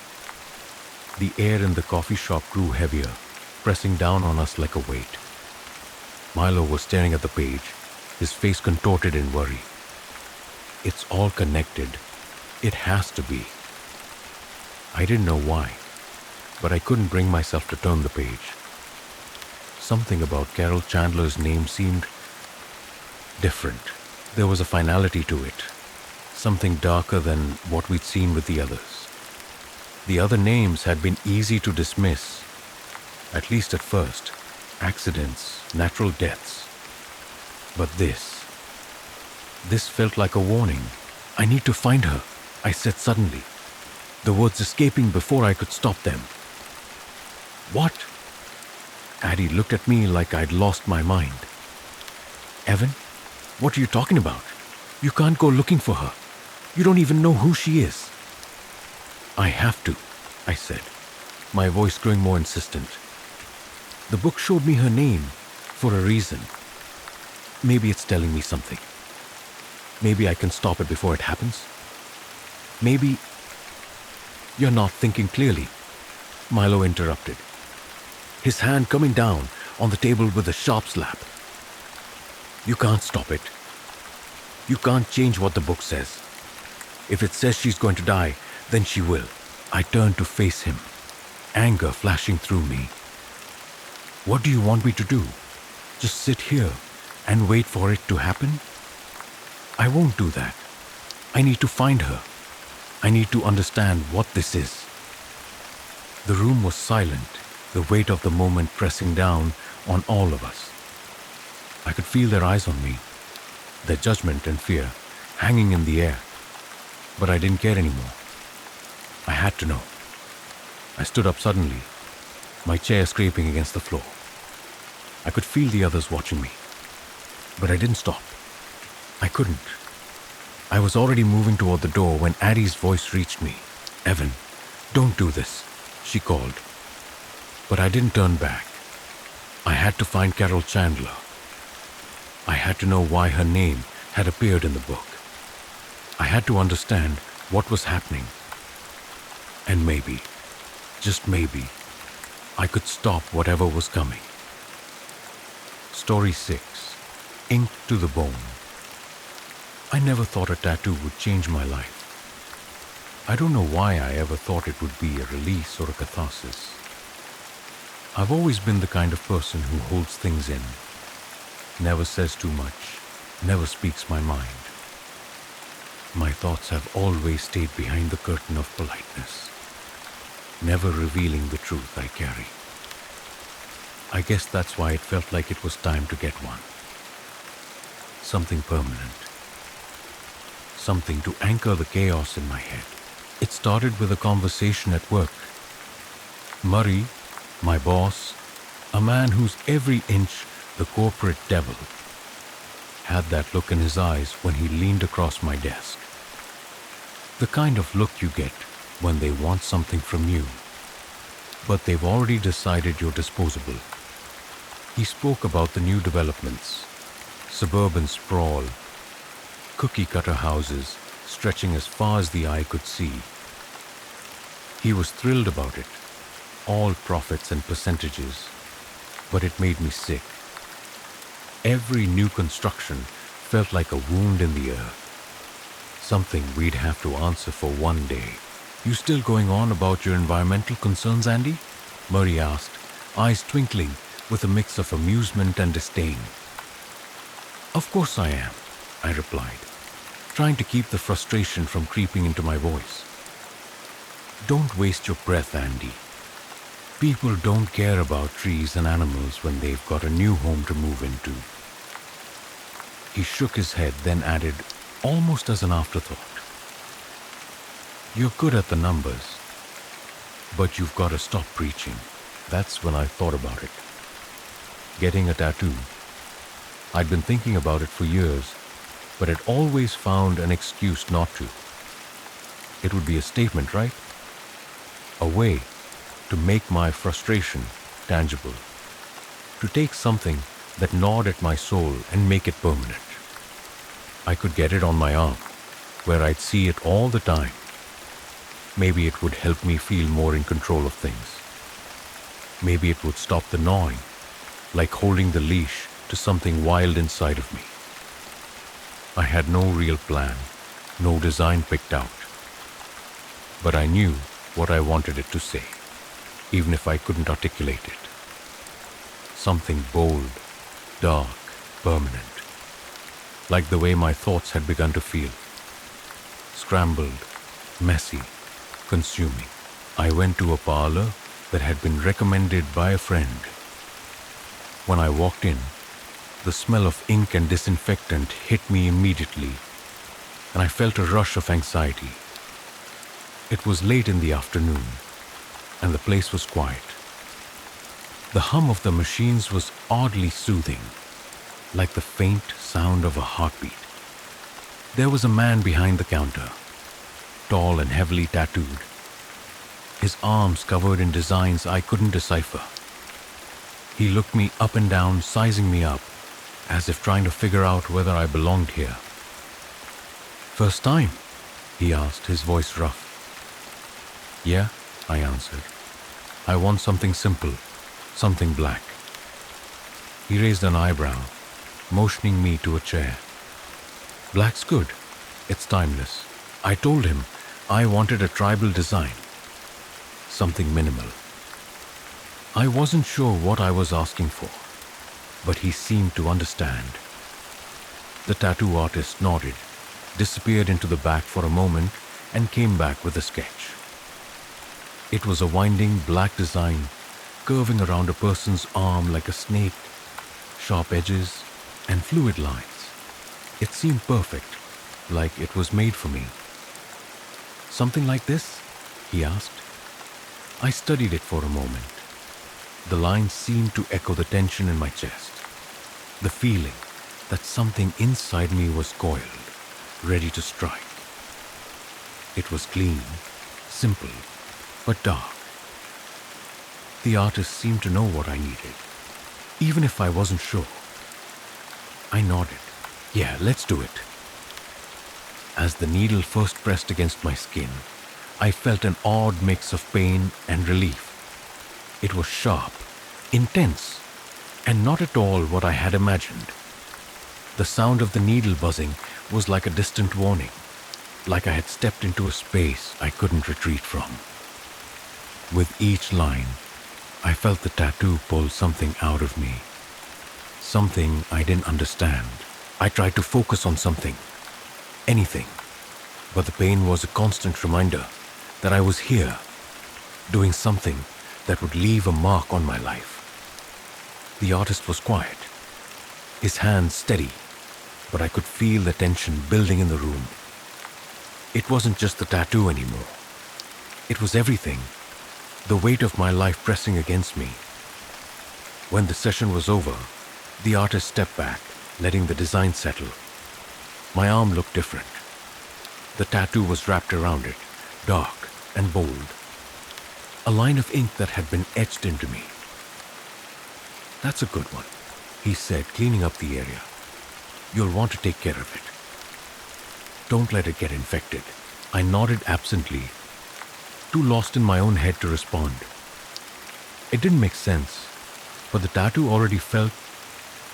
The air in the coffee shop grew heavier, pressing down on us like a weight. Milo was staring at the page, his face contorted in worry. "It's all connected. It has to be." I didn't know why, but I couldn't bring myself to turn the page. Something about Carol Chandler's name seemed different. There was a finality to it, something darker than what we'd seen with the others. The other names had been easy to dismiss, at least at first. Accidents, natural deaths. But this felt like a warning. "I need to find her," I said suddenly, the words escaping before I could stop them. "What?" Addie looked at me like I'd lost my mind. "Evan, what are you talking about? You can't go looking for her. You don't even know who she is." "I have to," I said, my voice growing more insistent. "The book showed me her name for a reason. Maybe it's telling me something. Maybe I can stop it before it happens. Maybe—" "You're not thinking clearly," Milo interrupted, his hand coming down on the table with a sharp slap. "You can't stop it. You can't change what the book says. If it says she's going to die, then she will." I turned to face him, anger flashing through me. "What do you want me to do? Just sit here and wait for it to happen?" "I won't do that. I need to find her. I need to understand what this is." The room was silent, the weight of the moment pressing down on all of us. I could feel their eyes on me, their judgment and fear hanging in the air, but I didn't care anymore. I had to know. I stood up suddenly, my chair scraping against the floor. I could feel the others watching me, but I didn't stop. I couldn't. I was already moving toward the door when Addie's voice reached me. "Evan, don't do this," she called. But I didn't turn back. I had to find Carol Chandler. I had to know why her name had appeared in the book. I had to understand what was happening. And maybe, just maybe, I could stop whatever was coming. Story 6. Ink to the Bone. I never thought a tattoo would change my life. I don't know why I ever thought it would be a release or a catharsis. I've always been the kind of person who holds things in, never says too much, never speaks my mind. My thoughts have always stayed behind the curtain of politeness, never revealing the truth I carry. I guess that's why it felt like it was time to get one. Something permanent. Something to anchor the chaos in my head. It started with a conversation at work. Murray, my boss, a man who's every inch the corporate devil, had that look in his eyes when he leaned across my desk. The kind of look you get when they want something from you, but they've already decided you're disposable. He spoke about the new developments, suburban sprawl, cookie-cutter houses stretching as far as the eye could see. He was thrilled about it, all profits and percentages, but it made me sick. Every new construction felt like a wound in the earth, something we'd have to answer for one day. You still going on about your environmental concerns, Andy? Murray asked, eyes twinkling with a mix of amusement and disdain. Of course I am, I replied, trying to keep the frustration from creeping into my voice. Don't waste your breath, Andy. People don't care about trees and animals when they've got a new home to move into. He shook his head, then added, almost as an afterthought, you're good at the numbers, but you've got to stop preaching. That's when I thought about it. Getting a tattoo. I'd been thinking about it for years, but had always found an excuse not to. It would be a statement, right? A way to make my frustration tangible, to take something that gnawed at my soul and make it permanent. I could get it on my arm, where I'd see it all the time. Maybe it would help me feel more in control of things. Maybe it would stop the gnawing, like holding the leash to something wild inside of me. I had no real plan, no design picked out. But I knew what I wanted it to say, even if I couldn't articulate it. Something bold, dark, permanent, like the way my thoughts had begun to feel. Scrambled, messy, consuming. I went to a parlor that had been recommended by a friend. When I walked in, the smell of ink and disinfectant hit me immediately, and I felt a rush of anxiety. It was late in the afternoon, and the place was quiet. The hum of the machines was oddly soothing, like the faint sound of a heartbeat. There was a man behind the counter, tall and heavily tattooed, his arms covered in designs I couldn't decipher. He looked me up and down, sizing me up, as if trying to figure out whether I belonged here. First time? He asked, his voice rough. Yeah, I answered. I want something simple, something black. He raised an eyebrow, motioning me to a chair. Black's good. It's timeless. I told him I wanted a tribal design, something minimal. I wasn't sure what I was asking for, but he seemed to understand. The tattoo artist nodded, disappeared into the back for a moment, and came back with a sketch. It was a winding black design, curving around a person's arm like a snake, sharp edges and fluid lines. It seemed perfect, like it was made for me. Something like this? He asked. I studied it for a moment. The lines seemed to echo the tension in my chest, the feeling that something inside me was coiled, ready to strike. It was clean, simple, but dark. The artist seemed to know what I needed, even if I wasn't sure. I nodded. Yeah, let's do it. As the needle first pressed against my skin, I felt an odd mix of pain and relief. It was sharp, intense, and not at all what I had imagined. The sound of the needle buzzing was like a distant warning, like I had stepped into a space I couldn't retreat from. With each line, I felt the tattoo pull something out of me, something I didn't understand. I tried to focus on something, anything, but the pain was a constant reminder that I was here, doing something that would leave a mark on my life. The artist was quiet, his hands steady, but I could feel the tension building in the room. It wasn't just the tattoo anymore. It was everything, the weight of my life pressing against me. When the session was over, the artist stepped back, letting the design settle. My arm looked different. The tattoo was wrapped around it, dark and bold. A line of ink that had been etched into me. "That's a good one," he said, cleaning up the area. "You'll want to take care of it. Don't let it get infected." I nodded absently, too lost in my own head to respond. It didn't make sense, but the tattoo already felt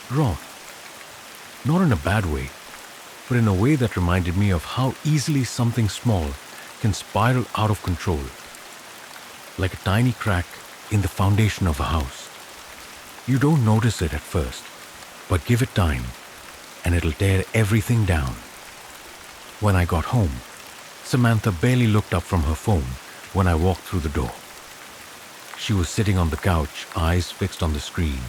wrong. Not in a bad way, but in a way that reminded me of how easily something small can spiral out of control, like a tiny crack in the foundation of a house. You don't notice it at first, but give it time, and it'll tear everything down. When I got home, Samantha barely looked up from her phone when I walked through the door. She was sitting on the couch, eyes fixed on the screen,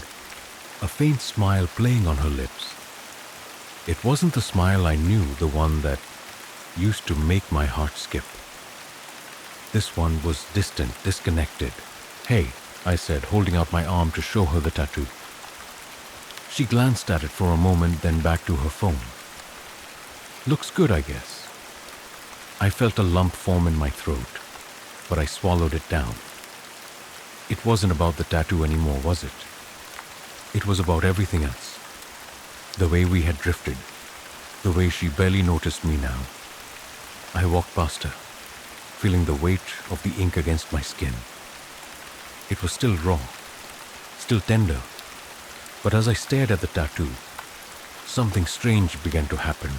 a faint smile playing on her lips. It wasn't the smile I knew, the one that used to make my heart skip. This one was distant, disconnected. "Hey," I said, holding out my arm to show her the tattoo. She glanced at it for a moment, then back to her phone. "Looks good, I guess." I felt a lump form in my throat, but I swallowed it down. It wasn't about the tattoo anymore, was it? It was about everything else. The way we had drifted, the way she barely noticed me now. I walked past her, feeling the weight of the ink against my skin. It was still raw, still tender, but as I stared at the tattoo, something strange began to happen.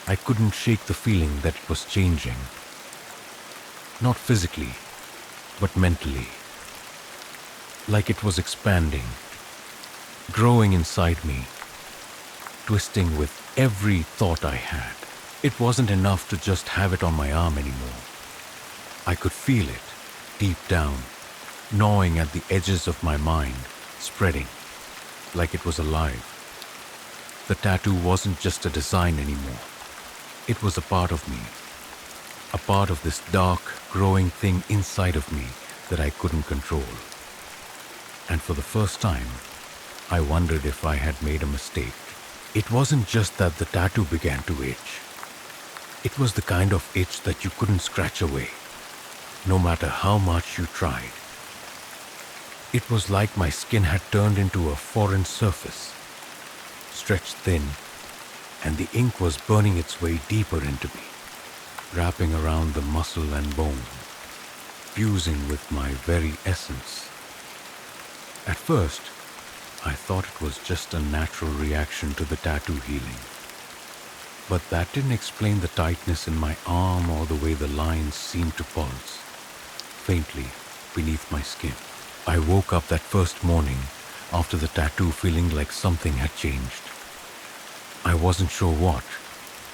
I couldn't shake the feeling that it was changing. Not physically, but mentally. Like it was expanding, growing inside me, twisting with every thought I had. It wasn't enough to just have it on my arm anymore. I could feel it, deep down, gnawing at the edges of my mind, spreading, like it was alive. The tattoo wasn't just a design anymore. It was a part of me, a part of this dark, growing thing inside of me that I couldn't control. And for the first time, I wondered if I had made a mistake. It wasn't just that the tattoo began to itch. It was the kind of itch that you couldn't scratch away, no matter how much you tried. It was like my skin had turned into a foreign surface, stretched thin, and the ink was burning its way deeper into me, wrapping around the muscle and bone, fusing with my very essence. At first, I thought it was just a natural reaction to the tattoo healing. But that didn't explain the tightness in my arm or the way the lines seemed to pulse, faintly beneath my skin. I woke up that first morning after the tattoo feeling like something had changed. I wasn't sure what,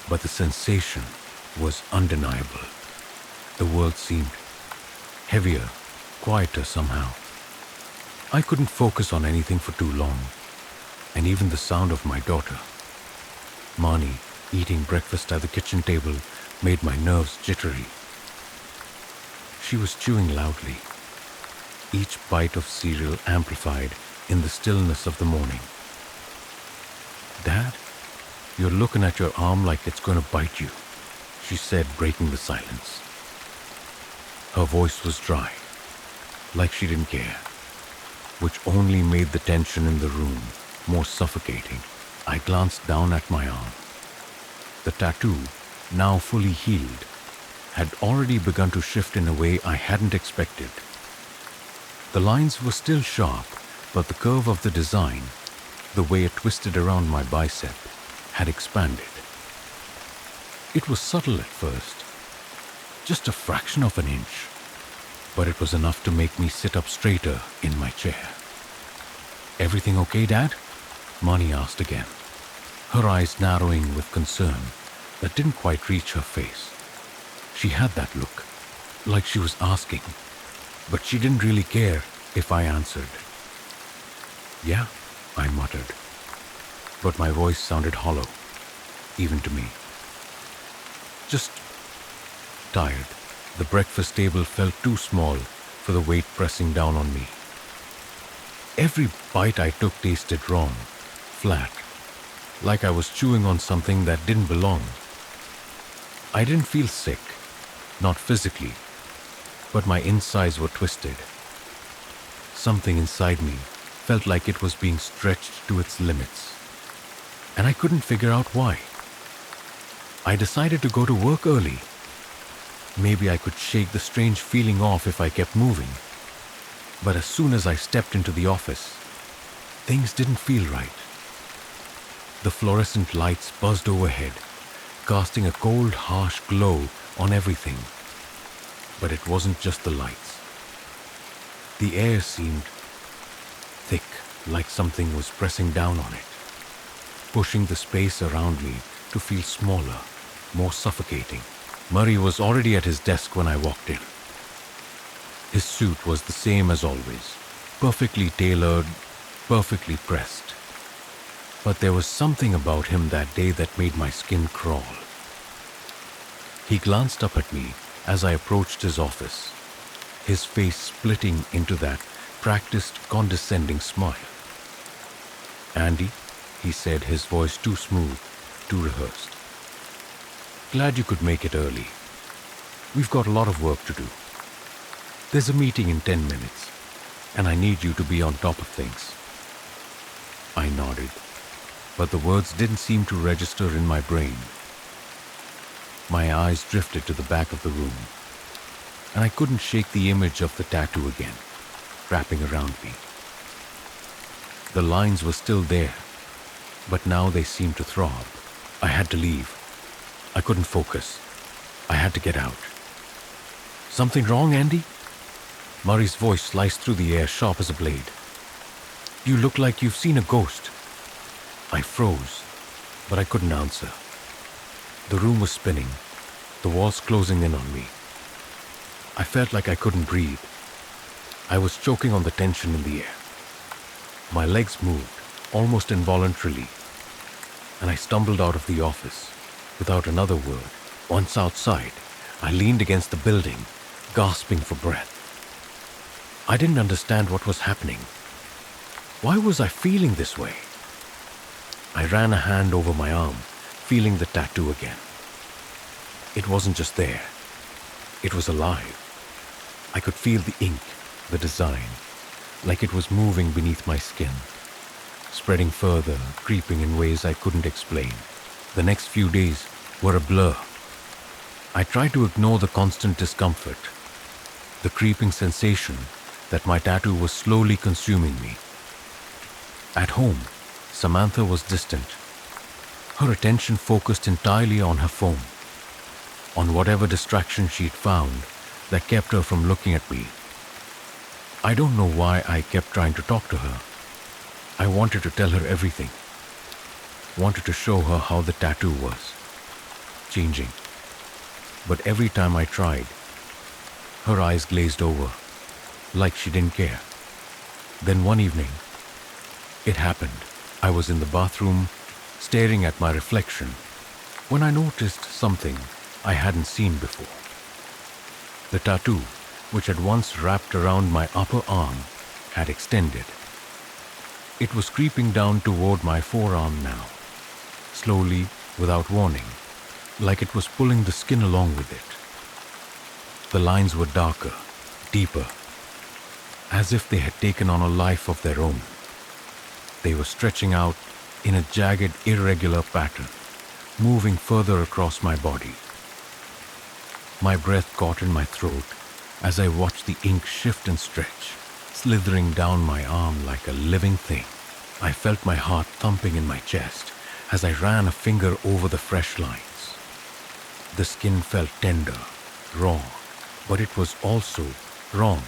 but the sensation was undeniable. The world seemed heavier, quieter somehow. I couldn't focus on anything for too long, and even the sound of my daughter, Mani, eating breakfast at the kitchen table made my nerves jittery. She was chewing loudly, each bite of cereal amplified in the stillness of the morning. "Dad, you're looking at your arm like it's going to bite you," she said, breaking the silence. Her voice was dry, like she didn't care, which only made the tension in the room more suffocating. I glanced down at my arm. The tattoo now fully healed, had already begun to shift in a way I hadn't expected. The lines were still sharp, but the curve of the design, the way it twisted around my bicep, had expanded. It was subtle at first, just a fraction of an inch, but it was enough to make me sit up straighter in my chair. "Everything okay, Dad?" Mani asked again, her eyes narrowing with concern that didn't quite reach her face. She had that look, like she was asking, but she didn't really care if I answered. "Yeah," I muttered, but my voice sounded hollow, even to me. "Just tired." The breakfast table felt too small for the weight pressing down on me. Every bite I took tasted wrong, flat, like I was chewing on something that didn't belong. I didn't feel sick, not physically, but my insides were twisted. Something inside me felt like it was being stretched to its limits, and I couldn't figure out why. I decided to go to work early. Maybe I could shake the strange feeling off if I kept moving. But as soon as I stepped into the office, things didn't feel right. The fluorescent lights buzzed overhead, casting a cold, harsh glow on everything. But it wasn't just the lights. The air seemed thick, like something was pressing down on it, pushing the space around me to feel smaller, more suffocating. Murray was already at his desk when I walked in. His suit was the same as always, perfectly tailored, perfectly pressed. But there was something about him that day that made my skin crawl. He glanced up at me as I approached his office, his face splitting into that practiced, condescending smile. "Andy," he said, his voice too smooth, too rehearsed. "Glad you could make it early. We've got a lot of work to do. There's a meeting in 10 minutes, and I need you to be on top of things." I nodded, but the words didn't seem to register in my brain. My eyes drifted to the back of the room, and I couldn't shake the image of the tattoo again, wrapping around me. The lines were still there, but now they seemed to throb. I had to leave. I couldn't focus. I had to get out. "Something wrong, Andy?" Murray's voice sliced through the air sharp as a blade. "You look like you've seen a ghost." I froze, but I couldn't answer. The room was spinning, the walls closing in on me. I felt like I couldn't breathe. I was choking on the tension in the air. My legs moved, almost involuntarily, and I stumbled out of the office without another word. Once outside, I leaned against the building, gasping for breath. I didn't understand what was happening. Why was I feeling this way? I ran a hand over my arm, feeling the tattoo again. It wasn't just there. It was alive. I could feel the ink, the design, like it was moving beneath my skin, spreading further, creeping in ways I couldn't explain. The next few days were a blur. I tried to ignore the constant discomfort, the creeping sensation that my tattoo was slowly consuming me. At home, Samantha was distant, her attention focused entirely on her phone, on whatever distraction she'd found that kept her from looking at me. I don't know why I kept trying to talk to her. I wanted to tell her everything, wanted to show her how the tattoo was changing. But every time I tried, her eyes glazed over, like she didn't care. Then one evening, it happened. I was in the bathroom, staring at my reflection, when I noticed something I hadn't seen before. The tattoo, which had once wrapped around my upper arm, had extended. It was creeping down toward my forearm now, slowly, without warning, like it was pulling the skin along with it. The lines were darker, deeper, as if they had taken on a life of their own. They were stretching out in a jagged, irregular pattern, moving further across my body. My breath caught in my throat as I watched the ink shift and stretch, slithering down my arm like a living thing. I felt my heart thumping in my chest as I ran a finger over the fresh lines. The skin felt tender, raw, but it was also wrong.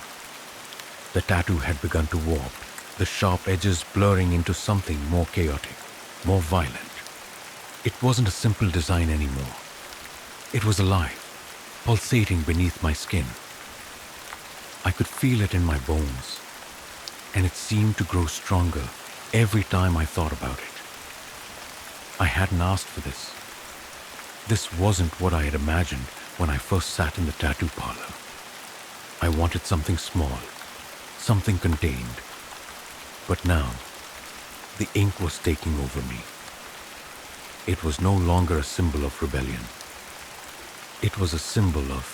The tattoo had begun to warp, the sharp edges blurring into something more chaotic, more violent. It wasn't a simple design anymore. It was alive, pulsating beneath my skin. I could feel it in my bones, and it seemed to grow stronger every time I thought about it. I hadn't asked for this. This wasn't what I had imagined when I first sat in the tattoo parlor. I wanted something small, something contained. But now, the ink was taking over me. It was no longer a symbol of rebellion. It was a symbol of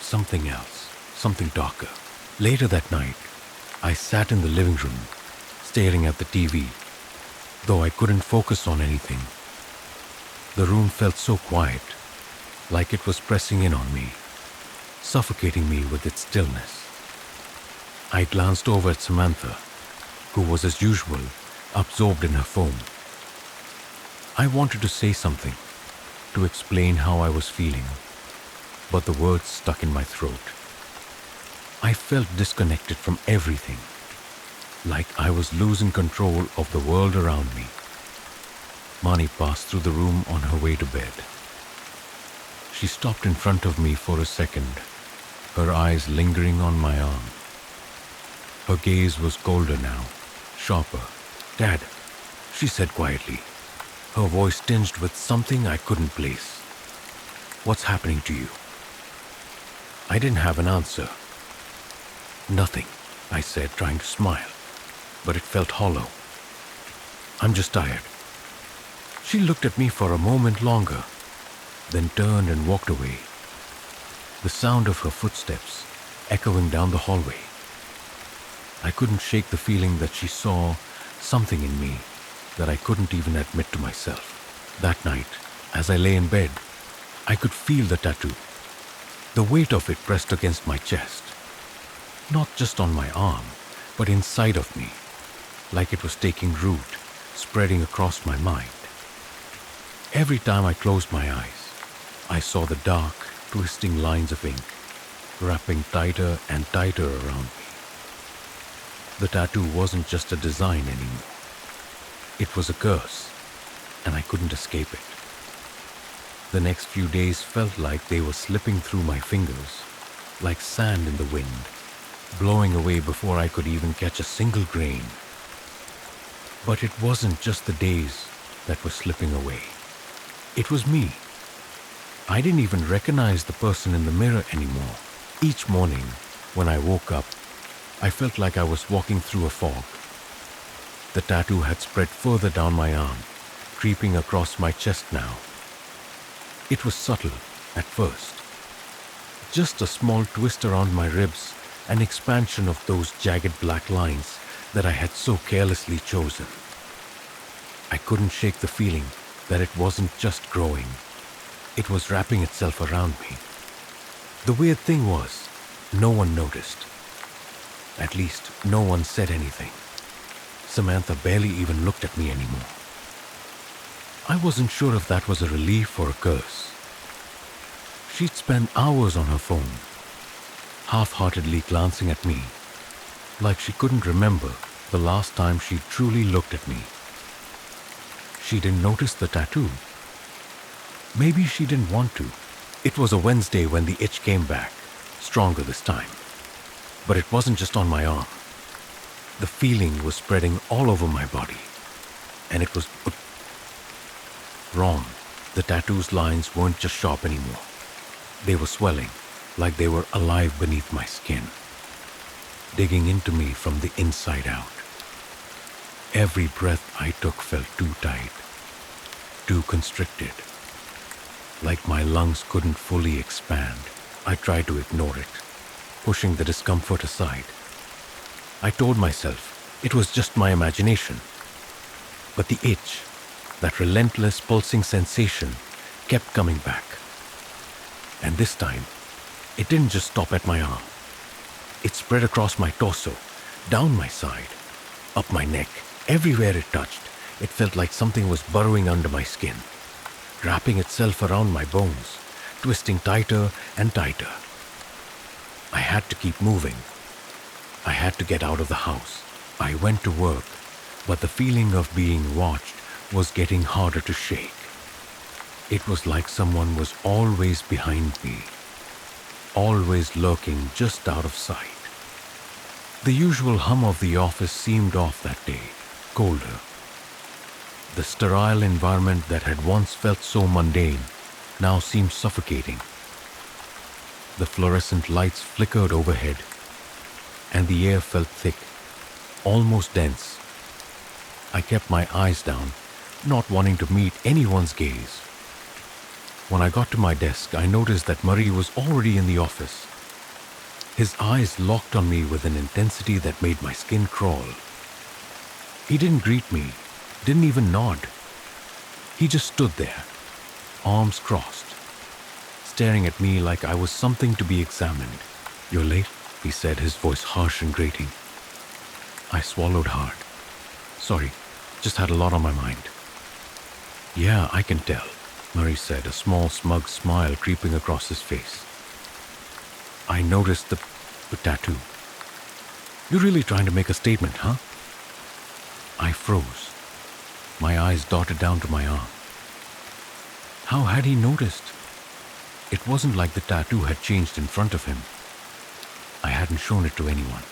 something else, something darker. Later that night, I sat in the living room, staring at the TV, though I couldn't focus on anything. The room felt so quiet, like it was pressing in on me, suffocating me with its stillness. I glanced over at Samantha, who was as usual absorbed in her phone. I wanted to say something, to explain how I was feeling, but the words stuck in my throat. I felt disconnected from everything, like I was losing control of the world around me. Mani passed through the room on her way to bed. She stopped in front of me for a second, her eyes lingering on my arm. Her gaze was colder now, sharper. "Dad," she said quietly, her voice tinged with something I couldn't place. "What's happening to you?" I didn't have an answer. "Nothing," I said, trying to smile, but it felt hollow. "I'm just tired." She looked at me for a moment longer, then turned and walked away, the sound of her footsteps echoing down the hallway. I couldn't shake the feeling that she saw something in me that I couldn't even admit to myself. That night, as I lay in bed, I could feel the tattoo. The weight of it pressed against my chest, not just on my arm, but inside of me, like it was taking root, spreading across my mind. Every time I closed my eyes, I saw the dark, twisting lines of ink, wrapping tighter and tighter around me. The tattoo wasn't just a design anymore. It was a curse, and I couldn't escape it. The next few days felt like they were slipping through my fingers, like sand in the wind, blowing away before I could even catch a single grain. But it wasn't just the days that were slipping away. It was me. I didn't even recognize the person in the mirror anymore. Each morning, when I woke up, I felt like I was walking through a fog. The tattoo had spread further down my arm, creeping across my chest now. It was subtle at first. Just a small twist around my ribs, an expansion of those jagged black lines that I had so carelessly chosen. I couldn't shake the feeling that it wasn't just growing. It was wrapping itself around me. The weird thing was, no one noticed. At least, no one said anything. Samantha barely even looked at me anymore. I wasn't sure if that was a relief or a curse. She'd spend hours on her phone, half-heartedly glancing at me, like she couldn't remember the last time she truly looked at me. She didn't notice the tattoo. Maybe she didn't want to. It was a Wednesday when the itch came back, stronger this time. But it wasn't just on my arm. The feeling was spreading all over my body. And it was wrong. The tattoo's lines weren't just sharp anymore. They were swelling, like they were alive beneath my skin, digging into me from the inside out. Every breath I took felt too tight, too constricted, like my lungs couldn't fully expand. I tried to ignore it, pushing the discomfort aside. I told myself it was just my imagination. But the itch, that relentless pulsing sensation, kept coming back. And this time, it didn't just stop at my arm. It spread across my torso, down my side, up my neck. Everywhere it touched, it felt like something was burrowing under my skin, wrapping itself around my bones, twisting tighter and tighter. I had to keep moving. I had to get out of the house. I went to work, but the feeling of being watched was getting harder to shake. It was like someone was always behind me, always lurking just out of sight. The usual hum of the office seemed off that day, colder. The sterile environment that had once felt so mundane now seemed suffocating. The fluorescent lights flickered overhead, and the air felt thick, almost dense. I kept my eyes down, not wanting to meet anyone's gaze. When I got to my desk, I noticed that Murray was already in the office. His eyes locked on me with an intensity that made my skin crawl. He didn't greet me, didn't even nod. He just stood there, arms crossed, staring at me like I was something to be examined. "You're late," he said, his voice harsh and grating. I swallowed hard. "Sorry, just had a lot on my mind." "Yeah, I can tell," Murray said, a small smug smile creeping across his face. "I noticed the tattoo. You're really trying to make a statement, huh?" I froze. My eyes darted down to my arm. How had he noticed? It wasn't like the tattoo had changed in front of him. I hadn't shown it to anyone.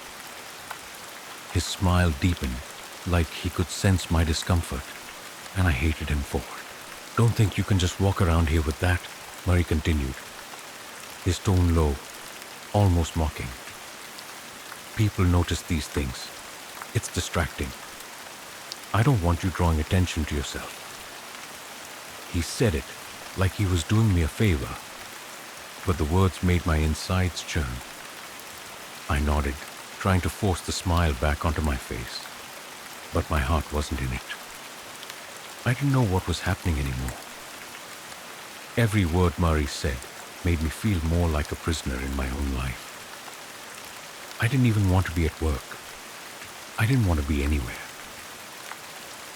His smile deepened, like he could sense my discomfort, and I hated him for it. "Don't think you can just walk around here with that," Murray continued, his tone low, almost mocking. "People notice these things. It's distracting. I don't want you drawing attention to yourself." He said it like he was doing me a favor, but the words made my insides churn. I nodded, trying to force the smile back onto my face, but my heart wasn't in it. I didn't know what was happening anymore. Every word Murray said made me feel more like a prisoner in my own life. I didn't even want to be at work. I didn't want to be anywhere.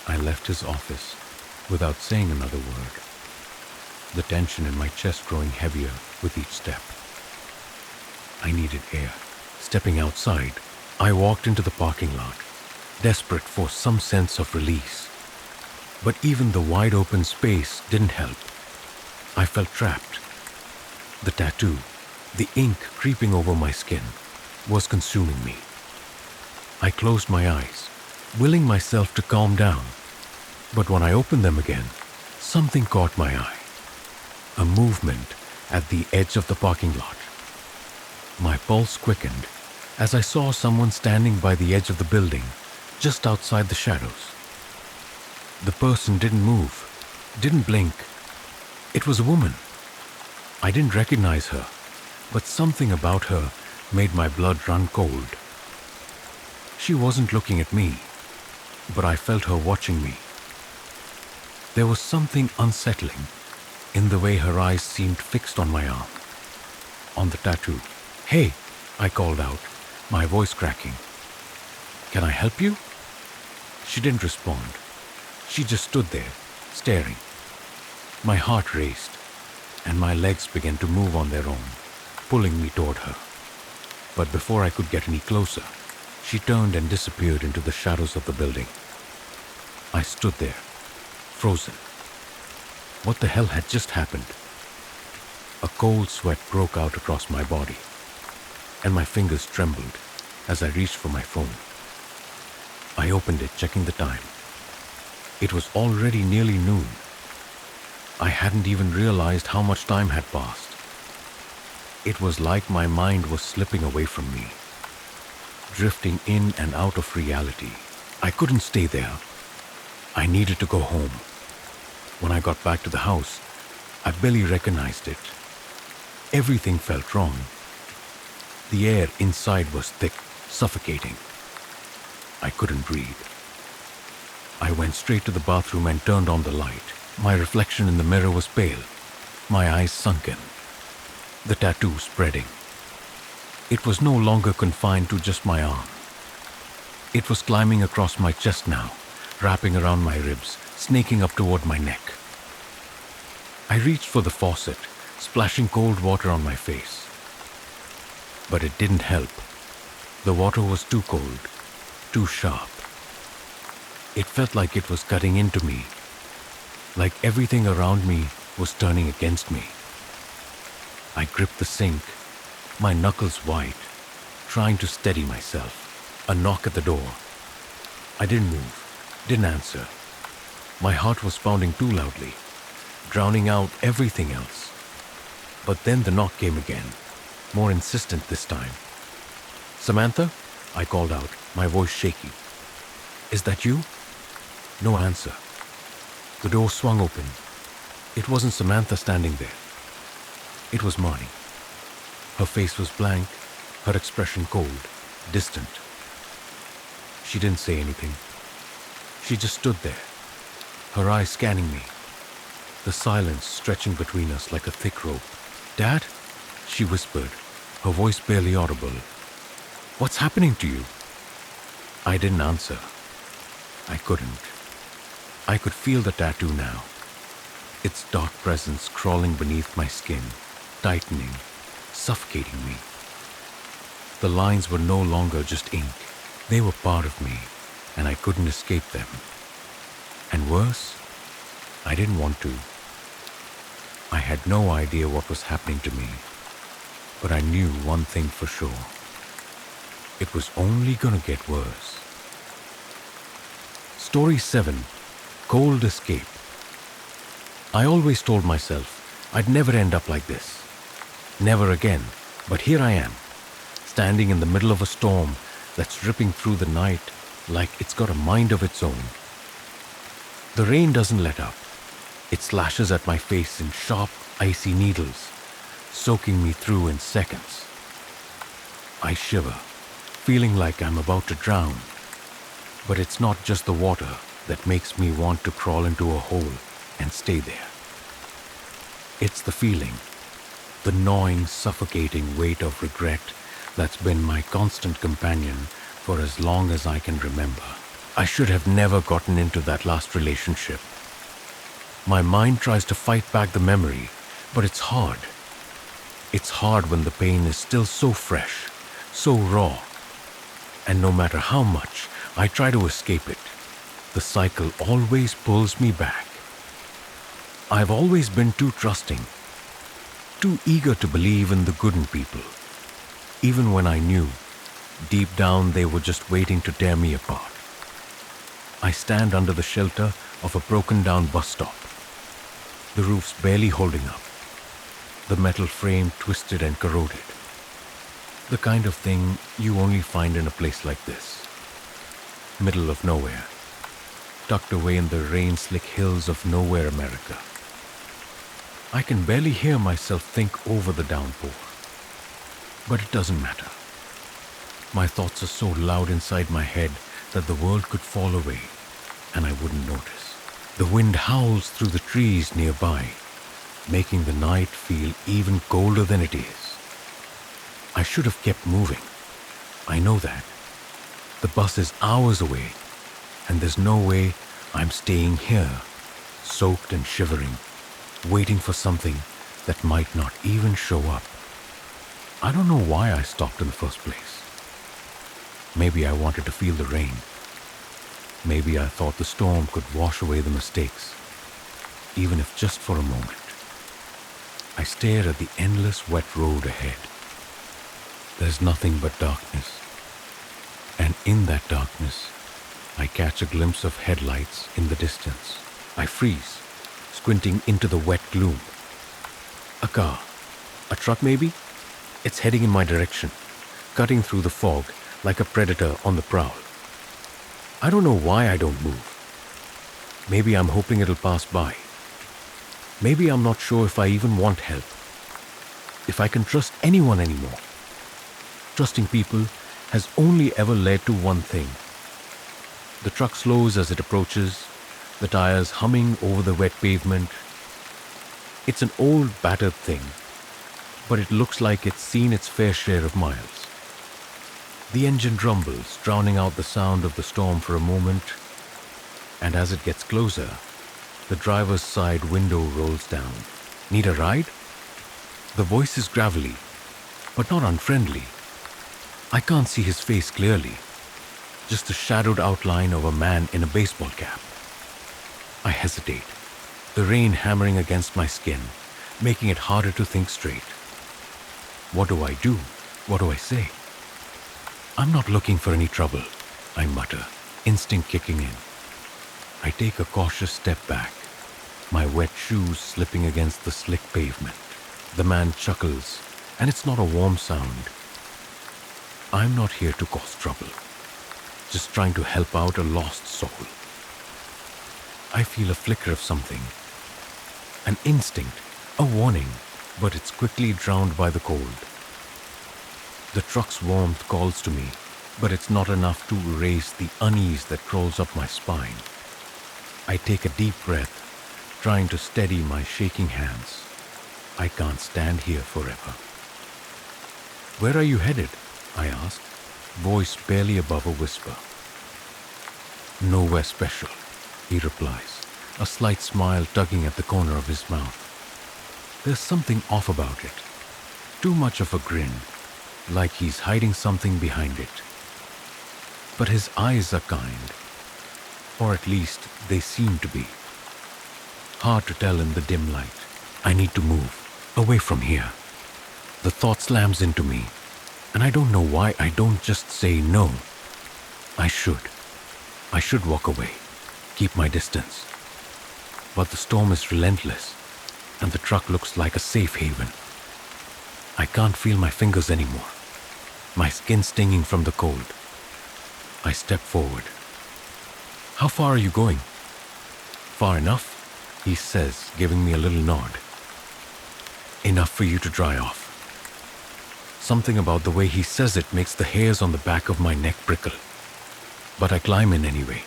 I left his office without saying another word, the tension in my chest growing heavier with each step. I needed air. Stepping outside, I walked into the parking lot, desperate for some sense of release. But even the wide open space didn't help. I felt trapped. The tattoo, the ink creeping over my skin, was consuming me. I closed my eyes, willing myself to calm down. But when I opened them again, something caught my eye. A movement at the edge of the parking lot. My pulse quickened as I saw someone standing by the edge of the building, just outside the shadows. The person didn't move, didn't blink. It was a woman. I didn't recognize her, but something about her made my blood run cold. She wasn't looking at me, but I felt her watching me. There was something unsettling in the way her eyes seemed fixed on my arm, on the tattoo. "Hey," I called out, my voice cracking. "Can I help you?" She didn't respond. She just stood there, staring. My heart raced, and my legs began to move on their own, pulling me toward her. But before I could get any closer, she turned and disappeared into the shadows of the building. I stood there, frozen. What the hell had just happened? A cold sweat broke out across my body, and my fingers trembled as I reached for my phone. I opened it, checking the time. It was already nearly noon. I hadn't even realized how much time had passed. It was like my mind was slipping away from me, drifting in and out of reality. I couldn't stay there. I needed to go home. When I got back to the house, I barely recognized it. Everything felt wrong. The air inside was thick, suffocating. I couldn't breathe. I went straight to the bathroom and turned on the light. My reflection in the mirror was pale, my eyes sunken. the tattoo spreading. It was no longer confined to just my arm. It was climbing across my chest now, wrapping around my ribs, snaking up toward my neck. I reached for the faucet, splashing cold water on my face. But it didn't help. The water was too cold, too sharp. It felt like it was cutting into me, like everything around me was turning against me. I gripped the sink, my knuckles white, trying to steady myself. A knock at the door. I didn't move, didn't answer. My heart was pounding too loudly, drowning out everything else. But then the knock came again, more insistent this time. "Samantha?" I called out, my voice shaky. "Is that you?" No answer. The door swung open. It wasn't Samantha standing there. It was Marnie. Her face was blank, her expression cold, distant. She didn't say anything. She just stood there, her eyes scanning me, the silence stretching between us like a thick rope. "Dad?" she whispered, her voice barely audible. "What's happening to you?" I didn't answer. I couldn't. I could feel the tattoo now, its dark presence crawling beneath my skin, tightening, suffocating me. The lines were no longer just ink. They were part of me, and I couldn't escape them. And worse, I didn't want to. I had no idea what was happening to me, but I knew one thing for sure. It was only gonna get worse. Story 7. Cold Escape. I always told myself I'd never end up like this. Never again. But here I am, standing in the middle of a storm that's ripping through the night like it's got a mind of its own. The rain doesn't let up. It slashes at my face in sharp, icy needles, soaking me through in seconds. I shiver, feeling like I'm about to drown. But it's not just the water that makes me want to crawl into a hole and stay there. It's the feeling, the gnawing, suffocating weight of regret that's been my constant companion for as long as I can remember. I should have never gotten into that last relationship. My mind tries to fight back the memory, but it's hard. It's hard when the pain is still so fresh, so raw. And no matter how much I try to escape it, the cycle always pulls me back. I've always been too trusting, too eager to believe in the good in people, even when I knew, deep down, they were just waiting to tear me apart. I stand under the shelter of a broken-down bus stop. The roof's barely holding up, the metal frame twisted and corroded. The kind of thing you only find in a place like this. Middle of nowhere, tucked away in the rain-slick hills of nowhere, America. I can barely hear myself think over the downpour. But it doesn't matter. My thoughts are so loud inside my head that the world could fall away and I wouldn't notice. The wind howls through the trees nearby, making the night feel even colder than it is. I should have kept moving. I know that. The bus is hours away, and there's no way I'm staying here, soaked and shivering, waiting for something that might not even show up. I don't know why I stopped in the first place. Maybe I wanted to feel the rain. Maybe I thought the storm could wash away the mistakes, even if just for a moment. I stare at the endless wet road ahead. There's nothing but darkness. And in that darkness, I catch a glimpse of headlights in the distance. I freeze, squinting into the wet gloom. A car. A truck maybe? It's heading in my direction, cutting through the fog like a predator on the prowl. I don't know why I don't move. Maybe I'm hoping it'll pass by. Maybe I'm not sure if I even want help. If I can trust anyone anymore. Trusting people has only ever led to one thing. The truck slows as it approaches, the tires humming over the wet pavement. It's an old, battered thing. but it looks like it's seen its fair share of miles. The engine rumbles, drowning out the sound of the storm for a moment, and as it gets closer, the driver's side window rolls down. Need a ride? The voice is gravelly, but not unfriendly. I can't see his face clearly, just the shadowed outline of a man in a baseball cap. I hesitate, the rain hammering against my skin, making it harder to think straight. What do I do? What do I say? I'm not looking for any trouble, I mutter, instinct kicking in. I take a cautious step back, my wet shoes slipping against the slick pavement. The man chuckles, and it's not a warm sound. I'm not here to cause trouble, just trying to help out a lost soul. I feel a flicker of something, an instinct, a warning, but it's quickly drowned by the cold. The truck's warmth calls to me, but it's not enough to erase the unease that crawls up my spine. I take a deep breath, trying to steady my shaking hands. I can't stand here forever. Where are you headed? I ask, voice barely above a whisper. Nowhere special, he replies, a slight smile tugging at the corner of his mouth. There's something off about it. Too much of a grin, like he's hiding something behind it. But his eyes are kind, or at least they seem to be. Hard to tell in the dim light. I need to move, away from here. The thought slams into me, and I don't know why I don't just say no. I should walk away, keep my distance. But the storm is relentless, and the truck looks like a safe haven. I can't feel my fingers anymore, my skin stinging from the cold. I step forward. How far are you going? Far enough, he says, giving me a little nod. Enough for you to dry off. Something about the way he says it makes the hairs on the back of my neck prickle. But I climb in anyway.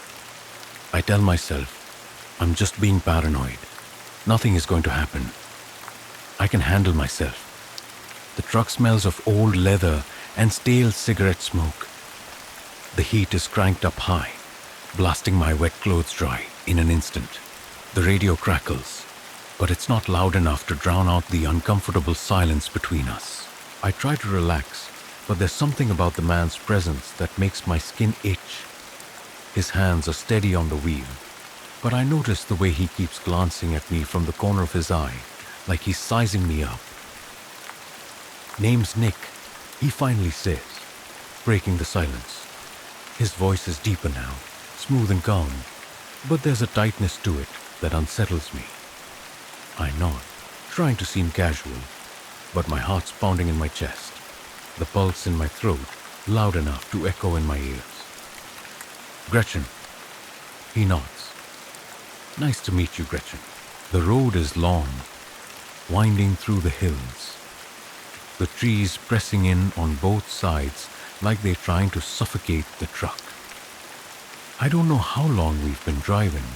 I tell myself, I'm just being paranoid. Nothing is going to happen. I can handle myself. The truck smells of old leather and stale cigarette smoke. The heat is cranked up high, blasting my wet clothes dry in an instant. The radio crackles, but it's not loud enough to drown out the uncomfortable silence between us. I try to relax, but there's something about the man's presence that makes my skin itch. His hands are steady on the wheel, but I notice the way he keeps glancing at me from the corner of his eye, like he's sizing me up. Name's Nick, he finally says, breaking the silence. His voice is deeper now, smooth and calm, but there's a tightness to it that unsettles me. I nod, trying to seem casual, but my heart's pounding in my chest, the pulse in my throat loud enough to echo in my ears. Gretchen. He nods. Nice to meet you, Gretchen. The road is long, winding through the hills, the trees pressing in on both sides like they're trying to suffocate the truck. I don't know how long we've been driving,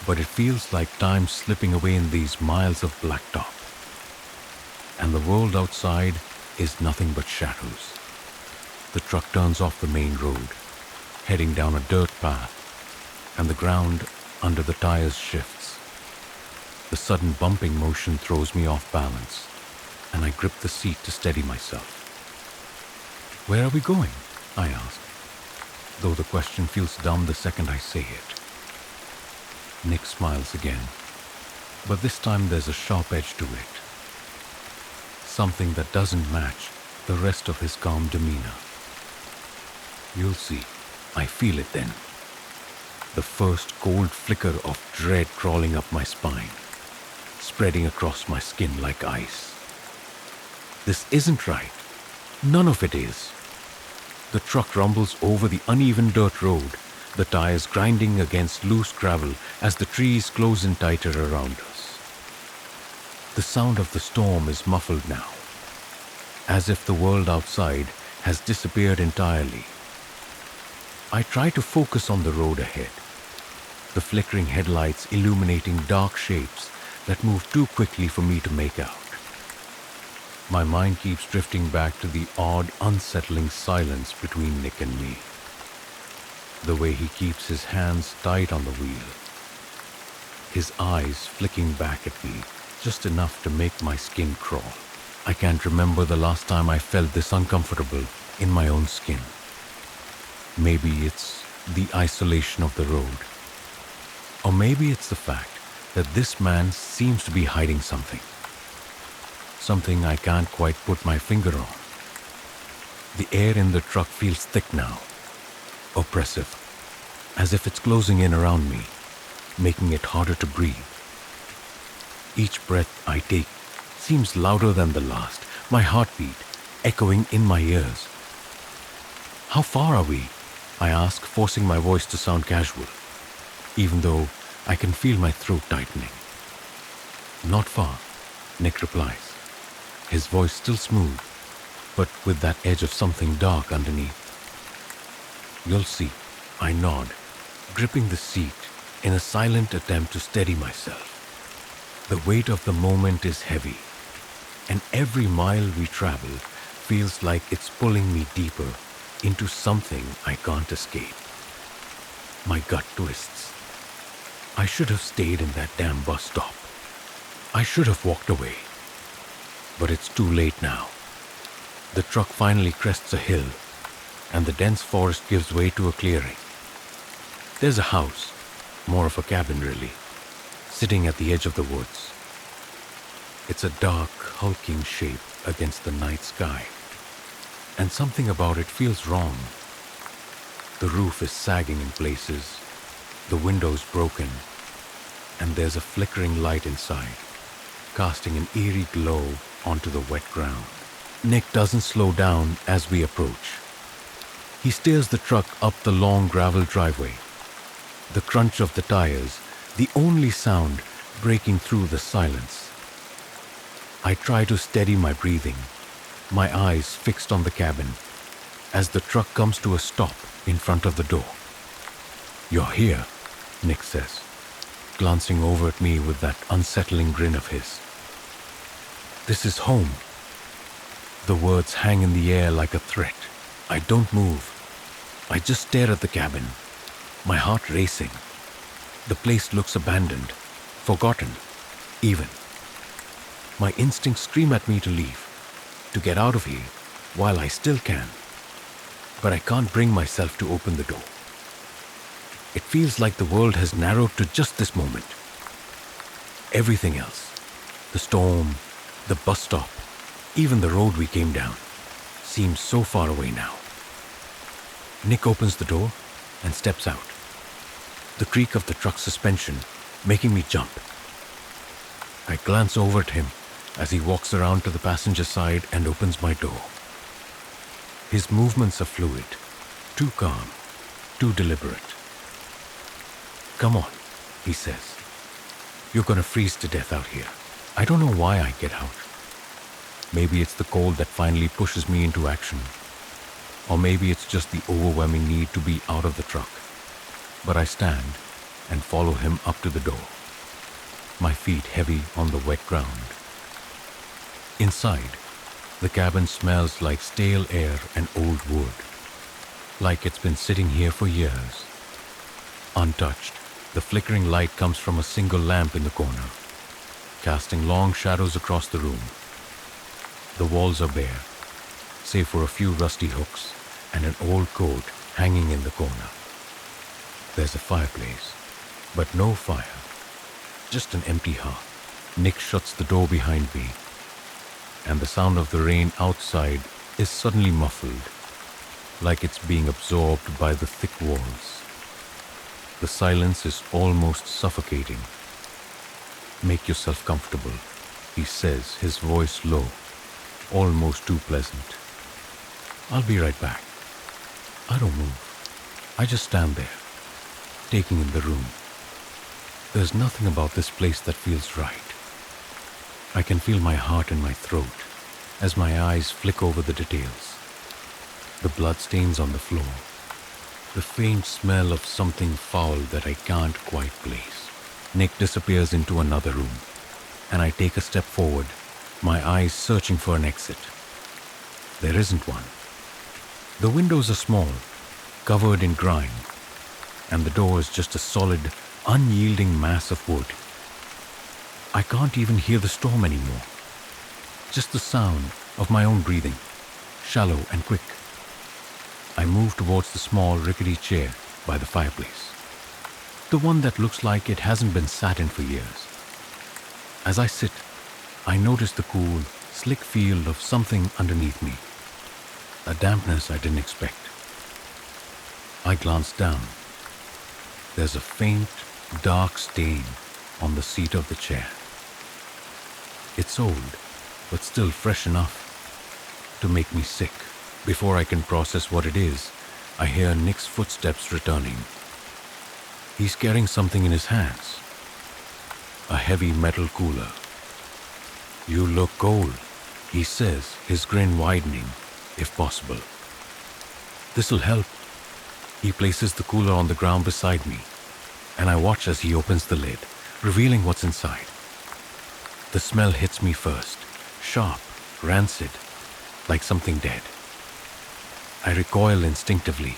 but it feels like time slipping away in these miles of blacktop. And the world outside is nothing but shadows. The truck turns off the main road, heading down a dirt path, and the ground under the tires shifts. The sudden bumping motion throws me off balance, and I grip the seat to steady myself. Where are we going? I ask, though the question feels dumb the second I say it. Nick smiles again, but this time there's a sharp edge to it. Something that doesn't match the rest of his calm demeanor. You'll see, I feel it then. The first cold flicker of dread crawling up my spine, spreading across my skin like ice. This isn't right. None of it is. The truck rumbles over the uneven dirt road, the tires grinding against loose gravel as the trees close in tighter around us. The sound of the storm is muffled now, as if the world outside has disappeared entirely. I try to focus on the road ahead, the flickering headlights illuminating dark shapes that move too quickly for me to make out. My mind keeps drifting back to the odd, unsettling silence between Nick and me. The way he keeps his hands tight on the wheel, his eyes flicking back at me just enough to make my skin crawl. I can't remember the last time I felt this uncomfortable in my own skin. Maybe it's the isolation of the road. Or maybe it's the fact that this man seems to be hiding something. Something I can't quite put my finger on. The air in the truck feels thick now, oppressive, as if it's closing in around me, making it harder to breathe. Each breath I take seems louder than the last, my heartbeat echoing in my ears. How far are we? I ask, forcing my voice to sound casual, even though I can feel my throat tightening. Not far, Nick replies, his voice still smooth, but with that edge of something dark underneath. You'll see, I nod, gripping the seat in a silent attempt to steady myself. The weight of the moment is heavy, and every mile we travel feels like it's pulling me deeper into something I can't escape. My gut twists. I should have stayed in that damn bus stop. I should have walked away. But it's too late now. The truck finally crests a hill, and the dense forest gives way to a clearing. There's a house, more of a cabin really, sitting at the edge of the woods. It's a dark, hulking shape against the night sky, and something about it feels wrong. The roof is sagging in places, the windows broken, and there's a flickering light inside, casting an eerie glow onto the wet ground. Nick doesn't slow down as we approach. He steers the truck up the long gravel driveway, the crunch of the tires, the only sound breaking through the silence. I try to steady my breathing, my eyes fixed on the cabin, as the truck comes to a stop in front of the door. "You're here," Nick says, glancing over at me with that unsettling grin of his. "This is home." The words hang in the air like a threat. I don't move. I just stare at the cabin, my heart racing. The place looks abandoned, forgotten, even. My instincts scream at me to leave, to get out of here while I still can. But I can't bring myself to open the door. It feels like the world has narrowed to just this moment. Everything else, the storm, the bus stop, even the road we came down, seems so far away now. Nick opens the door and steps out, the creak of the truck's suspension making me jump. I glance over at him as he walks around to the passenger side and opens my door. His movements are fluid, too calm, too deliberate. "Come on," he says. "You're gonna freeze to death out here." I don't know why I get out. Maybe it's the cold that finally pushes me into action. Or maybe it's just the overwhelming need to be out of the truck. But I stand and follow him up to the door, my feet heavy on the wet ground. Inside, the cabin smells like stale air and old wood, like it's been sitting here for years. Untouched, the flickering light comes from a single lamp in the corner, casting long shadows across the room. The walls are bare, save for a few rusty hooks and an old coat hanging in the corner. There's a fireplace, but no fire, just an empty hearth. Nick shuts the door behind me, and the sound of the rain outside is suddenly muffled, like it's being absorbed by the thick walls. The silence is almost suffocating. "Make yourself comfortable," he says, his voice low, almost too pleasant. "I'll be right back." I don't move. I just stand there, taking in the room. There's nothing about this place that feels right. I can feel my heart in my throat as my eyes flick over the details. The bloodstains on the floor, the faint smell of something foul that I can't quite place. Nick disappears into another room, and I take a step forward, my eyes searching for an exit. There isn't one. The windows are small, covered in grime, and the door is just a solid, unyielding mass of wood. I can't even hear the storm anymore. Just the sound of my own breathing, shallow and quick. I move towards the small, rickety chair by the fireplace, the one that looks like it hasn't been sat in for years. As I sit, I notice the cool, slick feel of something underneath me, a dampness I didn't expect. I glance down. There's a faint, dark stain on the seat of the chair. It's old, but still fresh enough to make me sick. Before I can process what it is, I hear Nick's footsteps returning. He's carrying something in his hands. A heavy metal cooler. "You look cold," he says, his grin widening, if possible. "This'll help." He places the cooler on the ground beside me, and I watch as he opens the lid, revealing what's inside. The smell hits me first, sharp, rancid, like something dead. I recoil instinctively,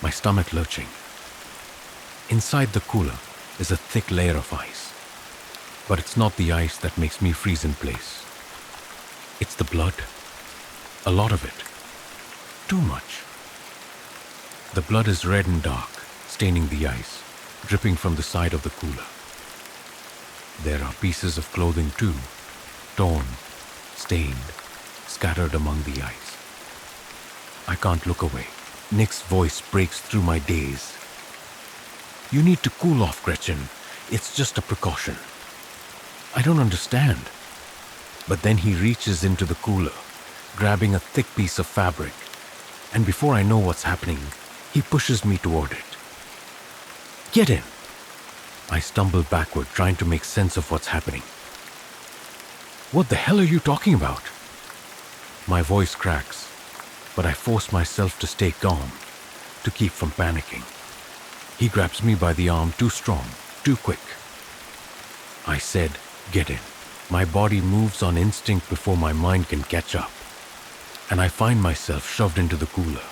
my stomach lurching. Inside the cooler is a thick layer of ice, but it's not the ice that makes me freeze in place. It's the blood. A lot of it. Too much. The blood is red and dark, staining the ice, dripping from the side of the cooler. There are pieces of clothing too, torn, stained, scattered among the ice. I can't look away. Nick's voice breaks through my daze. "You need to cool off, Gretchen. It's just a precaution." I don't understand. But then he reaches into the cooler, grabbing a thick piece of fabric, and before I know what's happening, he pushes me toward it. "Get in!" I stumble backward, trying to make sense of what's happening. "What the hell are you talking about?" My voice cracks, but I force myself to stay calm, to keep from panicking. He grabs me by the arm too strong, too quick. I said, "Get in." My body moves on instinct before my mind can catch up, and I find myself shoved into the cooler,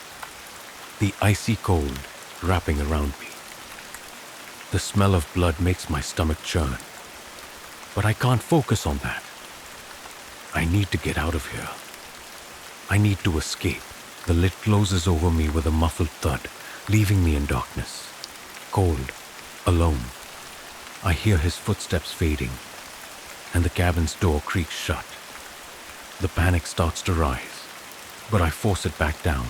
the icy cold wrapping around me. The smell of blood makes my stomach churn, but I can't focus on that. I need to get out of here. I need to escape. The lid closes over me with a muffled thud, leaving me in darkness, cold, alone. I hear his footsteps fading, and the cabin's door creaks shut. The panic starts to rise, but I force it back down,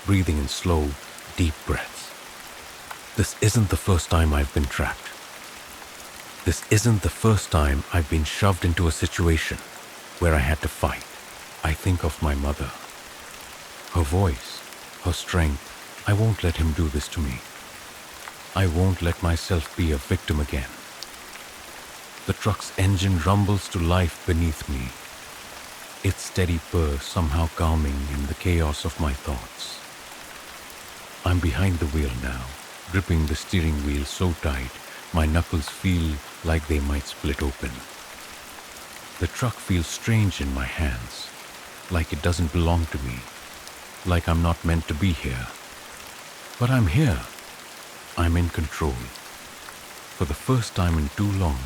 breathing in slow, deep breaths. This isn't the first time I've been trapped. This isn't the first time I've been shoved into a situation where I had to fight. I think of my mother. Her voice, her strength. I won't let him do this to me. I won't let myself be a victim again. The truck's engine rumbles to life beneath me, its steady purr somehow calming in the chaos of my thoughts. I'm behind the wheel now, gripping the steering wheel so tight my knuckles feel like they might split open. The truck feels strange in my hands, like it doesn't belong to me, like I'm not meant to be here. But I'm here. I'm in control. For the first time in too long,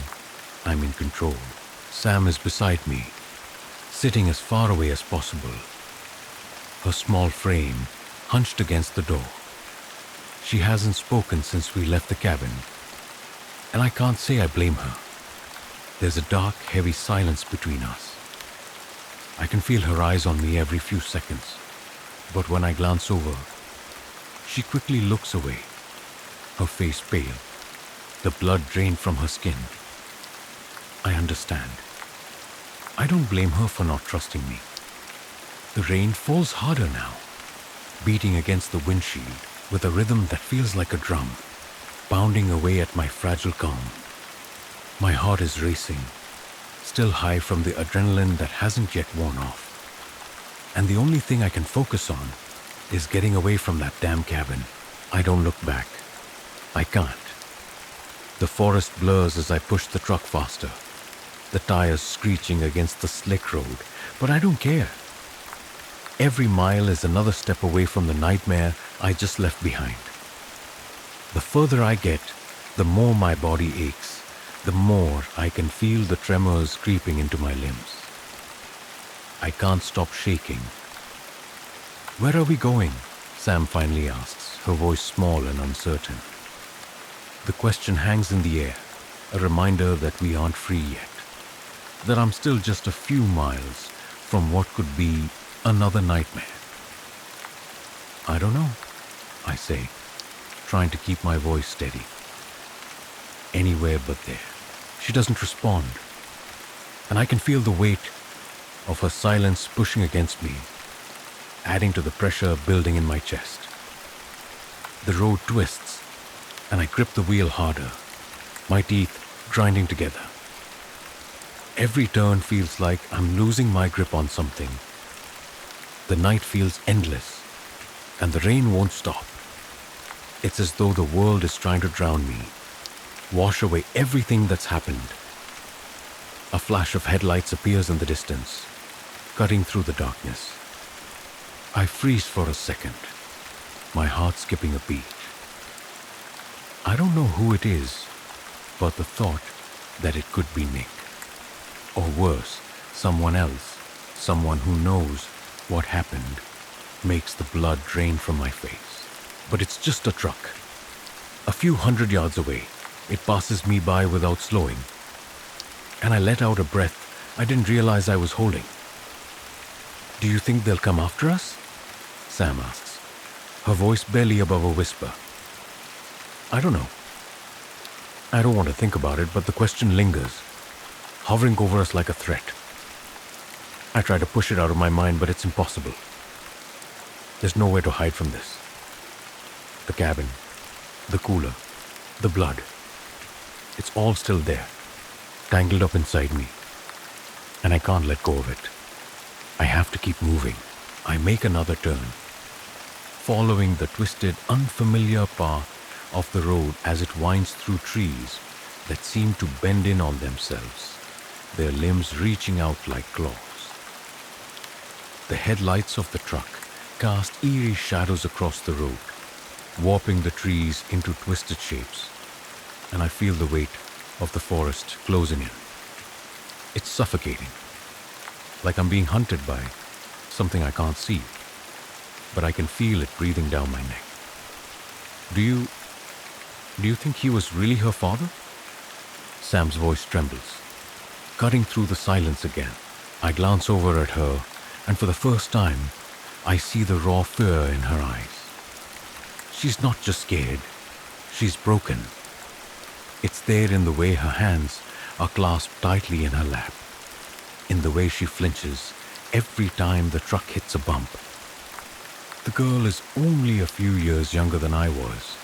I'm in control. Sam is beside me, sitting as far away as possible, her small frame hunched against the door. She hasn't spoken since we left the cabin, and I can't say I blame her. There's a dark, heavy silence between us. I can feel her eyes on me every few seconds, but when I glance over, she quickly looks away, her face pale, the blood drained from her skin. I understand. I don't blame her for not trusting me. The rain falls harder now, beating against the windshield with a rhythm that feels like a drum, pounding away at my fragile calm. My heart is racing, still high from the adrenaline that hasn't yet worn off. And the only thing I can focus on is getting away from that damn cabin. I don't look back. I can't. The forest blurs as I push the truck faster. the tires screeching against the slick road, but I don't care. Every mile is another step away from the nightmare I just left behind. The further I get, the more my body aches, the more I can feel the tremors creeping into my limbs. I can't stop shaking. "Where are we going?" Sam finally asks, her voice small and uncertain. The question hangs in the air, a reminder that we aren't free yet, that I'm still just a few miles from what could be another nightmare. "I don't know," I say, trying to keep my voice steady. "Anywhere but there." She doesn't respond, and I can feel the weight of her silence pushing against me, adding to the pressure building in my chest. The road twists, and I grip the wheel harder, my teeth grinding together. Every turn feels like I'm losing my grip on something. The night feels endless, and the rain won't stop. It's as though the world is trying to drown me, wash away everything that's happened. A flash of headlights appears in the distance, cutting through the darkness. I freeze for a second, my heart skipping a beat. I don't know who it is, but the thought that it could be Nick, or worse, someone else, someone who knows what happened, makes the blood drain from my face. But it's just a truck. A few 100 yards away, it passes me by without slowing, and I let out a breath I didn't realize I was holding. "Do you think they'll come after us?" Sam asks, her voice barely above a whisper. I don't know. I don't want to think about it, but the question lingers, hovering over us like a threat. I try to push it out of my mind, but it's impossible. There's nowhere to hide from this. The cabin, the cooler, the blood. It's all still there, tangled up inside me, and I can't let go of it. I have to keep moving. I make another turn, following the twisted, unfamiliar path of the road as it winds through trees that seem to bend in on themselves, their limbs reaching out like claws. The headlights of the truck cast eerie shadows across the road, warping the trees into twisted shapes, and I feel the weight of the forest closing in. It's suffocating, like I'm being hunted by something I can't see, but I can feel it breathing down my neck. Do you think he was really her father? Sam's voice trembles, cutting through the silence again. I glance over at her, and for the first time, I see the raw fear in her eyes. She's not just scared, she's broken. It's there in the way her hands are clasped tightly in her lap, in the way she flinches every time the truck hits a bump. The girl is only a few years younger than I was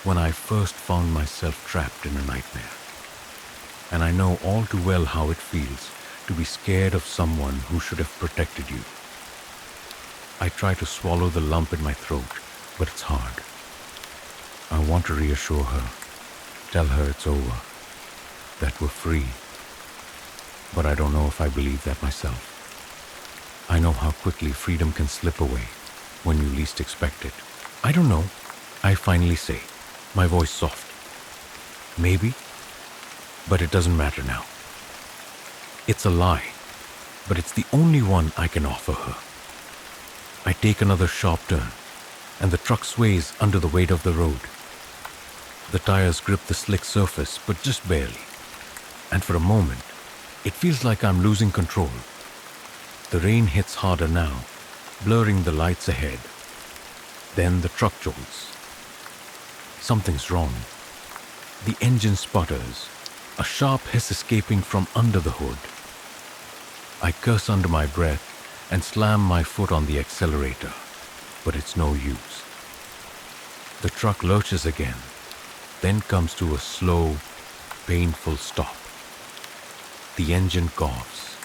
when I first found myself trapped in a nightmare. And I know all too well how it feels to be scared of someone who should have protected you. I try to swallow the lump in my throat, but it's hard. I want to reassure her, tell her it's over, that we're free. But I don't know if I believe that myself. I know how quickly freedom can slip away when you least expect it. I don't know, I finally say, my voice soft. Maybe, but it doesn't matter now. It's a lie, but it's the only one I can offer her. I take another sharp turn, and the truck sways under the weight of the road. The tires grip the slick surface, but just barely. And for a moment, it feels like I'm losing control. The rain hits harder now, blurring the lights ahead. Then the truck jolts. Something's wrong. The engine sputters, a sharp hiss escaping from under the hood. I curse under my breath and slam my foot on the accelerator, but it's no use. The truck lurches again, then comes to a slow, painful stop. The engine coughs,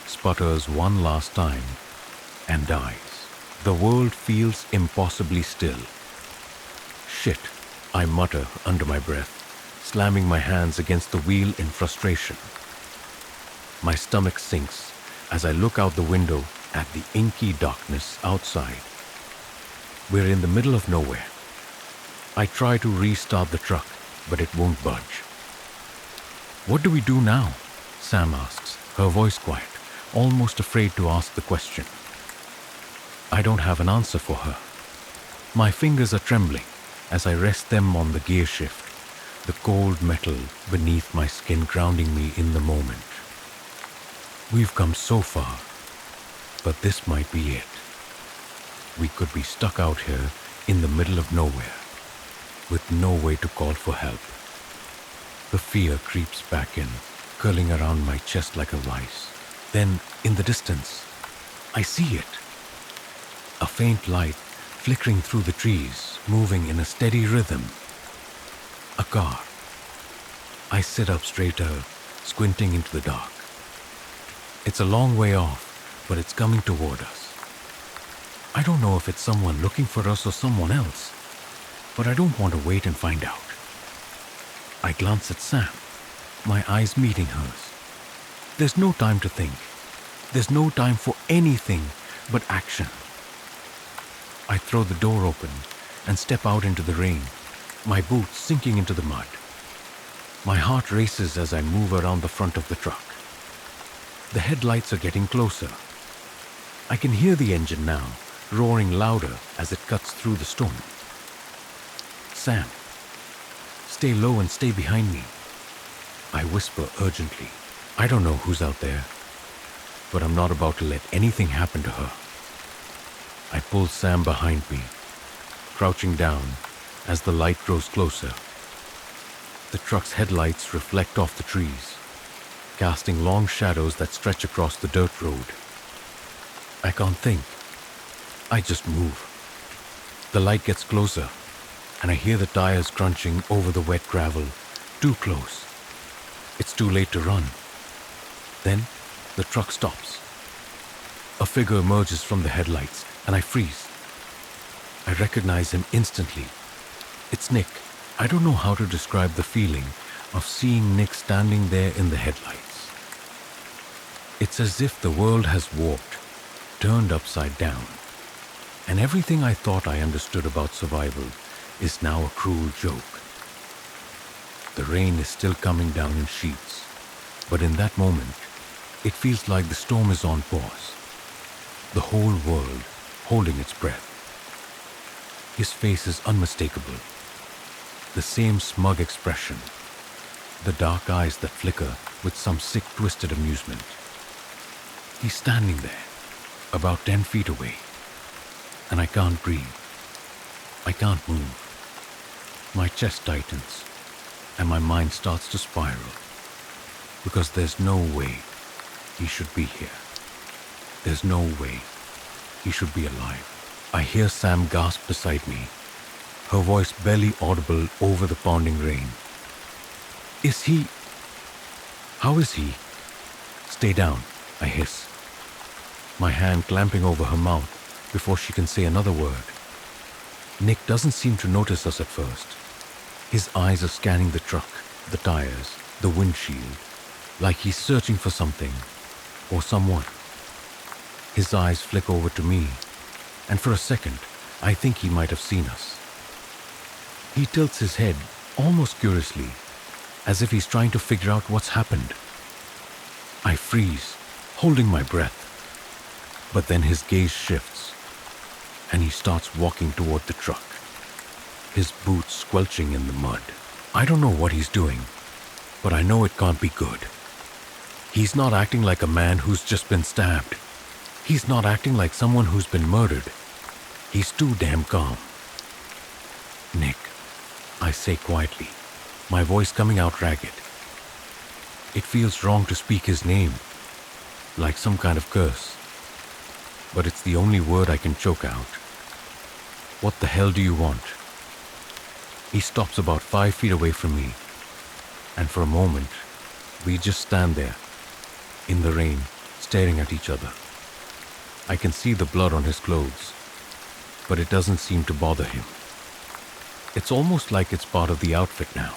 sputters one last time, and dies. The world feels impossibly still. Shit, I mutter under my breath, slamming my hands against the wheel in frustration. My stomach sinks as I look out the window at the inky darkness outside. We're in the middle of nowhere. I try to restart the truck, but it won't budge. "What do we do now?" Sam asks, her voice quiet, almost afraid to ask the question. I don't have an answer for her. My fingers are trembling as I rest them on the gear shift, the cold metal beneath my skin grounding me in the moment. We've come so far, but this might be it. We could be stuck out here in the middle of nowhere, with no way to call for help. The fear creeps back in, curling around my chest like a vice. Then, in the distance, I see it. A faint light flickering through the trees, moving in a steady rhythm. A car. I sit up straighter, squinting into the dark. It's a long way off, but it's coming toward us. I don't know if it's someone looking for us or someone else, but I don't want to wait and find out. I glance at Sam, my eyes meeting hers. There's no time to think. There's no time for anything but action. I throw the door open and step out into the rain, my boots sinking into the mud. My heart races as I move around the front of the truck. The headlights are getting closer. I can hear the engine now, roaring louder as it cuts through the storm. "Sam, stay low and stay behind me," I whisper urgently. I don't know who's out there, but I'm not about to let anything happen to her. I pull Sam behind me, crouching down as the light grows closer. The truck's headlights reflect off the trees, casting long shadows that stretch across the dirt road. I can't think. I just move. The light gets closer, and I hear the tires crunching over the wet gravel, too close. It's too late to run. Then, the truck stops. A figure emerges from the headlights, and I freeze. I recognize him instantly. It's Nick. I don't know how to describe the feeling of seeing Nick standing there in the headlights. It's as if the world has warped, turned upside down, and everything I thought I understood about survival is now a cruel joke. The rain is still coming down in sheets, but in that moment, it feels like the storm is on pause. The whole world holding its breath. His face is unmistakable. The same smug expression. The dark eyes that flicker with some sick, twisted amusement. He's standing there, about 10 feet away, and I can't breathe. I can't move. My chest tightens, and my mind starts to spiral, because there's no way he should be here. There's no way he should be alive. I hear Sam gasp beside me, her voice barely audible over the pounding rain. "Is he... How is he?" "Stay down," I hiss, my hand clamping over her mouth before she can say another word. Nick doesn't seem to notice us at first. His eyes are scanning the truck, the tires, the windshield, like he's searching for something or someone. His eyes flick over to me, and for a second, I think he might have seen us. He tilts his head, almost curiously, as if he's trying to figure out what's happened. I freeze, holding my breath. But then his gaze shifts, and he starts walking toward the truck, his boots squelching in the mud. I don't know what he's doing, but I know it can't be good. He's not acting like a man who's just been stabbed. He's not acting like someone who's been murdered. He's too damn calm. "Nick," I say quietly, my voice coming out ragged. It feels wrong to speak his name, like some kind of curse, but it's the only word I can choke out. "What the hell do you want?" He stops about 5 feet away from me, and for a moment, we just stand there, in the rain, staring at each other. I can see the blood on his clothes, but it doesn't seem to bother him. It's almost like it's part of the outfit now.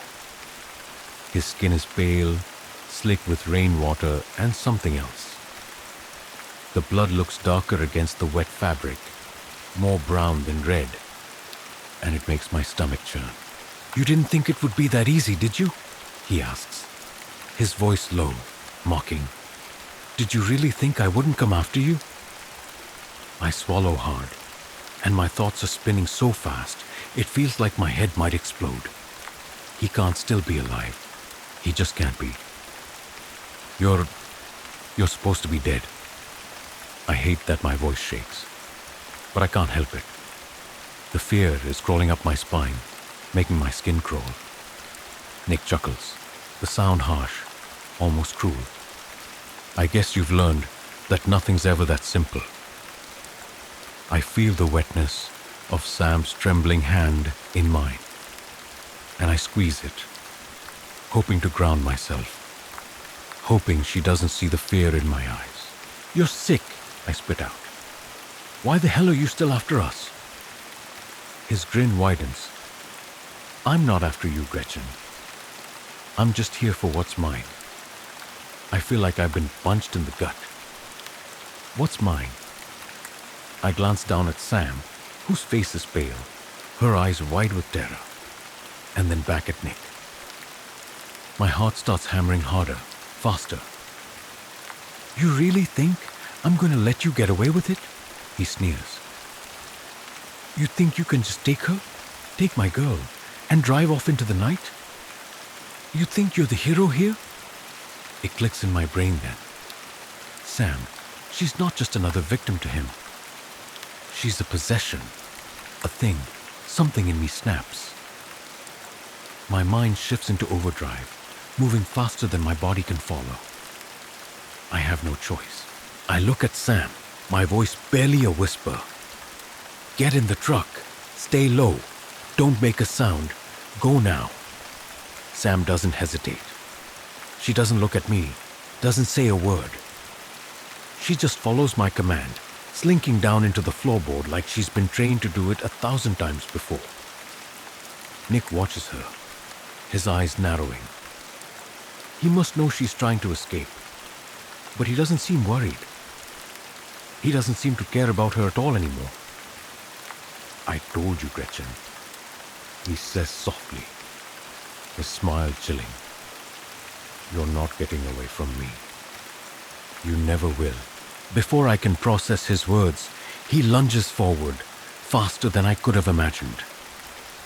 His skin is pale, slick with rainwater and something else. The blood looks darker against the wet fabric, more brown than red, and it makes my stomach churn. "You didn't think it would be that easy, did you?" he asks, his voice low, mocking. "Did you really think I wouldn't come after you?" I swallow hard, and my thoughts are spinning so fast, it feels like my head might explode. He can't still be alive. He just can't be. You're supposed to be dead. I hate that my voice shakes, but I can't help it. The fear is crawling up my spine, making my skin crawl. Nick chuckles, the sound harsh, almost cruel. "I guess you've learned that nothing's ever that simple." I feel the wetness of Sam's trembling hand in mine, and I squeeze it, hoping to ground myself, hoping she doesn't see the fear in my eyes. "You're sick," I spit out. "Why the hell are you still after us?" His grin widens. "I'm not after you, Gretchen. I'm just here for what's mine." I feel like I've been punched in the gut. What's mine? I glance down at Sam, whose face is pale, her eyes wide with terror, and then back at Nick. My heart starts hammering harder, faster. "You really think I'm going to let you get away with it?" He sneers. "You think you can just take her, take my girl, and drive off into the night? You think you're the hero here?" It clicks in my brain then. Sam, she's not just another victim to him. She's a possession, a thing, something in me snaps. My mind shifts into overdrive, moving faster than my body can follow. I have no choice. I look at Sam, my voice barely a whisper. "Get in the truck. Stay low. Don't make a sound. Go now." Sam doesn't hesitate. She doesn't look at me, doesn't say a word. She just follows my command, slinking down into the floorboard like she's been trained to do it 1,000 times before. Nick watches her, his eyes narrowing. He must know she's trying to escape, but he doesn't seem worried. He doesn't seem to care about her at all anymore. "I told you, Gretchen," he says softly, his smile chilling. "You're not getting away from me. You never will." Before I can process his words, he lunges forward, faster than I could have imagined.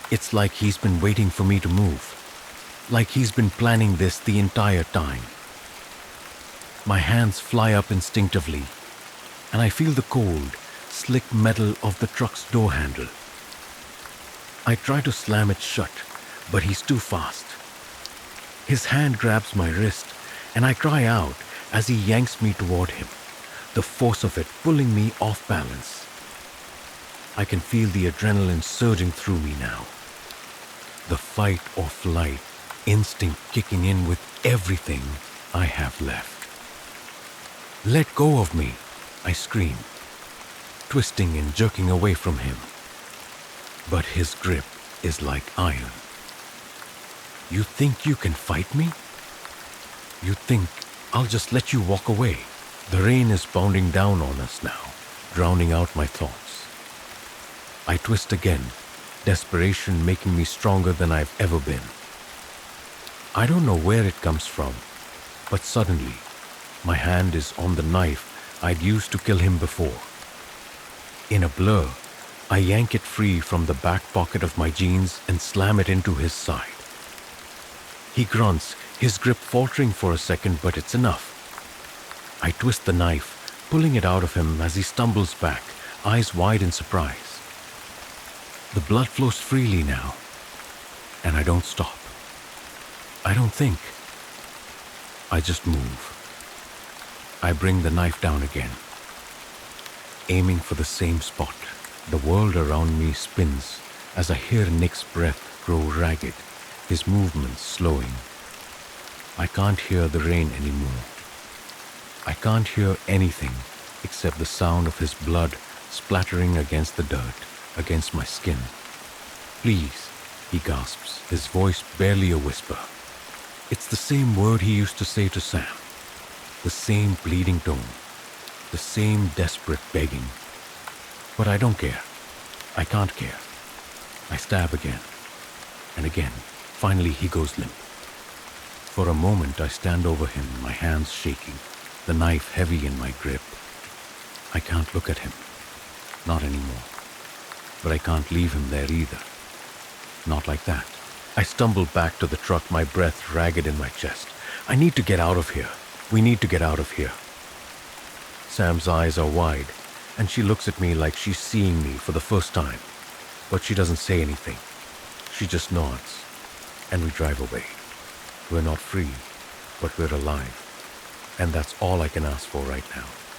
It's like he's been waiting for me to move, like he's been planning this the entire time. My hands fly up instinctively, and I feel the cold, slick metal of the truck's door handle. I try to slam it shut, but he's too fast. His hand grabs my wrist, and I cry out as he yanks me toward him, the force of it pulling me off balance. I can feel the adrenaline surging through me now. The fight or flight instinct kicking in with everything I have left. "Let go of me," I scream, twisting and jerking away from him. But his grip is like iron. "You think you can fight me? You think I'll just let you walk away?" The rain is pounding down on us now, drowning out my thoughts. I twist again, desperation making me stronger than I've ever been. I don't know where it comes from, but suddenly, my hand is on the knife I'd used to kill him before. In a blur, I yank it free from the back pocket of my jeans and slam it into his side. He grunts, his grip faltering for a second, but it's enough. I twist the knife, pulling it out of him as he stumbles back, eyes wide in surprise. The blood flows freely now, and I don't stop. I don't think. I just move. I bring the knife down again, aiming for the same spot. The world around me spins as I hear Nick's breath grow ragged, his movements slowing. I can't hear the rain anymore. I can't hear anything except the sound of his blood splattering against the dirt, against my skin. "Please," he gasps, his voice barely a whisper. It's the same word he used to say to Sam, the same pleading tone, the same desperate begging. But I don't care. I can't care. I stab again and again. Finally, he goes limp. For a moment, I stand over him, my hands shaking, the knife heavy in my grip. I can't look at him. Not anymore. But I can't leave him there either. Not like that. I stumble back to the truck, my breath ragged in my chest. I need to get out of here. We need to get out of here. Sam's eyes are wide, and she looks at me like she's seeing me for the first time. But she doesn't say anything. She just nods, and we drive away. We're not free, but we're alive. And that's all I can ask for right now.